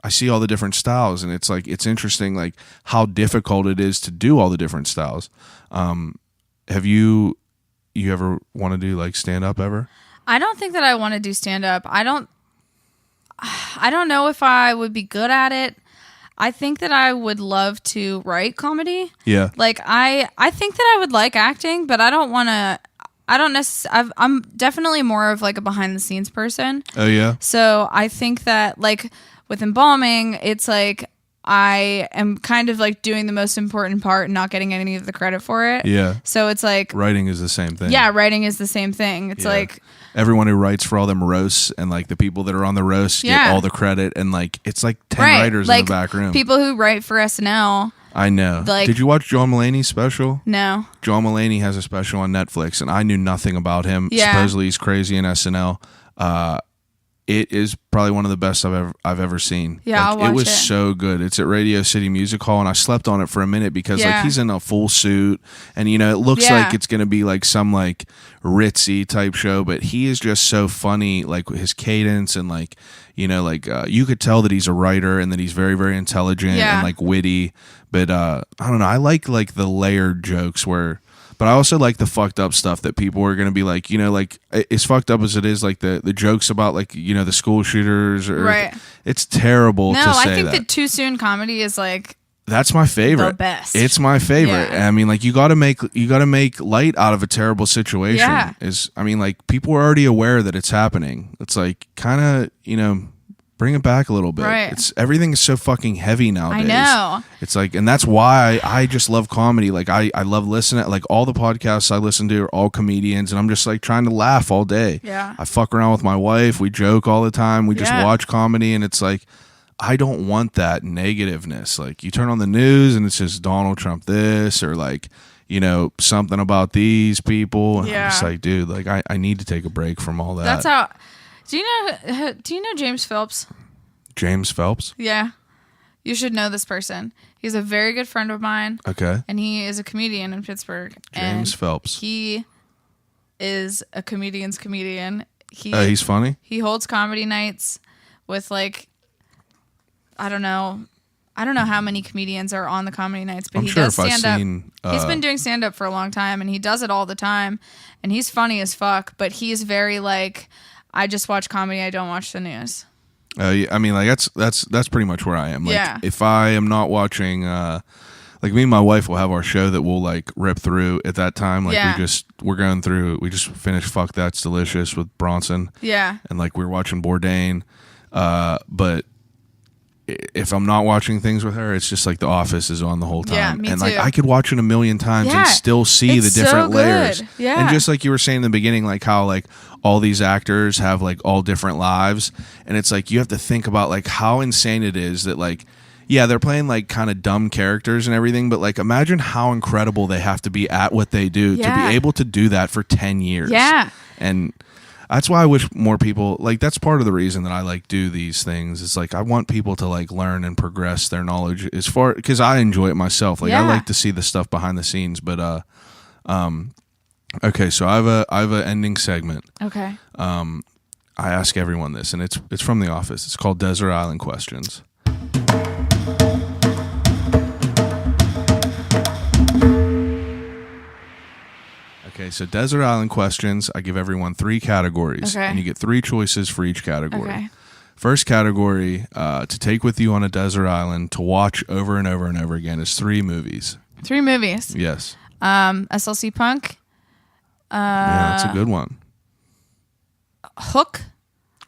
I see all the different styles, and it's like it's interesting, like how difficult it is to do all the different styles. Have you ever want to do like stand up ever? I don't think that I want to do stand up. I don't know if I would be good at it. I think that I would love to write comedy. Yeah. Like I think that I would like acting, but I don't want to. I'm definitely more of like a behind the scenes person. Oh yeah. So I think that like with embalming, it's like I am kind of like doing the most important part and not getting any of the credit for it. Yeah. So it's like writing is the same thing. Yeah, writing is the same thing. It's like everyone who writes for all them roasts and like the people that are on the roast get all the credit, and like it's like 10 writers in the back room. People who write for SNL. I know. Like, did you watch John Mulaney's special? No. John Mulaney has a special on Netflix, and I knew nothing about him. Yeah. Supposedly he's crazy in SNL. It is probably one of the best I've ever seen. Yeah, I'll watch it was it. So good. It's at Radio City Music Hall, and I slept on it for a minute because like he's in a full suit, and it looks like it's gonna be like some like ritzy type show, but he is just so funny, like his cadence and like you could tell that he's a writer and that he's very, very intelligent and like witty. But I don't know. I like the layered jokes where But I also like the fucked up stuff that people are going to be like, you know, like as fucked up as it is, like the jokes about like, you know, the school shooters. Right. It's terrible to say I think that. that too soon comedy is like that's my favorite. the best. It's my favorite. Yeah. I mean, like you got to make light out of a terrible situation. Yeah. I mean, like people are already aware that it's happening. It's like kind of, you know, bring it back a little bit. Right. Everything is so fucking heavy nowadays. I know. It's like, and that's why I just love comedy. Like I love listening. Like all the podcasts I listen to are all comedians, and I'm just like trying to laugh all day. Yeah. I fuck around with my wife. We joke all the time. We just watch comedy, and it's like I don't want that negativeness. Like you turn on the news, and it's just Donald Trump this, or like, you know, something about these people. And I'm just like, dude, like I need to take a break from all that. That's how. Do you know James Phelps? James Phelps? Yeah. You should know this person. He's a very good friend of mine. Okay. And he is a comedian in Pittsburgh. James Phelps. He is a comedian's comedian. He's funny? He holds comedy nights with like, I don't know how many comedians are on the comedy nights, but he does stand up. He's been doing stand up for a long time, and he does it all the time. And he's funny as fuck, but he's very like, I just watch comedy. I don't watch the news. Yeah, I mean, like that's pretty much where I am. Like, if I am not watching, like me and my wife will have our show that we'll like rip through at that time. Like we just finished Fuck That's Delicious with Bronson. Yeah. And like we were watching Bourdain, but if I'm not watching things with her, it's just like The Office is on the whole time. Yeah, me and too. like I could watch it a million times and still see the different layers. Yeah. And just like you were saying in the beginning, like how like all these actors have like all different lives, and it's like you have to think about like how insane it is that like they're playing like kind of dumb characters and everything, but like imagine how incredible they have to be at what they do to be able to do that for 10 years. Yeah. And that's why I wish more people, like, that's part of the reason that I like do these things. It's like I want people to like learn and progress their knowledge as far, because I enjoy it myself. Like I like to see the stuff behind the scenes. But okay, so I have a ending segment. Okay. I ask everyone this, and it's from The Office. It's called Desert Island Questions. Okay, so Desert Island Questions, I give everyone 3 categories, and you get 3 choices for each category. Okay. First category, to take with you on a desert island to watch over and over and over again, is 3 movies. 3 movies. Yes. SLC Punk. Yeah, that's a good one. Hook.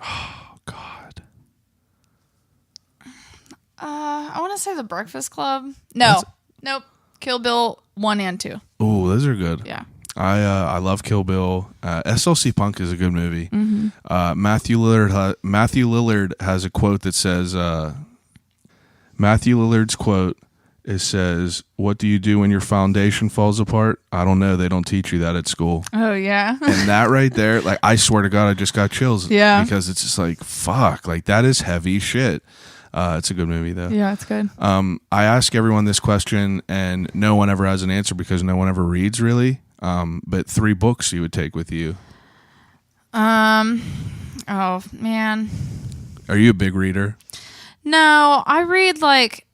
Oh, God. I want to say The Breakfast Club. No. Nope. Kill Bill 1 and 2. Oh, those are good. Yeah. I love Kill Bill. SLC Punk is a good movie. Mm-hmm. Matthew Lillard has a quote that says, Matthew Lillard's quote, it says, "What do you do when your foundation falls apart? I don't know. They don't teach you that at school." Oh, yeah. And that right there, like, I swear to God, I just got chills. Yeah. Because it's just like, fuck, like that is heavy shit. It's a good movie though. Yeah, it's good. I ask everyone this question and no one ever has an answer because no one ever reads really. But 3 books you would take with you. Oh man. Are you a big reader? No, I read like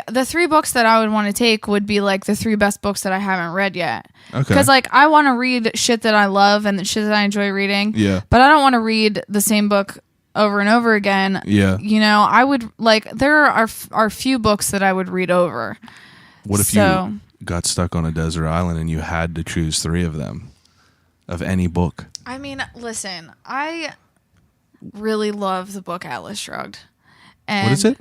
the 3 books that I would want to take would be like the 3 best books that I haven't read yet. Okay. Because like I want to read shit that I love and the shit that I enjoy reading. Yeah. But I don't want to read the same book over and over again. Yeah. You know, I would like there are few books that I would read over. What if you got stuck on a desert island and you had to choose 3 of them, of any book? I mean, listen, I really love the book Atlas Shrugged. And what is it?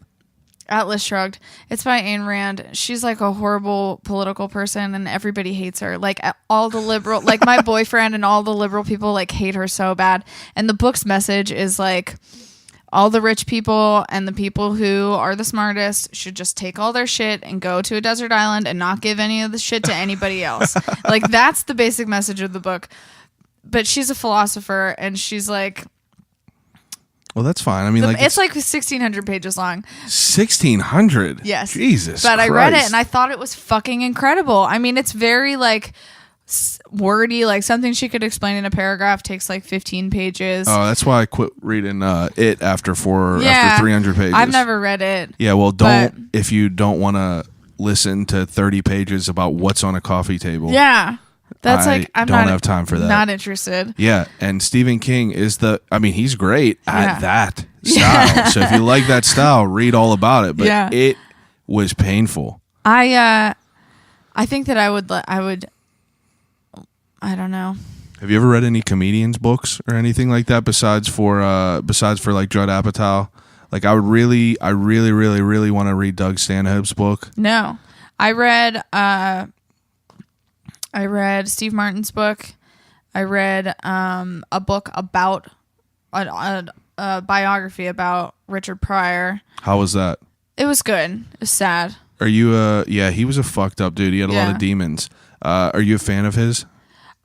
Atlas Shrugged. It's by Ayn Rand. She's like a horrible political person and everybody hates her. Like all the liberal, like my boyfriend and all the liberal people like hate her so bad. And the book's message is like all the rich people and the people who are the smartest should just take all their shit and go to a desert island and not give any of the shit to anybody else. Like that's the basic message of the book. But she's a philosopher and she's like, well, that's fine. I mean, like it's like 1,600 pages long. 1,600? Yes. Jesus But Christ. I read it and I thought it was fucking incredible. I mean, it's very like wordy, like something she could explain in a paragraph takes like 15 pages. Oh, that's why I quit reading it after 300 pages. I've never read it. Yeah, well, if you don't want to listen to 30 pages about what's on a coffee table. Yeah. That's I I'm don't not have time for that. Not interested. Yeah, and Stephen King is he's great at Yeah. that style. So if you like that style, read all about it. But it was painful. I think that I would I don't know. Have you ever read any comedians' books or anything like that besides for like Judd Apatow? Like I really want to read Doug Stanhope's book. No. I read Steve Martin's book. I read a book about a biography about Richard Pryor. How was that? It was good. It was sad. Are you yeah, he was a fucked up dude. He had a lot of demons. Are you a fan of his?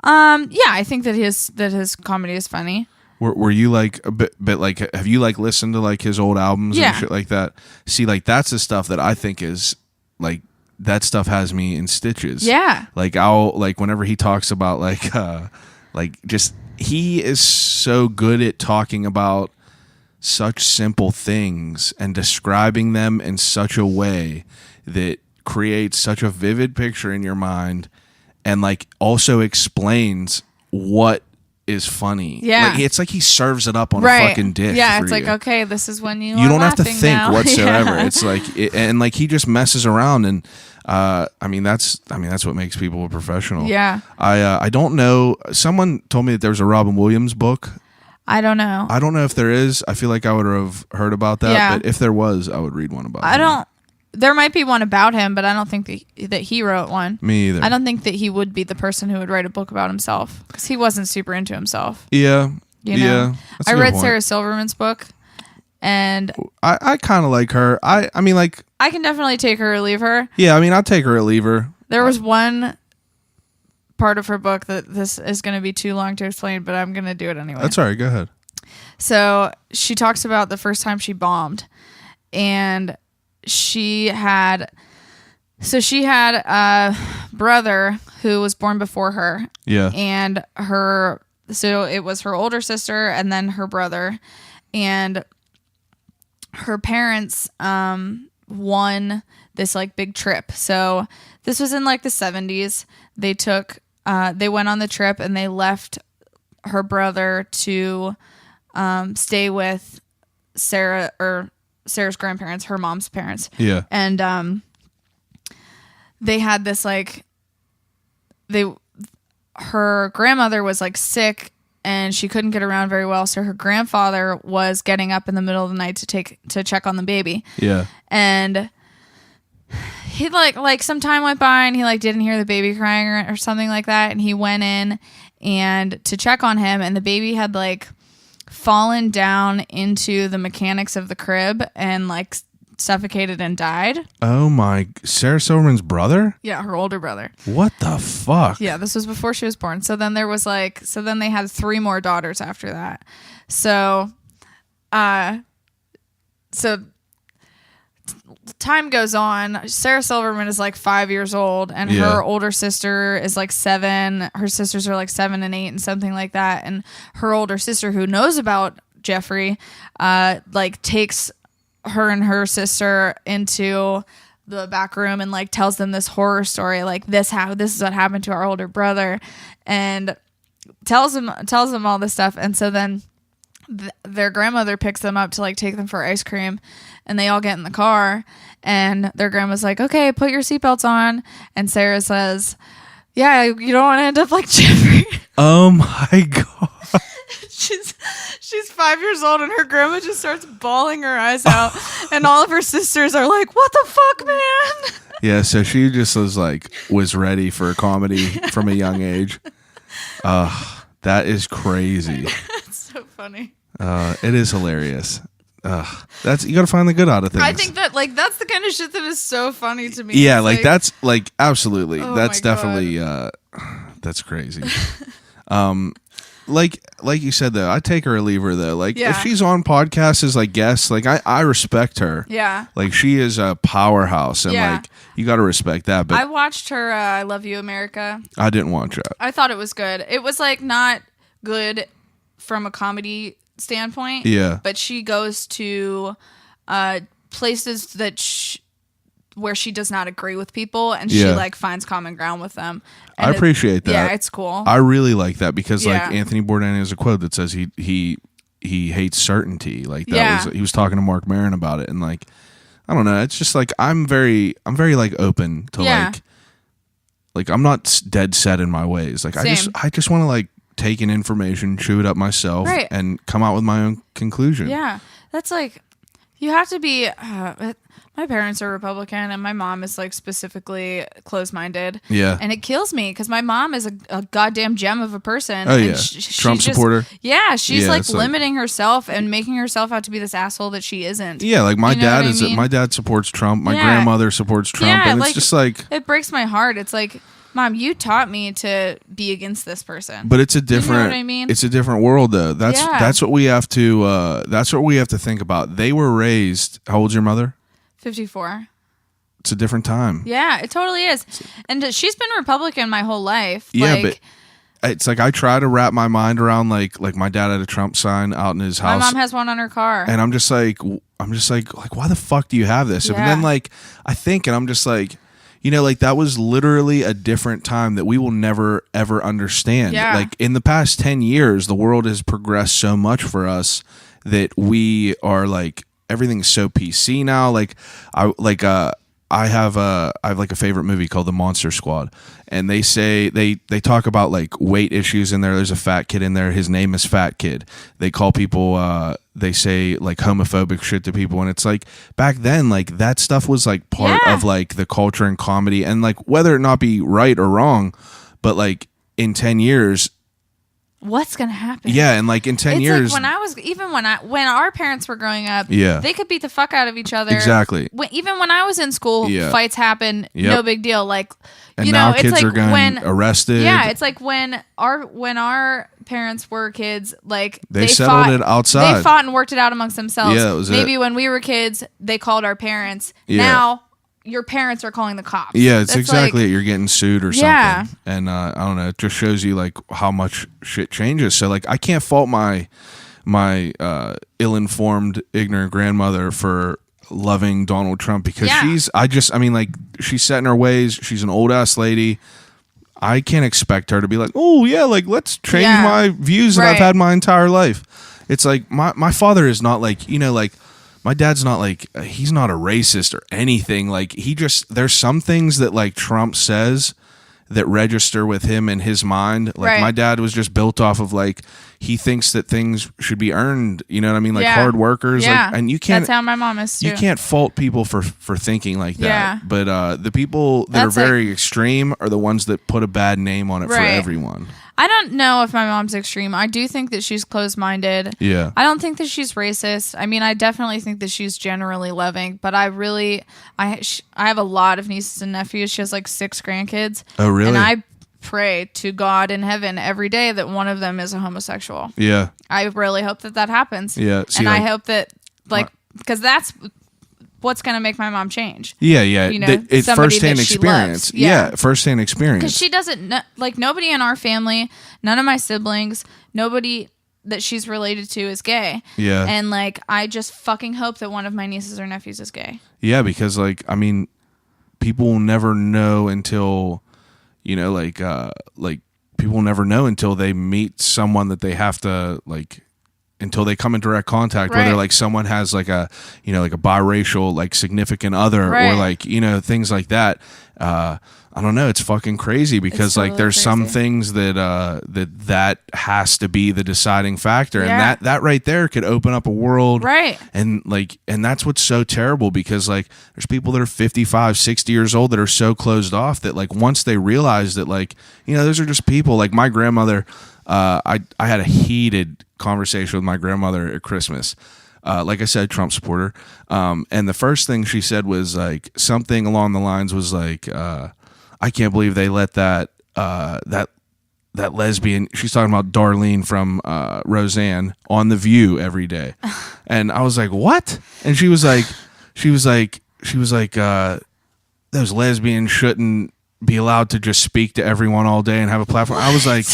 Yeah, I think that his comedy is funny. Were you like a bit like, have you like listened to like his old albums and shit like that? See, like that's the stuff that I think is like, that stuff has me in stitches. Yeah. Like I'll like whenever he talks about like just, he is so good at talking about such simple things and describing them in such a way that creates such a vivid picture in your mind, and like also explains what is funny. Yeah. Like, it's like he serves it up on a fucking dish. Yeah, for it's like, you. okay, this is when you don't have to think now. whatsoever. Yeah. It's like, and like he just messes around, and I mean that's what makes people a professional. Yeah. I don't know. Someone told me that there was a Robin Williams book. I don't know. I don't know if there is. I feel like I would have heard about that. Yeah. But if there was, I would read one about him. There might be one about him, but I don't think that he wrote one. Me either. I don't think that he would be the person who would write a book about himself, because he wasn't super into himself. Yeah. You know? Yeah. I read Sarah Silverman's book, and I kind of like her. I mean, like, I can definitely take her or leave her. Yeah, I mean, I'll take her or leave her. There was one part of her book that this is going to be too long to explain, but I'm going to do it anyway. That's all right. Go ahead. So she talks about the first time she bombed, and she had a brother who was born before her. Yeah. And so it was her older sister and then her brother, and her parents won this like big trip. So this was in like the 70s. They went on the trip, and they left her brother to stay with Sarah's grandparents, her mom's parents. Yeah. And they had this like, her grandmother was like sick and she couldn't get around very well, so her grandfather was getting up in the middle of the night to check on the baby. Yeah. And he like some time went by, and he like didn't hear the baby crying or something like that, and he went in and to check on him, and the baby had like fallen down into the mechanics of the crib and like suffocated and died. Oh my, Sarah Silverman's brother? Yeah, her older brother. What the fuck? Yeah, this was before she was born. So then then they had 3 more daughters after that. So time goes on. Sarah Silverman is like 5 years old, and her older sister is like 7. Her sisters are like 7 and 8 and something like that. And her older sister, who knows about Jeffrey, like takes her and her sister into the back room and like tells them this horror story, like this is what happened to our older brother, and tells them all this stuff. And so then their grandmother picks them up to like take them for ice cream, and they all get in the car, and their grandma's like, okay, put your seatbelts on. And Sarah says, yeah, you don't want to end up like Jeffrey. Oh my God. She's 5 years old, and her grandma just starts bawling her eyes out, and all of her sisters are like, what the fuck, man? Yeah, so she just was ready for comedy from a young age. That is crazy. It's so funny. It is hilarious. That's, you got to find the good out of things. I think that like that's the kind of shit that is so funny to me. Yeah, it's like that's like absolutely. Oh That's my definitely that's crazy. Like you said though, I take her or leave her though. Like if she's on podcasts as like guests, like I respect her. Yeah. Like she is a powerhouse, and like you got to respect that. But I watched her I Love You, America. I didn't watch that. I thought it was good. It was like not good from a comedy standpoint. Yeah. But she goes to places that where she does not agree with people and she Yeah. like finds common ground with them. I And appreciate that. Yeah, it's cool. I really like that because like Yeah. Anthony Bourdain has a quote that says he hates certainty. Like that Yeah. was he was talking to Mark Maron about it, and like I don't know, it's just like I'm very like open to Yeah. like I'm not dead set in my ways. Like Same. I just want to like take in information, chew it up myself, Right. and come out with my own conclusion. Yeah, that's like, you have to be. My parents are Republican, and my mom is like specifically closed-minded. Yeah. And it kills me because my mom is a goddamn gem of a person. Oh, and yeah. Trump supporter. Yeah, she's Yeah, like it's like- limiting herself and making herself out to be this asshole that she isn't. Yeah, like my You know dad what I is mean? my dad supports Trump. My Yeah. grandmother supports Trump, Yeah, and it's like- just like. It breaks my heart. It's like, Mom, you taught me to be against this person. But it's a different. what I mean? It's a different world, though. That's Yeah. that's what we have to. That's what we have to think about. They were raised. How old's your mother? 54. It's a different time. Yeah, it totally is. And she's been Republican my whole life. Yeah, like, but it's like I try to wrap my mind around like my dad had a Trump sign out in his my house, mom has one on her car. and I'm just like why the fuck do you have this? And Yeah. then like I think, and I'm just like. You know, like that was literally a different time that we will never ever understand. Yeah. Like in the past 10 years, the world has progressed so much for us that we are like everything's so PC now. Like I have like a favorite movie called The Monster Squad, and they say they talk about like weight issues in there. There's a fat kid in there. His name is Fat Kid. They call people they say like homophobic shit to people, and it's like back then like that stuff was like part Yeah. of like the culture and comedy, and like whether it not be right or wrong, but like in 10 years, What's gonna happen? yeah, and like in 10 It's years, like when our parents were growing up, Yeah. they could beat the fuck out of each other. Exactly. Even when I was in school, Yeah. fights happen, Yep. no big deal. Like, and you now know, it's kids like are getting when arrested. yeah, it's like when our parents were kids, like They settled fought, it outside. They fought and worked it out amongst themselves. Yeah, that was Maybe it. when we were kids, they called our parents. Yeah. Now your parents are calling the cops. Yeah, it's That's exactly like- it. You're getting sued or Yeah. something. And I don't know. It just shows you like how much shit changes. So like I can't fault my ill-informed, ignorant grandmother for loving Donald Trump because Yeah. she's set in her ways. She's an old ass lady. I can't expect her to be like, oh yeah, like let's change Yeah. my views that I've Right. had my entire life. It's like my father is not like, you know, like my dad's not like he's not a racist or anything. Like there's some things that like Trump says that register with him in his mind. Like Right. my dad was just built off of like he thinks that things should be earned. You know what I mean? Like Yeah. hard workers. Yeah. Like, and you can't That's how my mom is too. you can't fault people for thinking like that. Yeah. But the people that That's are very extreme are the ones that put a bad name on it for Right. everyone. I don't know if my mom's extreme. I do think that she's closed-minded. Yeah. I don't think that she's racist. I mean, I definitely think that she's generally loving, but I have a lot of nieces and nephews. She has like 6 grandkids. Oh, really? And I pray to God in heaven every day that one of them is a homosexual. Yeah. I really hope that happens. Yeah. See, And I like- hope that, like, because that's what's going to make my mom change. Yeah, yeah. You know, It's somebody firsthand that she experience. loves. Yeah. Yeah, firsthand experience. Because she doesn't know, like, nobody in our family, none of my siblings, nobody that she's related to is gay. Yeah. And, like, I just fucking hope that one of my nieces or nephews is gay. Yeah, because like I mean, people will never know until, you know, like people will never know until they meet someone that they have to like. Until they come in direct contact, Right. whether like someone has like a, you know, like a biracial like significant other or Right. like, you know, things like that. I don't know. It's fucking crazy because like totally there's some crazy. things that has to be the deciding factor, Yeah. and that right there could open up a world, Right. And that's what's so terrible because like there's people that are 55, 60 years old that are so closed off that like once they realize that like, you know, those are just people. Like my grandmother, I had a heated conversation with my grandmother at Christmas. Like I said, Trump supporter. And the first thing she said was like something along the lines was like, I can't believe they let that lesbian, she's talking about Darlene from Roseanne, on The View every day. And I was like, what? And she was like, those lesbians shouldn't be allowed to just speak to everyone all day and have a platform. I was like,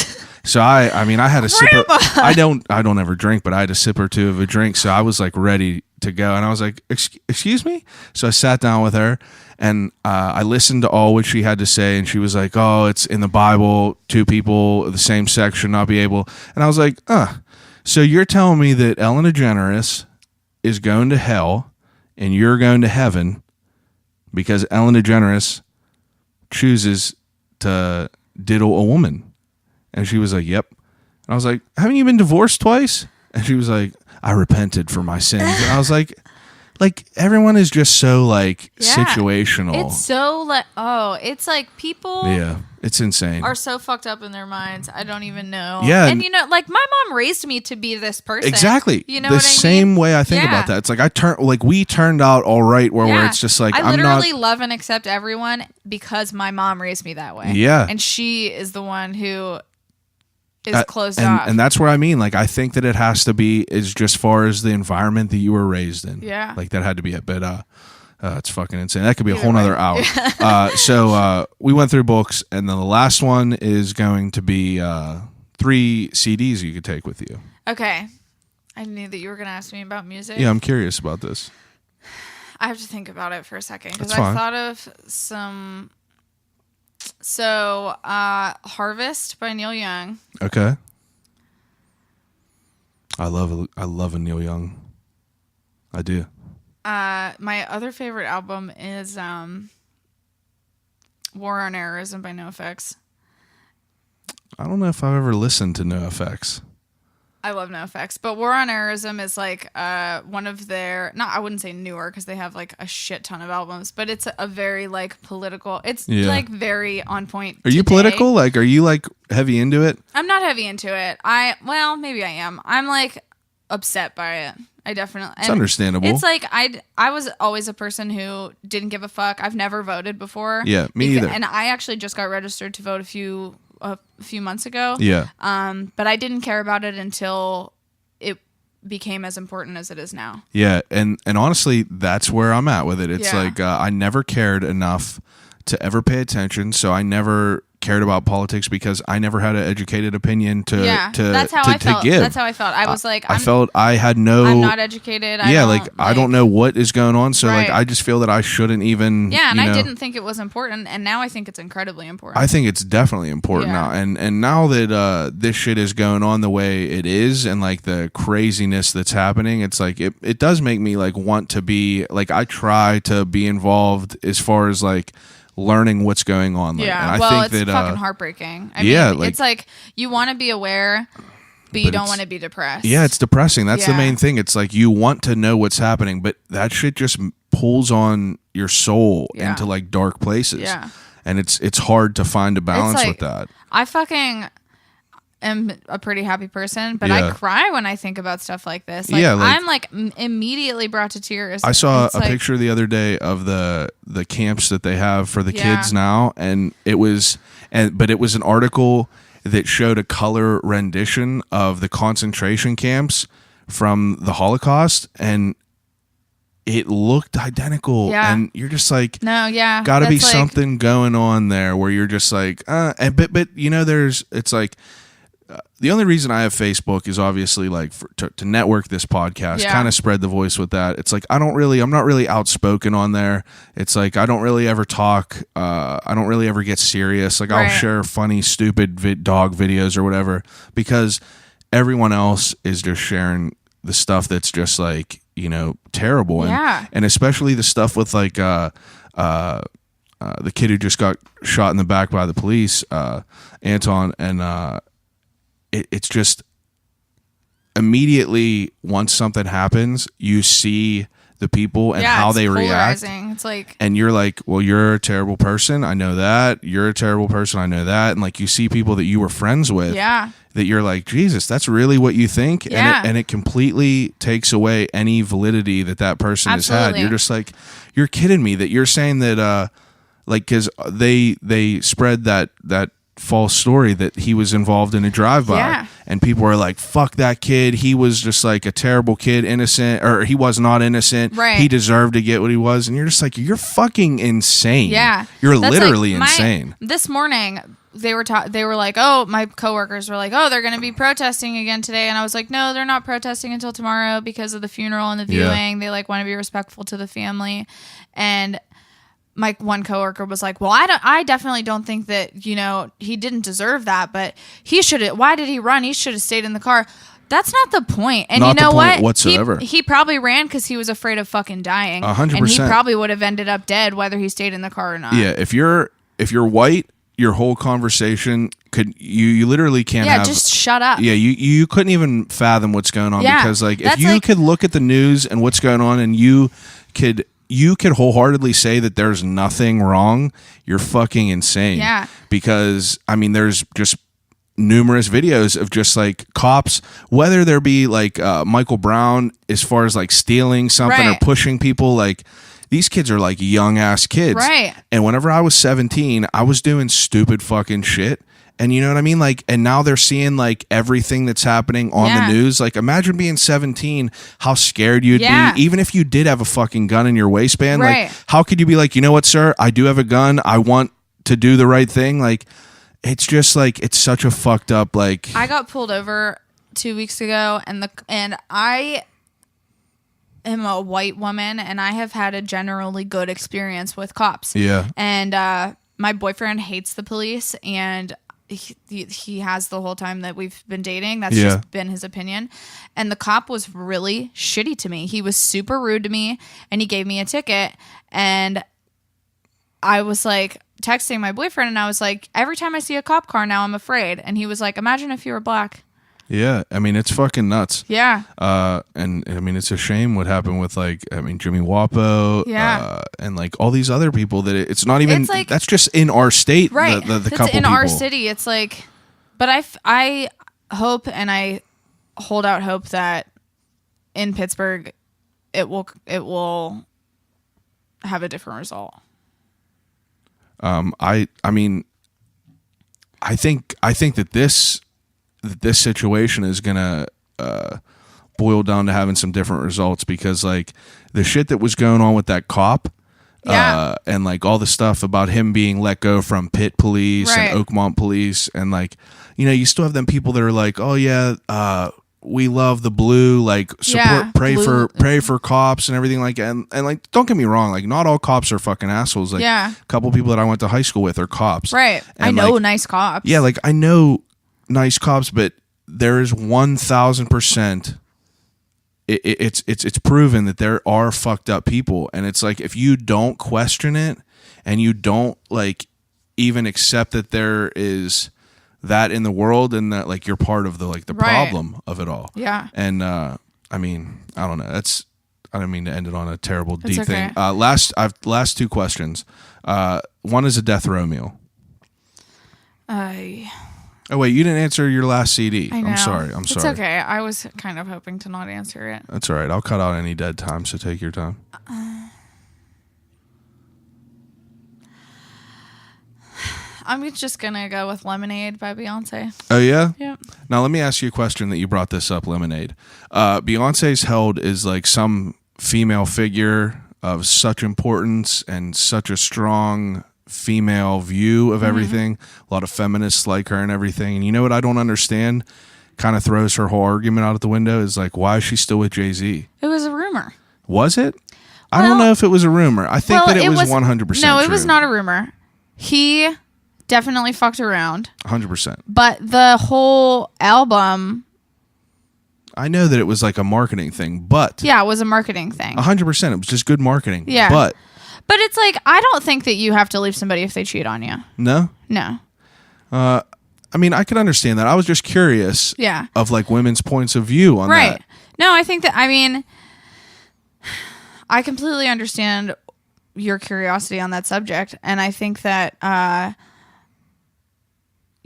so I mean, I had a sip. I don't ever drink, but I had a sip or two of a drink. So I was like ready to go. And I was like, excuse me? So I sat down with her and I listened to all what she had to say. And she was like, oh, it's in the Bible, two people of the same sex should not be able. And I was like, so you're telling me that Ellen DeGeneres is going to hell and you're going to heaven because Ellen DeGeneres chooses to diddle a woman? And she was like, yep. And I was like, haven't you been divorced twice? And she was like, I repented for my sins. And I was like everyone is just so like situational. It's so like, it's like people. Yeah, it's insane. Are so fucked up in their minds. I don't even know. Yeah. And you know, like my mom raised me to be this person. Exactly. You know the what I mean? same way I think about that. It's like we turned out all right where it's just like, I I'm literally not... love and accept everyone because my mom raised me that way. Yeah. And she is the one who is closed off. And that's where I mean, like, I think that it has to be is just far as the environment that you were raised in. Yeah. Like that had to be it. But it's fucking insane. That could be a whole nother hour. So we went through books, and then the last one is going to be 3 CDs you could take with you. Okay. I knew that you were going to ask me about music. Yeah, I'm curious about this. I have to think about it for a second because That's I fine. thought of some. So, Harvest by Neil Young. Okay. I love a Neil Young. I do. My other favorite album is War on Errorism by NoFX. I don't know if I've ever listened to NoFX. I love NoFX, but War on Errorism is like one of their, I wouldn't say newer because they have like a shit ton of albums, but it's a very like political, it's like very on point. Are you political? Like, are you like heavy into it? I'm not heavy into it. Maybe I am. I'm like upset by it. I definitely. It's understandable. It's like I was always a person who didn't give a fuck. I've never voted before. Yeah, me either. And I actually just got registered to vote a few months ago. Yeah. But I didn't care about it until it became as important as it is now. Yeah, and honestly, that's where I'm at with it. It's Yeah. like I never cared enough to ever pay attention, so I never cared about politics because I never had an educated opinion to that's how I felt. give. That's how I felt. I was like, I felt I had no. I'm not educated. I don't know what is going on. So Right. like, I just feel that I shouldn't even. Yeah, and I didn't think it was important, and now I think it's incredibly important. I think it's definitely important now, and now that this shit is going on the way it is, and like the craziness that's happening, it's like it does make me like want to be like I try to be involved as far as like learning what's going on. Like, yeah, and I think it's that, fucking heartbreaking. I mean, like, it's like you want to be aware, but you don't want to be depressed. Yeah, it's depressing. That's the Yeah. main thing. It's like you want to know what's happening, but that shit just pulls on your soul into like dark places. Yeah. And it's hard to find a balance like, with that. I fucking am a pretty happy person, but I cry when I think about stuff like this. Like, I'm like immediately brought to tears. I saw It's a like, picture the other day of the camps that they have for the kids now, and it was an article that showed a color rendition of the concentration camps from the Holocaust, and it looked identical. Yeah. And you're just like, no, yeah, gotta be that's like- something going on there where you're just like, but you know, it's like. The only reason I have Facebook is obviously like to network this podcast, kind of spread the voice with that. It's like I'm not really outspoken on there. It's like I don't really ever talk. I don't really ever get serious. Like I'll share funny, stupid dog videos or whatever because everyone else is just sharing the stuff that's just like, you know, terrible. And especially the stuff with like the kid who just got shot in the back by the police, Anton, and it's just immediately once something happens, you see the people and how they react. It's like, and you're like, well, you're a terrible person. I know that. You're a terrible person. I know that. And like you see people that you were friends with that you're like, Jesus, that's really what you think. And it completely takes away any validity that person has had. You're just like, you're kidding me that you're saying that, like, cause they spread that false story that he was involved in a drive-by and people were like, fuck that kid, he was just like a terrible kid, innocent, or he was not innocent, he deserved to get what he was. And you're just like, you're fucking insane. You're that's literally like insane. This morning they were like, oh, my coworkers were like, oh, they're going to be protesting again today. And I was like, no, they're not protesting until tomorrow because of the funeral and the viewing. They like want to be respectful to the family. And my one coworker was like, well, I definitely don't think that, you know, he didn't deserve that, but why did he run? He should have stayed in the car. That's not the point. And not you know the point what? Whatsoever. He probably ran because he was afraid of fucking dying. 100%. And he probably would have ended up dead whether he stayed in the car or not. Yeah, if you're white, your whole conversation you literally can't have. Yeah, just shut up. Yeah, you couldn't even fathom what's going on because like if you could look at the news and what's going on and you could wholeheartedly say that there's nothing wrong, you're fucking insane. Yeah. Because I mean there's just numerous videos of just like cops, whether there be like Michael Brown as far as like stealing something or pushing people, like these kids are like young ass kids. Right. And whenever I was 17, I was doing stupid fucking shit. And you know what I mean? Like, and now they're seeing like everything that's happening on the news. Like, imagine being 17, how scared you'd be, even if you did have a fucking gun in your waistband. Like, how could you be like, you know what, sir? I do have a gun. I want to do the right thing. Like, it's just like, it's such a fucked up, like. I got pulled over 2 weeks ago and I am a white woman and I have had a generally good experience with cops. Yeah. And my boyfriend hates the police and he has the whole time that we've been dating. That's just been his opinion. And the cop was really shitty to me. He was super rude to me and he gave me a ticket. And I was like texting my boyfriend and I was like, every time I see a cop car now, I'm afraid. And he was like, imagine if you were black. Yeah, I mean, it's fucking nuts. Yeah. And I mean, it's a shame what happened with like, I mean, Jimmy Wapo, and like all these other people that it's not even, like, that's just in our state, right? The it's couple in people. our city. It's like, but I hope and I hold out hope that in Pittsburgh, it will have a different result. I mean, I think that this situation is gonna boil down to having some different results because like the shit that was going on with that cop and like all the stuff about him being let go from Pitt police and Oakmont police and like, you know, you still have them people that are like, oh yeah, we love the blue, like support, pray for cops and everything like and like don't get me wrong, like not all cops are fucking assholes. Like a couple people that I went to high school with are cops. Right. And I know like, nice cops. Yeah, like I know nice cops, but there is 1,000%. It's proven that there are fucked up people, and it's like if you don't question it and you don't like even accept that there is that in the world, and that like you're part of the like the problem of it all. Yeah. And I mean, I don't know. I don't mean to end it on a terrible deep thing. Last two questions. One is a death row meal. Oh wait, you didn't answer your last CD. I know. I'm sorry. It's okay. I was kind of hoping to not answer it. That's all right. I'll cut out any dead time, so take your time. I'm just gonna go with Lemonade by Beyonce. Oh yeah? Yeah. Now let me ask you a question that you brought this up, Lemonade. Beyonce's held as like some female figure of such importance and such a strong female view of everything. A lot of feminists like her and everything. And you know what I don't understand? Kind of throws her whole argument out of the window is like, why is she still with Jay-Z? It was a rumor. Was it? I don't know if it was a rumor. I think that it was 100% No, it true. was not a rumor. He definitely fucked around. 100%. But the whole album... I know that it was like a marketing thing, but... Yeah, it was a marketing thing. 100%. It was just good marketing. Yeah. But it's like, I don't think that you have to leave somebody if they cheat on you. No? No. I mean, I could understand that. I was just curious of like women's points of view on that. No, I think that, I mean, I completely understand your curiosity on that subject. And I think that,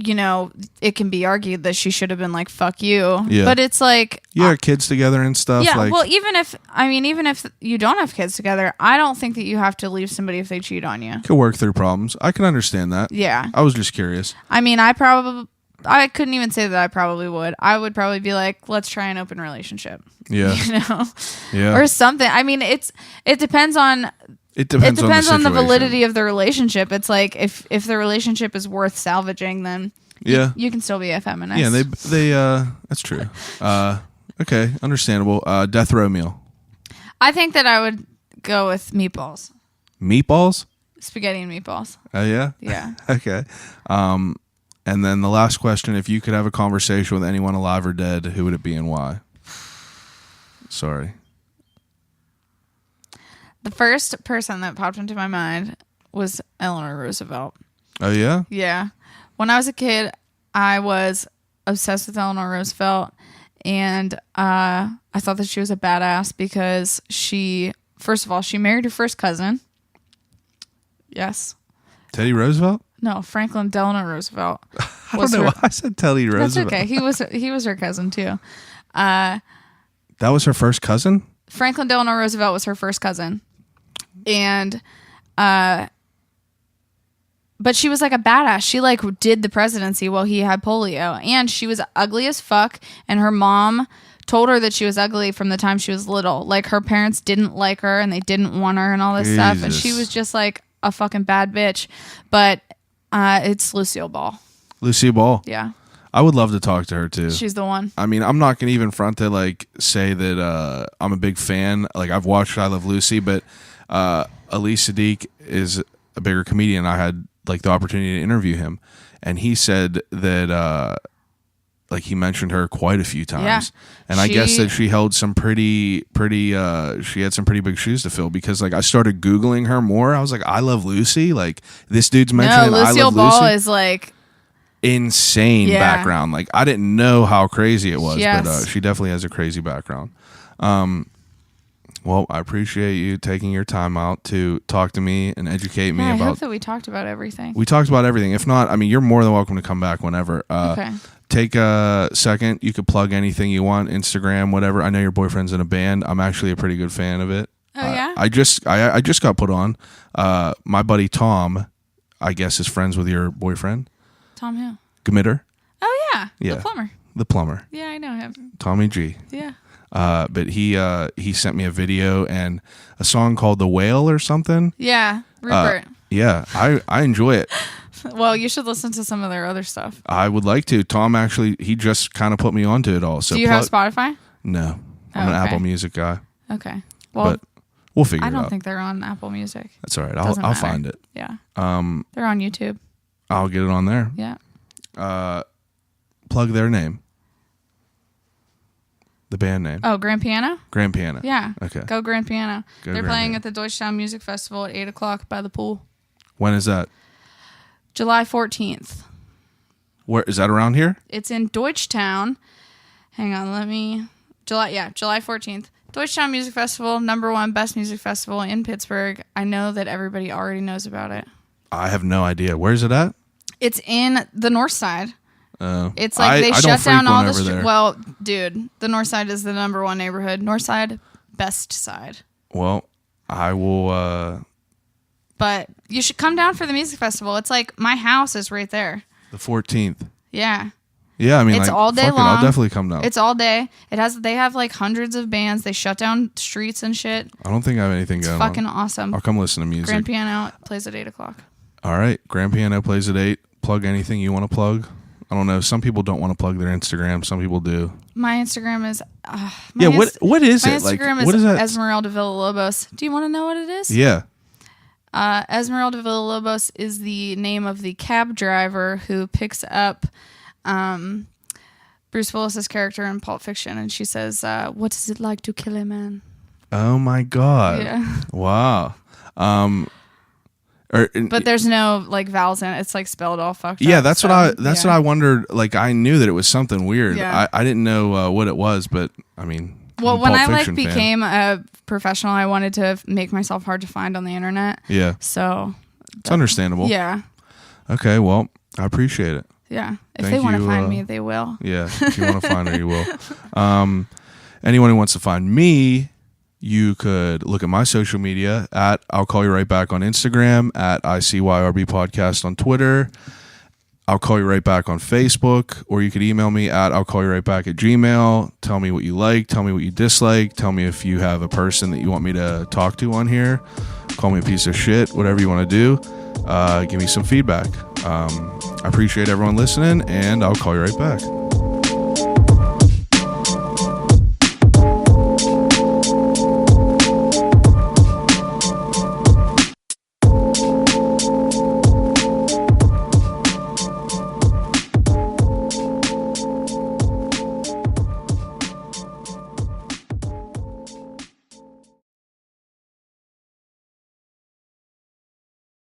you know, it can be argued that she should have been like, fuck you. Yeah. But it's like... You have kids together and stuff. Yeah, like, well, even if you don't have kids together, I don't think that you have to leave somebody if they cheat on you. Could work through problems. I can understand that. Yeah. I was just curious. I mean, I couldn't even say that I probably would. I would probably be like, let's try an open relationship. Yeah. You know? Yeah. Or something. I mean, it depends on... It depends on the on the situation. validity of the relationship. It's like if the relationship is worth salvaging, then you can still be a feminist. Yeah, they that's true. Okay, understandable. Death row meal. I think that I would go with meatballs. Meatballs? Spaghetti and meatballs. Oh yeah? Yeah. Okay. And then the last question, if you could have a conversation with anyone alive or dead, who would it be and why? Sorry. The first person that popped into my mind was Eleanor Roosevelt. Oh yeah? Yeah. When I was a kid, I was obsessed with Eleanor Roosevelt, and I thought that she was a badass because first of all, she married her first cousin. Yes. Teddy Roosevelt? No, Franklin Delano Roosevelt. I don't know why I said Teddy Roosevelt. That's okay. He was her cousin too. That was her first cousin? Franklin Delano Roosevelt was her first cousin. And but she was like a badass. She like did the presidency while he had polio, and she was ugly as fuck, and her mom told her that she was ugly from the time she was little. Like her parents didn't like her and they didn't want her and all this stuff, and she was just like a fucking bad bitch. But it's Lucille Ball. Lucille Ball? Yeah. I would love to talk to her too. She's the one. I mean, I'm not going to even front to like say that I'm a big fan. Like I've watched I Love Lucy, but Ali Sadiq is a bigger comedian. I had like the opportunity to interview him, and he said that like he mentioned her quite a few times. Yeah. And I guess that she held some pretty she had some pretty big shoes to fill, because like I started Googling her more. I was like, I Love Lucy? Like this dude's mentioning I Love Lucy? Lucille Ball is like insane background. Like I didn't know how crazy it was, but she definitely has a crazy background. Well, I appreciate you taking your time out to talk to me and educate me about. I hope that we talked about everything. We talked about everything. If not, I mean, you're more than welcome to come back whenever. Okay. Take a second. You could plug anything you want, Instagram, whatever. I know your boyfriend's in a band. I'm actually a pretty good fan of it. Oh yeah. I just got put on. My buddy Tom, I guess, is friends with your boyfriend. Tom who? Gmitter. Oh yeah. Yeah. The plumber. The plumber. Yeah, I know him. Tommy G. Yeah. But he sent me a video and a song called "The Whale" or something. Yeah, Rupert. Yeah, I enjoy it. Well, you should listen to some of their other stuff. I would like to. Tom actually, he just kind of put me onto it all. So do you have Spotify? No, I'm an Apple Music guy. Okay, well, but we'll figure it out. I don't think they're on Apple Music. That's all right. I'll find it. Yeah. They're on YouTube. I'll get it on there. Yeah. Plug their name. The band name. Oh, Grand Piano? Grand Piano. Yeah. Okay. Go Grand Piano. They're playing Piano. at the Deutschtown Music Festival at 8 o'clock by the pool. When is that? July 14th. Where is that, around here? It's in Deutschtown. Hang on, July 14th. Deutschtown Music Festival, #1 best music festival in Pittsburgh. I know that everybody already knows about it. I have no idea. Where's it at? It's in the north side. It's I like they shut down all the streets. Well, dude, the north side is the #1 neighborhood. North side, best side. Well, I will. But you should come down for the music festival. It's like my house is right there. The 14th. Yeah. Yeah, I mean, it's like, all day fuck long. I'll definitely come down. It's all day. They have like hundreds of bands. They shut down streets and shit. I don't think I have anything going on. It's fucking awesome. I'll come listen to music. Grand Piano plays at 8 o'clock. All right. Grand Piano plays at 8. Plug anything you want to plug. I don't know. Some people don't want to plug their Instagram. Some people do. My Instagram is... what is my it? Instagram like, what is that? Esmeralda Villalobos. Do you want to know what it is? Yeah. Esmeralda Villalobos is the name of the cab driver who picks up Bruce Willis's character in Pulp Fiction, and she says, what is it like to kill a man? Oh my God. Yeah. Wow. But there's no like vowels in it. It's like spelled all fucked up. Yeah, that's what I wondered. Like I knew that it was something weird. Yeah. I didn't know what it was, but I mean, well, when I became a professional, I wanted to make myself hard to find on the internet. Yeah. So it's understandable. Yeah. Okay. Well, I appreciate it. Yeah. If they want to find me, they will. Yeah. If you want to find her, you will. Anyone who wants to find me, you could look at my social media at I'll Call You Right Back on Instagram, at ICYRB Podcast on Twitter. I'll Call You Right Back on Facebook, or you could email me at I'll Call You Right Back at Gmail. Tell me what you like. Tell me what you dislike. Tell me if you have a person that you want me to talk to on here. call me a piece of shit, whatever you want to do. Give me some feedback. I appreciate everyone listening, and I'll call you right back.